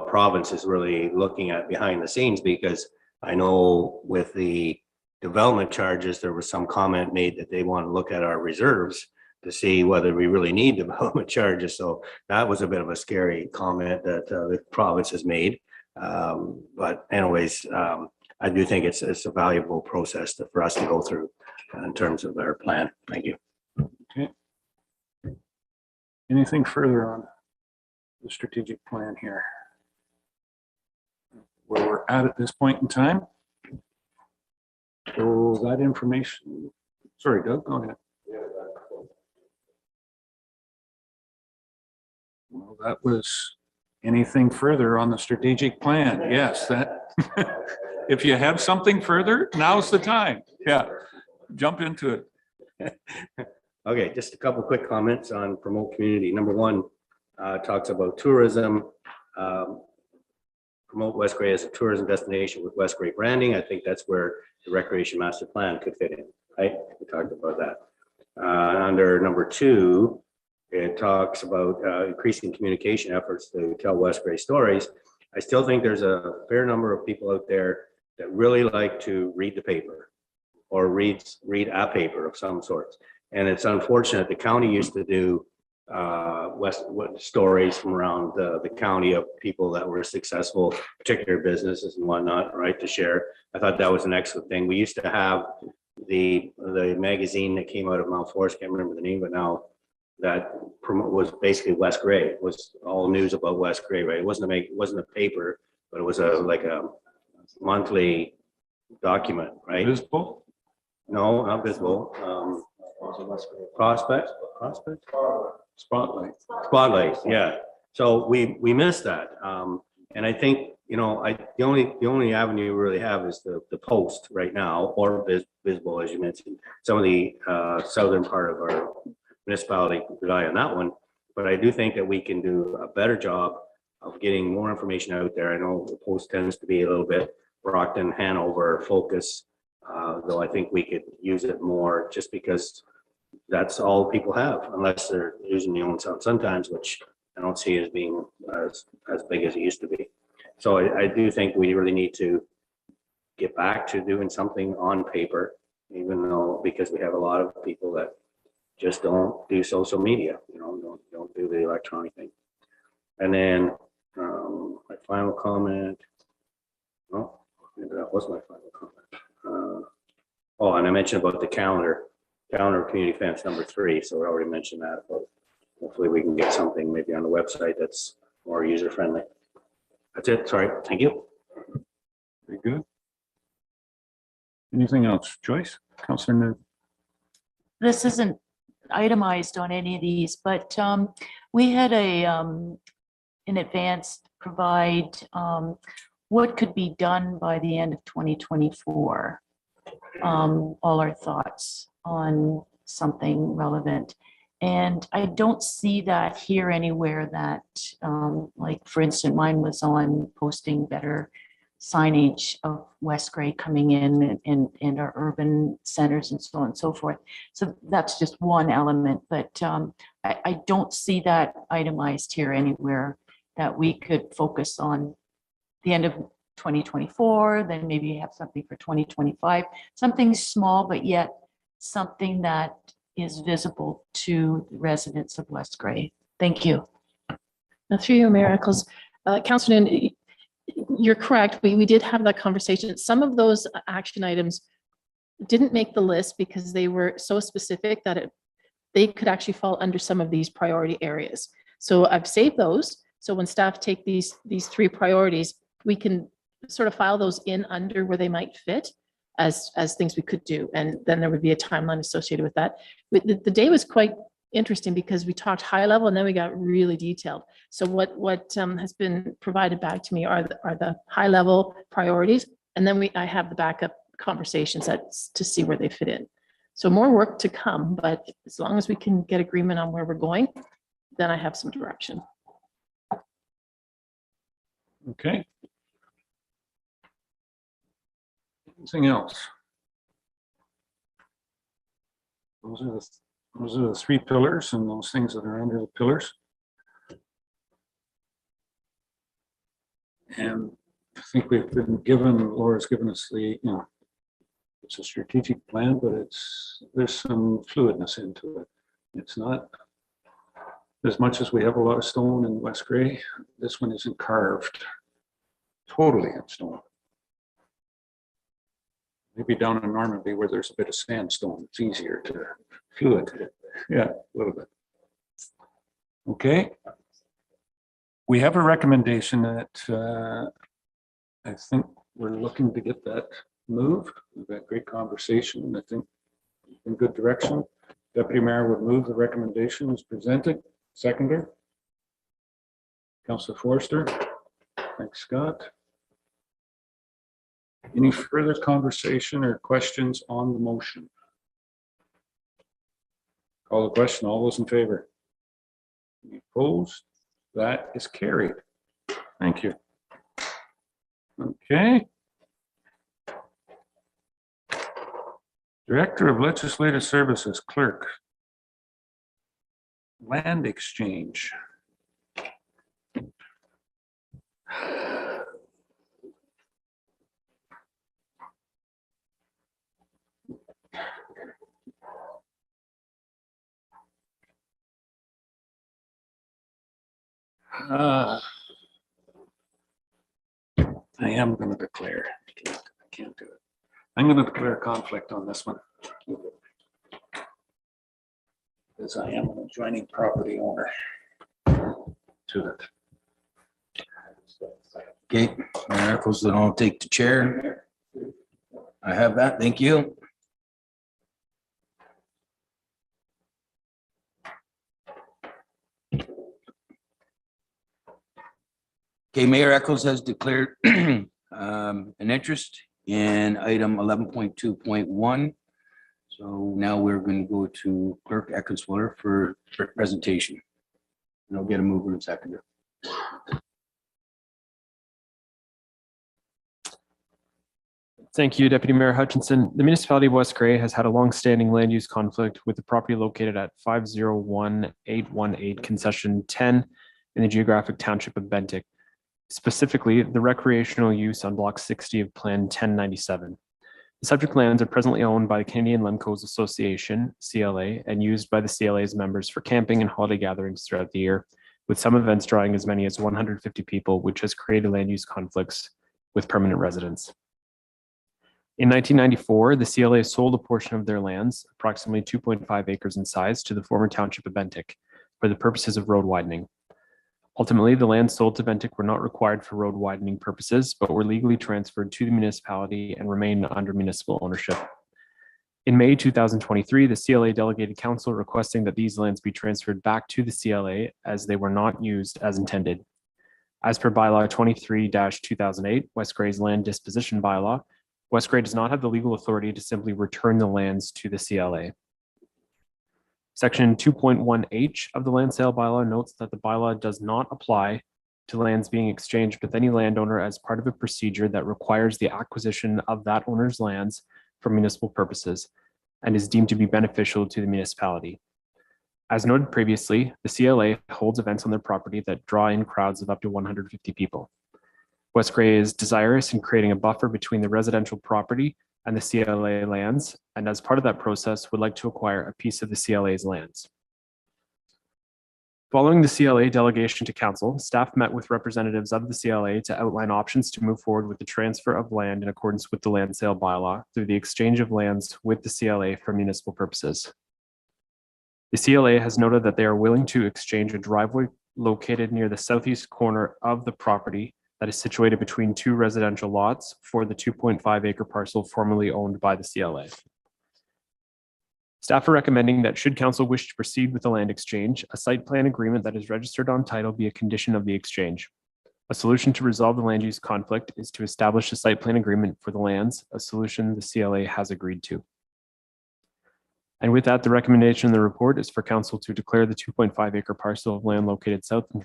province is really looking at behind the scenes, because I know with the development charges, there was some comment made that they want to look at our reserves to see whether we really need development charges. So that was a bit of a scary comment that the province has made. But anyways, I do think it's a valuable process for us to go through in terms of our plan. Thank you. okay. Anything further on the strategic plan here? Where we're at this point in time? So that information, sorry, Doug, go ahead. Well, that was anything further on the strategic plan? Yes, that, if you have something further, now's the time. Yeah, jump into it. Okay, just a couple quick comments on promote community. Number one, talks about tourism. Promote West Gray as a tourism destination with West Gray branding. I think that's where the recreation master plan could fit in, right? We talked about that. Under number two, it talks about increasing communication efforts to tell West Gray stories. I still think there's a fair number of people out there that really like to read the paper or read a paper of some sorts. And it's unfortunate. The county used to do stories from around the county of people that were successful, particular businesses and whatnot, right, to share. I thought that was an excellent thing. We used to have the magazine that came out of Mount Forest, can't remember the name, but now that was basically West Gray. It was all news about West Gray, right? It wasn't a paper, but it was like a monthly document, right? Visible? No, not visible. Prospect. Spotlight, yeah. So we missed that. And I think, you know, the only avenue we really have is the Post right now, or visible, as you mentioned. Some of the southern part of our municipality rely on that one, but I do think that we can do a better job of getting more information out there. I know the Post tends to be a little bit Brockton, Hanover focus, though I think we could use it more just because that's all people have, unless they're using the own sound sometimes, which I don't see as being as big as it used to be. So I do think we really need to get back to doing something on paper, even though, because we have a lot of people that just don't do social media, you know, don't do the electronic thing. And then my final comment, oh, maybe that was my final comment. Oh, and I mentioned about the calendar community fence number 3. So we already mentioned that, but hopefully we can get something maybe on the website that's more user friendly. That's it. Sorry. Thank you. Very good. Anything else? Joyce? Councillor New? This isn't itemized on any of these, but we had in advance provide what could be done by the end of 2024. All our thoughts on something relevant. And I don't see that here anywhere that, like, for instance, mine was on posting better signage of West Gray coming in and our urban centers and so on and so forth. So that's just one element, but I don't see that itemized here anywhere that we could focus on the end of 2024, then maybe have something for 2025, something small, but yet something that is visible to the residents of West Gray. Thank you. Now, through you, Mayor Eccles, Councillor Nguyen, you're correct. We did have that conversation. Some of those action items didn't make the list because they were so specific that they could actually fall under some of these priority areas. So I've saved those. So when staff take these three priorities, we can sort of file those in under where they might fit as things we could do. And then there would be a timeline associated with that. But the day was quite interesting because we talked high level and then we got really detailed. So what has been provided back to me are the high level priorities. And then I have the backup conversations to see where they fit in. So more work to come, but as long as we can get agreement on where we're going, then I have some direction. Okay. Anything else? Those are the three pillars and those things that are under the pillars. And I think we've been given, Laura's given us the, it's a strategic plan, but there's some fluidness into it. It's not as much as we have a lot of stone in West Gray. This one isn't carved totally in stone. Maybe down in Normandy where there's a bit of sandstone, it's easier to fluid. Yeah, a little bit. Okay. We have a recommendation that I think we're looking to get that moved. We've had great conversation and I think in good direction. Deputy Mayor would move the recommendation as presented. Seconder. Councillor Forster. Thanks, Scott. Any further conversation or questions on the motion? Call the question. All those in favor? Any opposed? That is carried. Thank you. Okay. Director of Legislative Services, Clerk. Land exchange. I am going to declare. I can't do it. I'm going to declare conflict on this one. Because I am an adjoining property owner to it. Okay, Mayor Eccles, then I'll take the chair. I have that. Thank you. Okay, Mayor Eccles has declared an interest in item 11.2.1. So now we're going to go to Clerk Eckenswiller for presentation. And I'll get a mover and seconder. Thank you, Deputy Mayor Hutchinson. The municipality of West Gray has had a long-standing land use conflict with the property located at 501818 concession 10 in the geographic township of Bentic. Specifically, the recreational use on block 60 of Plan 1097. The subject lands are presently owned by the Canadian Lemcos Association, CLA, and used by the CLA's members for camping and holiday gatherings throughout the year, with some events drawing as many as 150 people, which has created land use conflicts with permanent residents. In 1994, the CLA sold a portion of their lands, approximately 2.5 acres in size, to the former township of Bentic for the purposes of road widening. Ultimately, the lands sold to Bentic were not required for road widening purposes, but were legally transferred to the municipality and remain under municipal ownership. In May 2023, the CLA delegated council requesting that these lands be transferred back to the CLA as they were not used as intended. As per bylaw 23-2008, West Gray's land disposition bylaw, West Gray does not have the legal authority to simply return the lands to the CLA. Section 2.1H of the land sale bylaw notes that the bylaw does not apply to lands being exchanged with any landowner as part of a procedure that requires the acquisition of that owner's lands for municipal purposes and is deemed to be beneficial to the municipality. As noted previously, the CLA holds events on their property that draw in crowds of up to 150 people. West Gray is desirous in creating a buffer between the residential property and the CLA lands, and as part of that process, would like to acquire a piece of the CLA's lands. Following the CLA delegation to council, staff met with representatives of the CLA to outline options to move forward with the transfer of land in accordance with the land sale bylaw through the exchange of lands with the CLA for municipal purposes. The CLA has noted that they are willing to exchange a driveway located near the southeast corner of the property that is situated between two residential lots for the 2.5 acre parcel formerly owned by the CLA. Staff are recommending that should council wish to proceed with the land exchange, a site plan agreement that is registered on title be a condition of the exchange. A solution to resolve the land use conflict is to establish a site plan agreement for the lands, a solution the CLA has agreed to. And with that, the recommendation in the report is for council to declare the 2.5 acre parcel of land located south in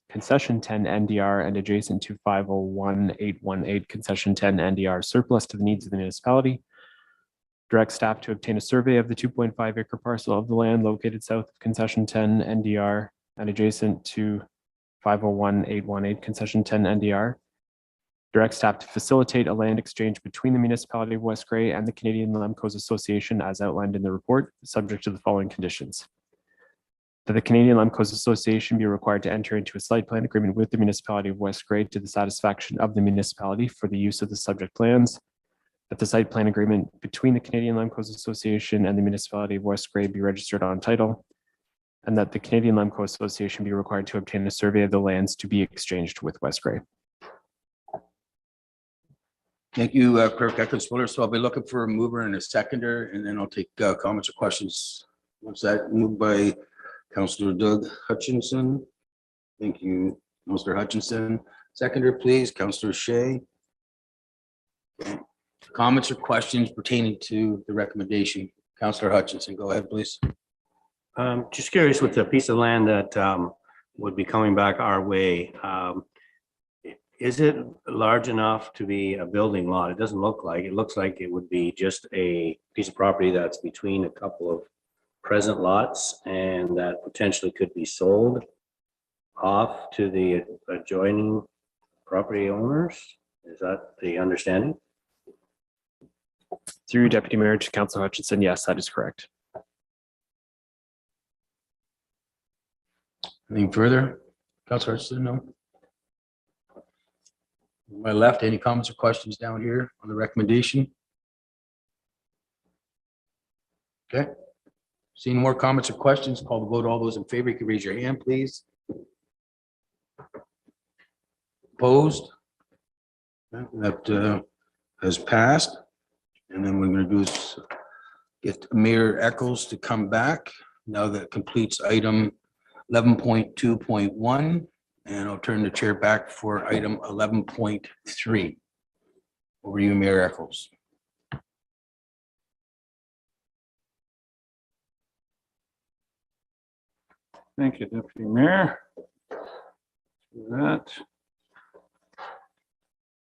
concession 10 NDR and adjacent to 501818 concession 10 NDR surplus to the needs of the municipality. Direct staff to obtain a survey of the 2.5 acre parcel of the land located south of concession 10 NDR and adjacent to 501818 concession 10 NDR. Direct staff to facilitate a land exchange between the municipality of West Gray and the Canadian Lemcos Association as outlined in the report, subject to the following conditions. That the Canadian Lemcos Association be required to enter into a site plan agreement with the municipality of West Gray to the satisfaction of the municipality for the use of the subject lands. That the site plan agreement between the Canadian Lemcos Association and the municipality of West Gray be registered on title. And that the Canadian Lemco Association be required to obtain a survey of the lands to be exchanged with West Gray. Thank you, Clerk Eckert-Spiller. So I'll be looking for a mover and a seconder, and then I'll take comments or questions. What's that? Moved by Councillor Doug Hutchinson. Thank you, Councillor Hutchinson. Seconder, please, Councillor Shea. Okay. Comments or questions pertaining to the recommendation? Councillor Hutchinson, go ahead, please. Just curious with the piece of land that would be coming back our way. Is it large enough to be a building lot? It doesn't look like. It looks like it would be just a piece of property that's between a couple of present lots and that potentially could be sold off to the adjoining property owners. Is that the understanding? Through Deputy Mayor to Councillor Hutchinson, yes, that is correct. Anything further? Councillor Hutchinson, no? On my left, any comments or questions down here on the recommendation? Okay. Seeing more comments or questions, call the vote. All those in favor, you can raise your hand, please. Opposed? That has passed. And then we're going to do is get Mayor Eccles to come back. Now that completes item 11.2.1. And I'll turn the chair back for item 11.3. Over to you, Mayor Eccles. Thank you, Deputy Mayor. That.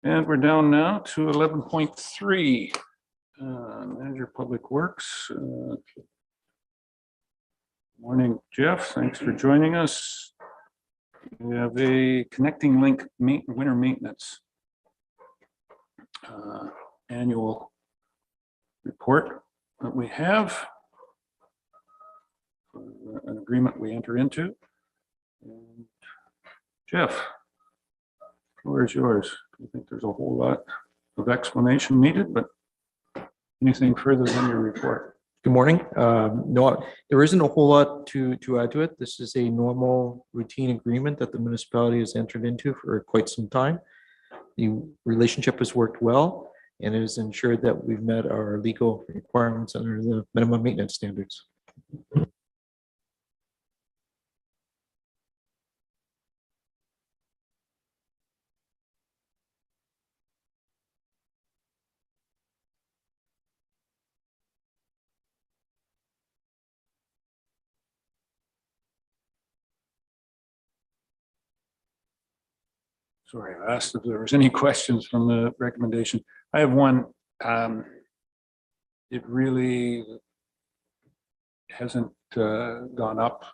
And we're down now to 11.3. Manager Public Works. Morning, Jeff. Thanks for joining us. We have a connecting link winter maintenance annual report that we have. An agreement we enter into. And Jeff, the floor is yours. I think there's a whole lot of explanation needed, but anything further than your report? Good morning. No, there isn't a whole lot to add to it. This is a normal routine agreement that the municipality has entered into for quite some time. The relationship has worked well and it has ensured that we've met our legal requirements under the minimum maintenance standards. Sorry, I asked if there was any questions from the recommendation. I have one. It really hasn't gone up.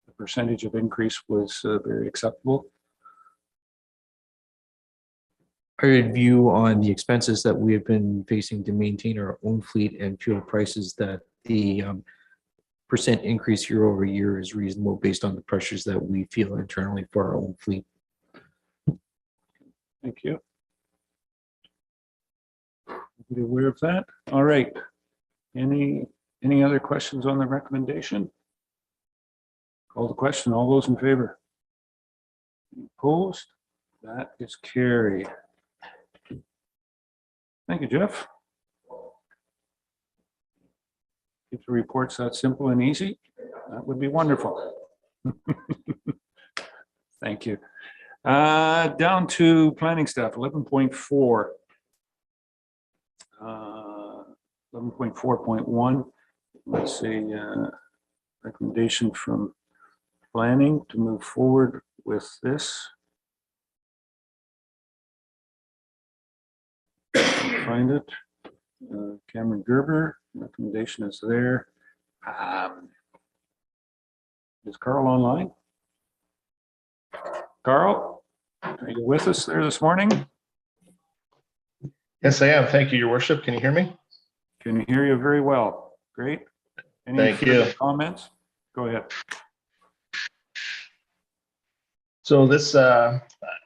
The percentage of increase was very acceptable. Our view on the expenses that we have been facing to maintain our own fleet and fuel prices, that the percent increase year over year is reasonable based on the pressures that we feel internally for our own fleet. Thank you. Be aware of that. All right. Any other questions on the recommendation? Call the question. All those in favor? Opposed? That is carried. Thank you, Jeff. If the report's that simple and easy, that would be wonderful. Thank you. Down to planning staff, 11.4. 11.4.1. Let's see, recommendation from planning to move forward with this. Find it. Cameron Gerber, recommendation is there. Is Carl online? Carl, are you with us there this morning? Yes, I am. Thank you, Your Worship. Can you hear me? Can hear you very well. Great. Any Thank further you. comments? Go ahead. So this, and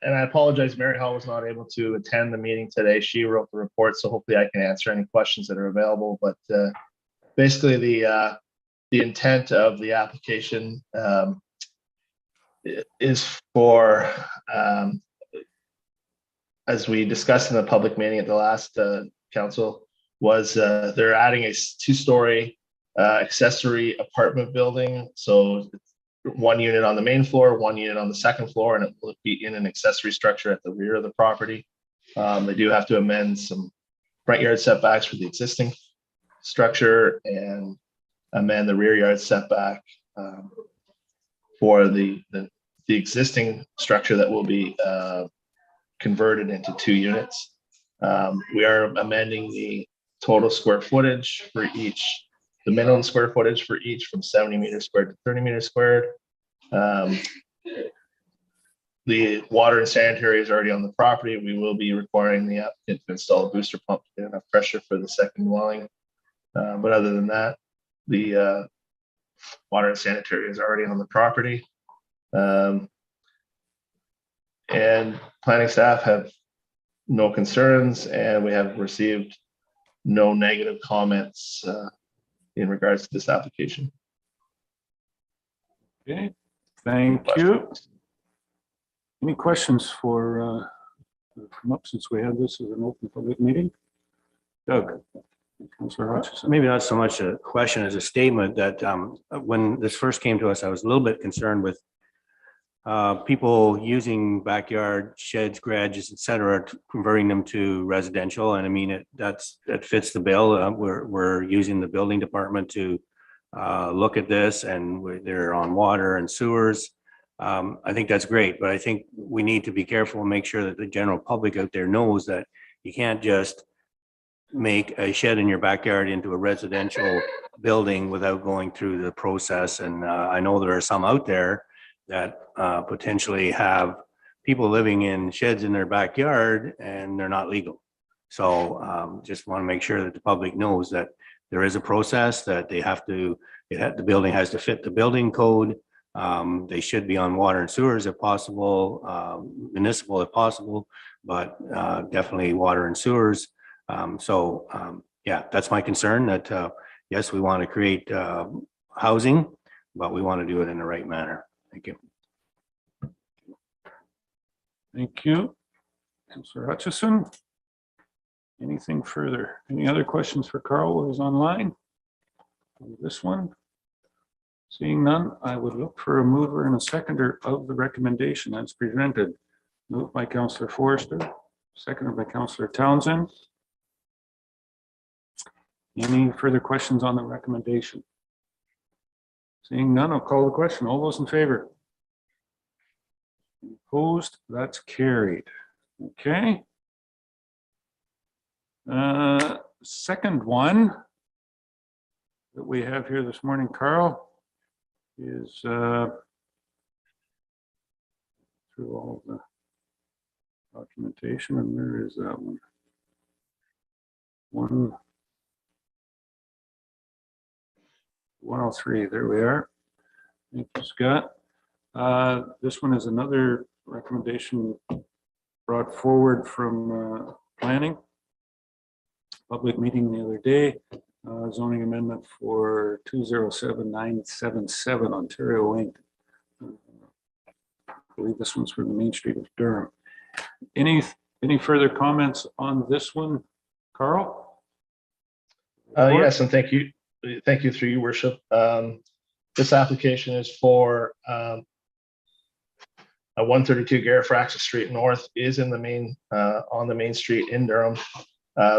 I apologize, Mary Hall was not able to attend the meeting today. She wrote the report, so hopefully I can answer any questions that are available. But basically, the intent of the application is for, as we discussed in the public meeting at the last council, was they're adding a 2-story accessory apartment building. So 1 unit on the main floor, 1 unit on the second floor, and it will be in an accessory structure at the rear of the property. They do have to amend some front yard setbacks for the existing structure and amend the rear yard setback for the existing structure that will be converted into 2 units. We are amending the total square footage for each, the minimum square footage for each from 70 meters squared to 30 meters squared. The water and sanitary is already on the property. We will be requiring the applicant to install a booster pump to get enough pressure for the second dwelling. But other than that, the water and sanitary is already on the property. And planning staff have no concerns, and we have received no negative comments in regards to this application. Okay, thank you. Any questions for come up since we had this as an open public meeting? Doug, Councillor Hutchison. Maybe not so much a question as a statement that when this first came to us, I was a little bit concerned with people using backyard sheds, garages, et cetera, converting them to residential. And I mean, that fits the bill. We're using the building department to look at this, and they're on water and sewers. I think that's great, but I think we need to be careful and make sure that the general public out there knows that you can't just make a shed in your backyard into a residential building without going through the process. And I know there are some out there that potentially have people living in sheds in their backyard and they're not legal. So just want to make sure that the public knows that there is a process, that they have to, the building has to fit the building code. They should be on water and sewers if possible, municipal if possible, but definitely water and sewers. Yeah, that's my concern, that yes, we want to create housing, but we want to do it in the right manner. Thank you. Thank you. Councillor Hutchison. Anything further? Any other questions for Carl who's online? On this one? Seeing none, I would look for a mover and a seconder of the recommendation as presented. Moved by Councillor Forrester, seconded by Councillor Townsend. Any further questions on the recommendation? Seeing none, I'll call the question. All those in favor? Opposed? That's carried. Okay. Second one that we have here this morning, Carl, is through all of the documentation, and where is that one? 103, there we are. Thank you, Scott. This one is another recommendation brought forward from planning. Public meeting the other day, zoning amendment for 207977 Ontario Inc. believe this one's for the Main Street of Durham. Any further comments on this one, Carl? Yes, and thank you. Thank you through your worship. This application is for a 132 Garifraxa Street North is in the main, on the main street in Durham.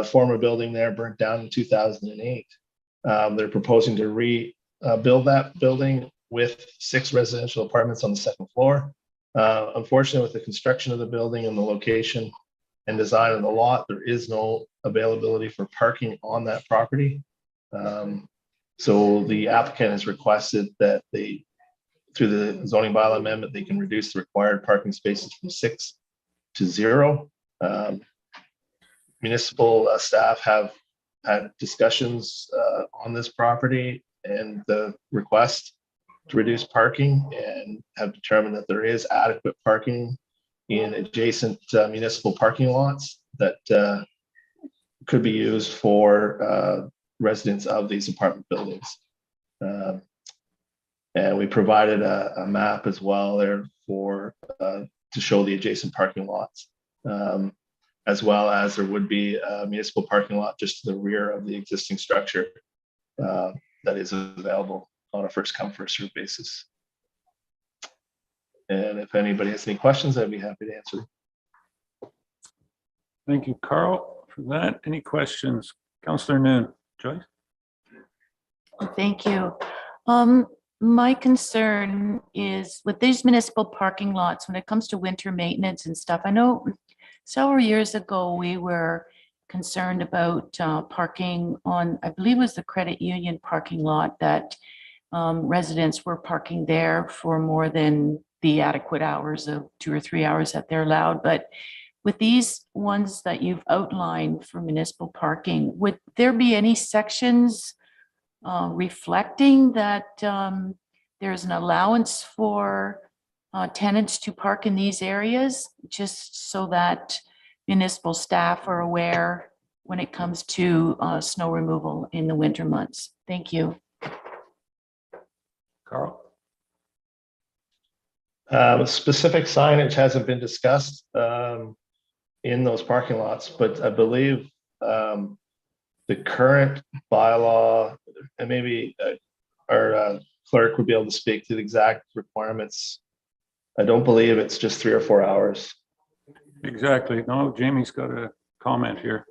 Former building there burnt down in 2008. They're proposing to rebuild that building with 6 residential apartments on the 2nd floor. Unfortunately, with the construction of the building and the location and design of the lot, there is no availability for parking on that property. So the applicant has requested that they, through the zoning bylaw amendment, they can reduce the required parking spaces from 6 to 0. Municipal staff have had discussions on this property and the request to reduce parking, and have determined that there is adequate parking in adjacent municipal parking lots that could be used for residents of these apartment buildings. And we provided a map as well there for to show the adjacent parking lots, as well as there would be a municipal parking lot just to the rear of the existing structure that is available on a first come first served basis. And if anybody has any questions, I'd be happy to answer. Thank you, Carl, for that. Any questions? Councillor Noon, Joyce? Thank you. My concern is with these municipal parking lots, when it comes to winter maintenance and stuff, I know several years ago, we were concerned about parking on, I believe it was the credit union parking lot, that residents were parking there for more than the adequate hours of 2 or 3 hours that they're allowed. But with these ones that you've outlined for municipal parking, would there be any sections reflecting that there's an allowance for tenants to park in these areas, just so that municipal staff are aware when it comes to snow removal in the winter months? Thank you. Carl? Specific signage hasn't been discussed in those parking lots, but I believe the current bylaw, and maybe our clerk would be able to speak to the exact requirements. I don't believe it's just 3 or 4 hours. Exactly. No, Jamie's got a comment here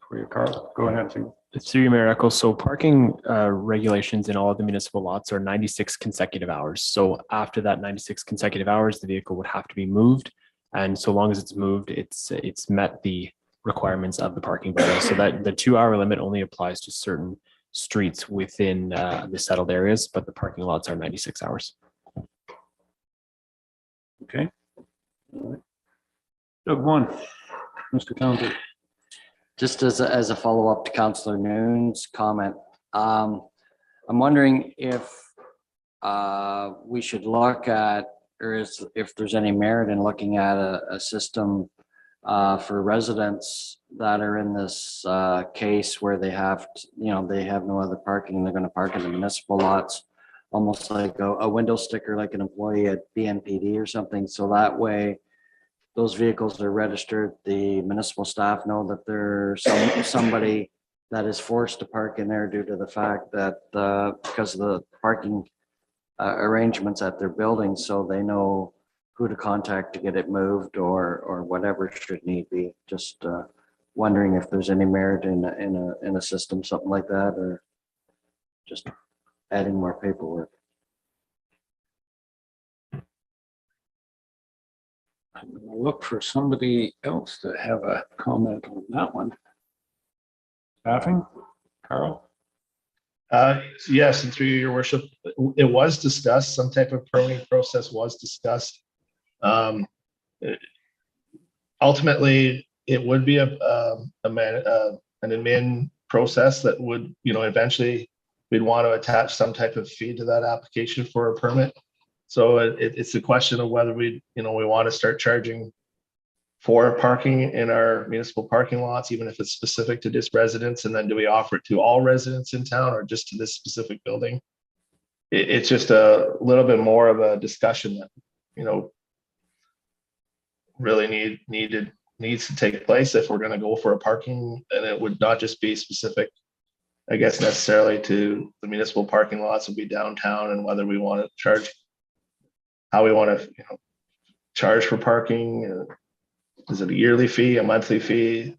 for you, Carl. Go ahead. Through you, Mayor Eccles. So parking regulations in all of the municipal lots are 96 consecutive hours. So after that 96 consecutive hours, the vehicle would have to be moved. And so long as it's moved, it's met the requirements of the parking bylaw. So that the 2-hour limit only applies to certain streets within the settled areas, but the parking lots are 96 hours. Okay. Doug one, Mr. Townsend. Just as a follow-up to Councillor Noon's comment, I'm wondering if we should look at, or if there's any merit in looking at a system for residents that are in this case where they have, they have no other parking, they're going to park in the municipal lots, almost like a window sticker, like an employee at BNPD or something. So that way, those vehicles are registered. The municipal staff know that there's somebody that is forced to park in there due to the fact that because of the parking arrangements at their building, so they know who to contact to get it moved or whatever should need be. Just wondering if there's any merit in a system, something like that, or just adding more paperwork. I'm going to look for somebody else to have a comment on that one. Staffing, Carl? Yes, and through your worship, it was discussed, some type of permitting process was discussed. Ultimately, it would be an admin process that would, eventually we'd want to attach some type of fee to that application for a permit. So it's a question of whether we want to start charging for parking in our municipal parking lots, even if it's specific to just residents, and then do we offer it to all residents in town or just to this specific building? It's just a little bit more of a discussion that, really needs to take place if we're going to go for a parking, and it would not just be specific, I guess, necessarily to the municipal parking lots, would be downtown, and whether we want to charge, how we want to, charge for parking. Is it a yearly fee, a monthly fee?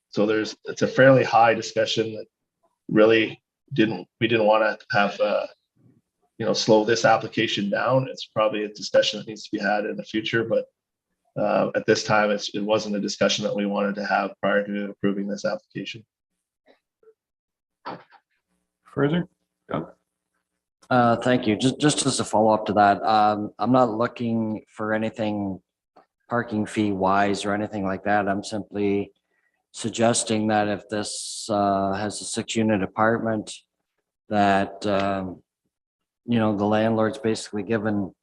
So it's a fairly high discussion that really we didn't want to have, slow this application down. It's probably a discussion that needs to be had in the future, but at this time, it wasn't a discussion that we wanted to have prior to approving this application. Further? Doug? Thank you. Just as a follow-up to that, I'm not looking for anything parking fee wise or anything like that. I'm simply suggesting that if this has a 6-unit apartment, that the landlord's basically given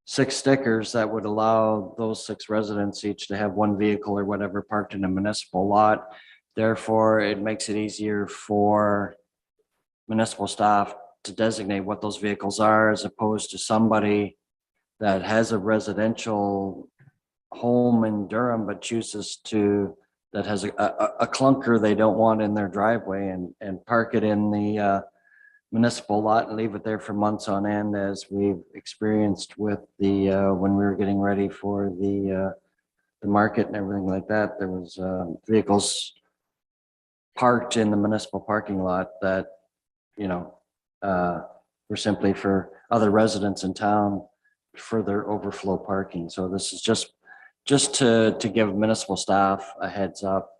6 stickers that would allow those 6 residents each to have 1 vehicle or whatever parked in a municipal lot. Therefore, it makes it easier for municipal staff to designate what those vehicles are, as opposed to somebody that has a residential home in Durham but chooses that has a clunker they don't want in their driveway and park it in the municipal lot and leave it there for months on end, as we've experienced with the when we were getting ready for the market and everything like that. There was vehicles parked in the municipal parking lot that were simply for other residents in town for their overflow parking. So this is just to give municipal staff a heads up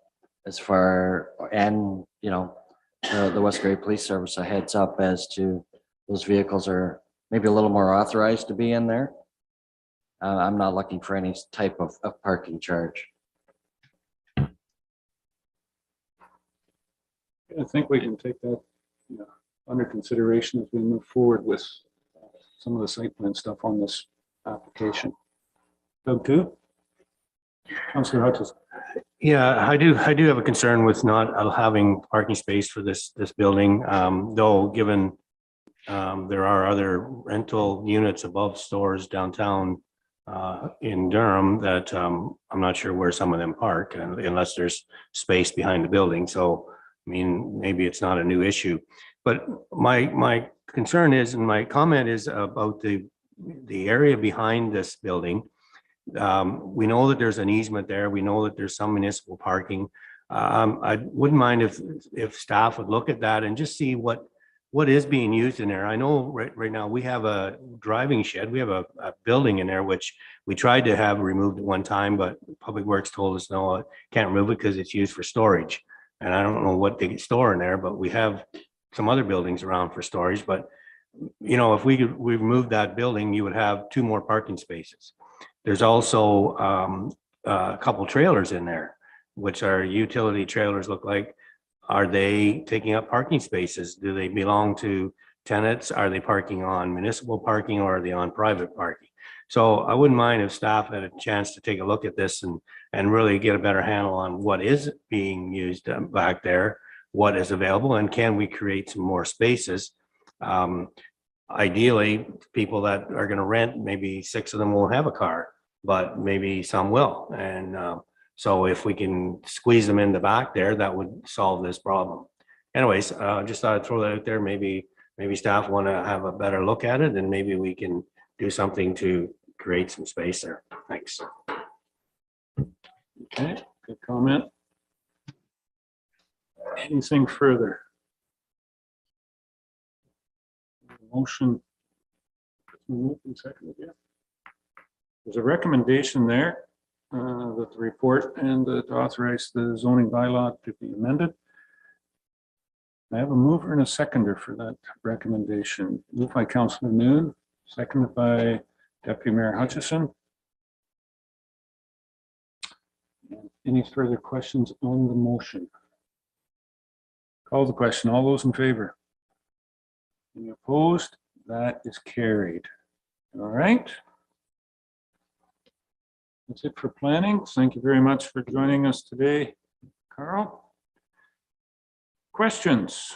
as far, and the West Grey Police Service a heads up as to those vehicles are maybe a little more authorized to be in there. I'm not looking for any type of parking charge. I think we can take that under consideration as we move forward with some of the site plan stuff on this application. Doug, too? Councillor Hutchison. Yeah, I do have a concern with not having parking space for this building, though, given there are other rental units above stores downtown in Durham that I'm not sure where some of them park unless there's space behind the building. So, I mean, maybe it's not a new issue, but my concern is, and my comment is about the area behind this building. We know that there's an easement there. We know that there's some municipal parking. I wouldn't mind if staff would look at that and just see what is being used in there. I know right now we have a driving shed. We have a building in there, which we tried to have removed at one time, but Public Works told us, no, can't remove it because it's used for storage. And I don't know what they store in there, but we have some other buildings around for storage. But, if we remove that building, you would have 2 more parking spaces. There's also a couple trailers in there, which are utility trailers look like. Are they taking up parking spaces? Do they belong to tenants? Are they parking on municipal parking, or are they on private parking? So I wouldn't mind if staff had a chance to take a look at this and really get a better handle on what is being used back there, what is available, and can we create some more spaces? Ideally, people that are going to rent, maybe 6 of them won't have a car, but maybe some will. And so if we can squeeze them in the back there, that would solve this problem. Anyways, just thought I'd throw that out there. Maybe staff want to have a better look at it, and maybe we can do something to create some space there. Thanks. Okay, good comment. Anything further? Motion. There's a recommendation there that the report and to authorize the zoning bylaw to be amended. I have a mover and a seconder for that recommendation. Moved by Councillor Noon, seconded by Deputy Mayor Hutchison. Any further questions on the motion? Call the question. All those in favor? Any opposed? That is carried. All right. That's it for planning. Thank you very much for joining us today, Carl. Questions?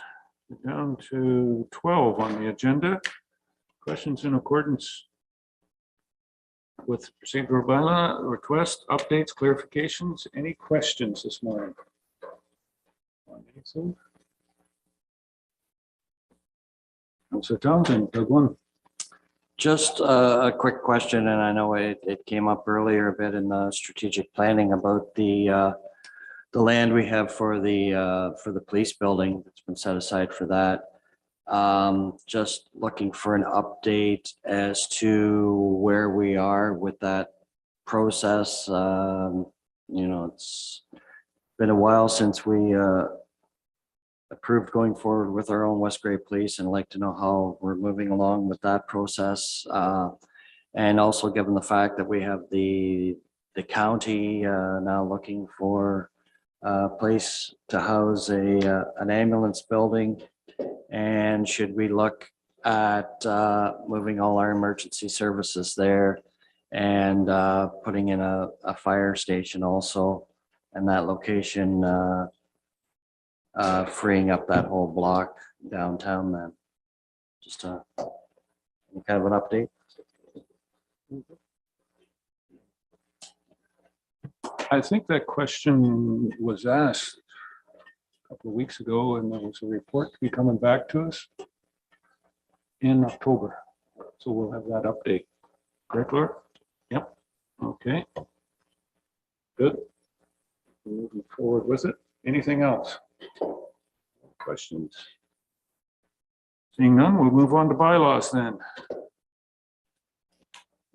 We're down to 12 on the agenda. Questions in accordance with procedural bylaw request, updates, clarifications, any questions this morning? Councilor Townsend, Doug one. Just a quick question, and I know it came up earlier a bit in the strategic planning about the land we have for the police building that's been set aside for that. Just looking for an update as to where we are with that process. It's been a while since we approved going forward with our own West Gray Police, and I'd like to know how we're moving along with that process. And also given the fact that we have the county now looking for a place to house an ambulance building. And should we look at moving all our emergency services there and putting in a fire station also in that location, freeing up that whole block downtown then? Just kind of an update. I think that question was asked a couple of weeks ago, and there was a report to be coming back to us in October. So we'll have that update. Correct, Laura? Yep. Okay. Good. Moving forward with it. Anything else? Questions? Seeing none, we'll move on to bylaws then.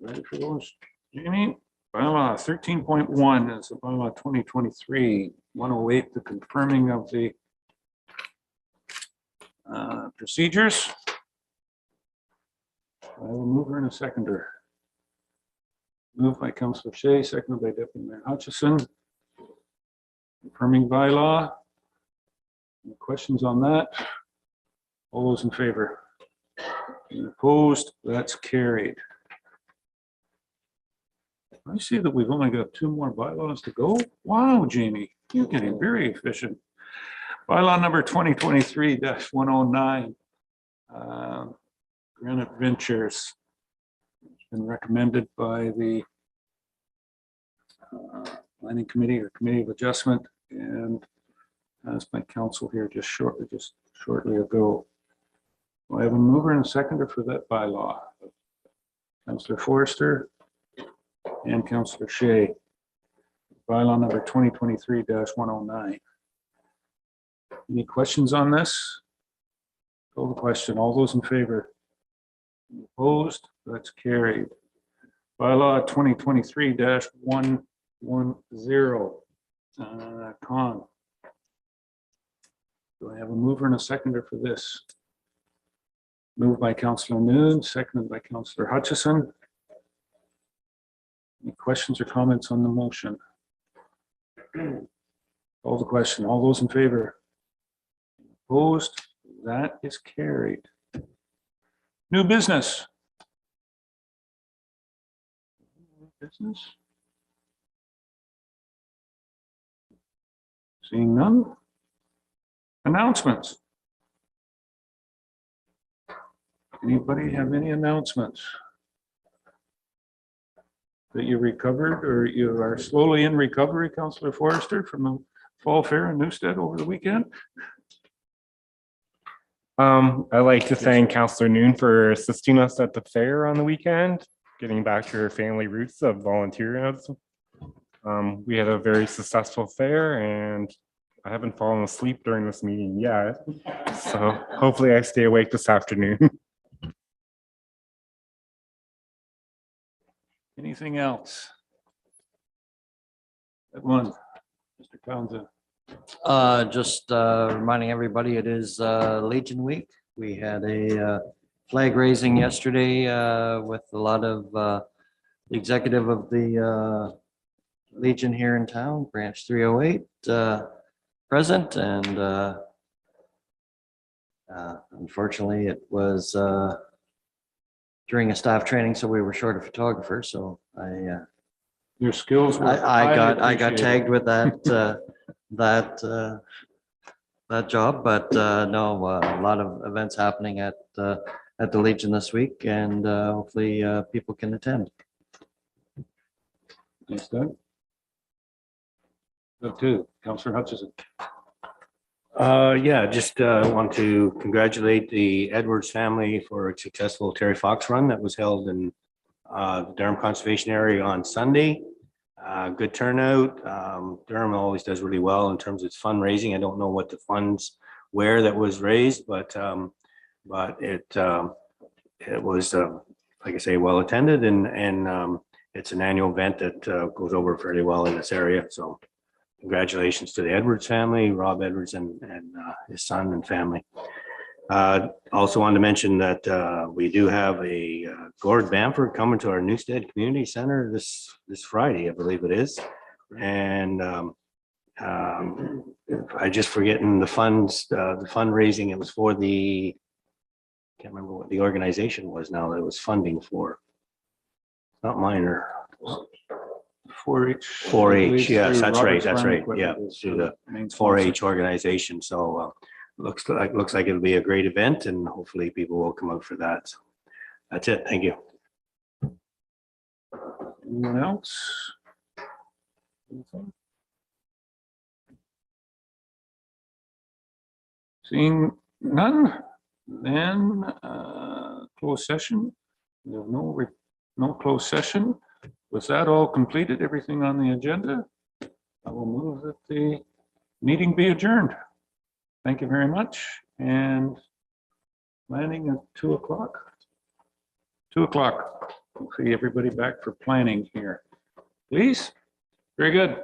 Ready for those, Jamie? Bylaw 13.1 is a bylaw 2023-108, the confirming of the procedures. I will move her in a seconder. Moved by Councillor Shea, seconded by Deputy Mayor Hutchison. Confirming bylaw. Any questions on that? All those in favor? Any opposed? That's carried. I see that we've only got 2 more bylaws to go. Wow, Jamie, you're getting very efficient. Bylaw number 2023-109. Granite Ventures. It's been recommended by the Planning Committee or Committee of Adjustment, and as my council here just shortly ago. I have a mover and a seconder for that bylaw. Councillor Forrester and Councillor Shea. Bylaw number 2023-109. Any questions on this? Call the question. All those in favor? Any opposed? That's carried. Bylaw 2023-110. Con. Do I have a mover and a seconder for this? Moved by Councillor Noon, seconded by Councillor Hutchison. Any questions or comments on the motion? Call the question. All those in favor? Opposed? That is carried. New business. Business. Seeing none. Announcements. Anybody have any announcements that you recovered or you are slowly in recovery, Councillor Forrester, from the fall fair in Newstead over the weekend? I'd like to thank Councillor Noon for assisting us at the fair on the weekend, getting back to her family roots of volunteering. We had a very successful fair, and I haven't fallen asleep during this meeting yet. So hopefully I stay awake this afternoon. Anything else? That one, Mr. Townsend. Just reminding everybody, it is Legion Week. We had a flag raising yesterday with a lot of the executive of the Legion here in town, Branch 308, present, and unfortunately it was during a staff training, so we were short a photographer. So your skills were I got appreciated. tagged with that that job, but no, a lot of events happening at the Legion this week, and hopefully people can attend. Thanks, Doug. Doug too. Councillor Hutchison. Yeah, just want to congratulate the Edwards family for a successful Terry Fox run that was held in the Durham Conservation Area on Sunday. Good turnout. Durham always does really well in terms of its fundraising. I don't know what the funds were that was raised, but it was, like I say, well attended, and it's an annual event that goes over fairly well in this area. So congratulations to the Edwards family, Rob Edwards and his son and family. Also wanted to mention that we do have a Gord Bamford coming to our Newstead Community Center this Friday, I believe it is. And I just forgetting the funds, the fundraising. It was for the, can't remember what the organization was now that it was funding for. Not minor. 4-H. 4-H, yes, that's right, Roberts that's Farm right, Equipment yeah, is through the main sponsor. 4-H organization. So looks like it'll be a great event, and hopefully people will come out for that. So that's it. Thank you. Anyone else? Anything? Seeing none, then closed session. There's no closed session. Was that all completed? Everything on the agenda? I will move that the meeting be adjourned. Thank you very much. And planning at 2 o'clock. 2 o'clock. See everybody back for planning here. Please. Very good.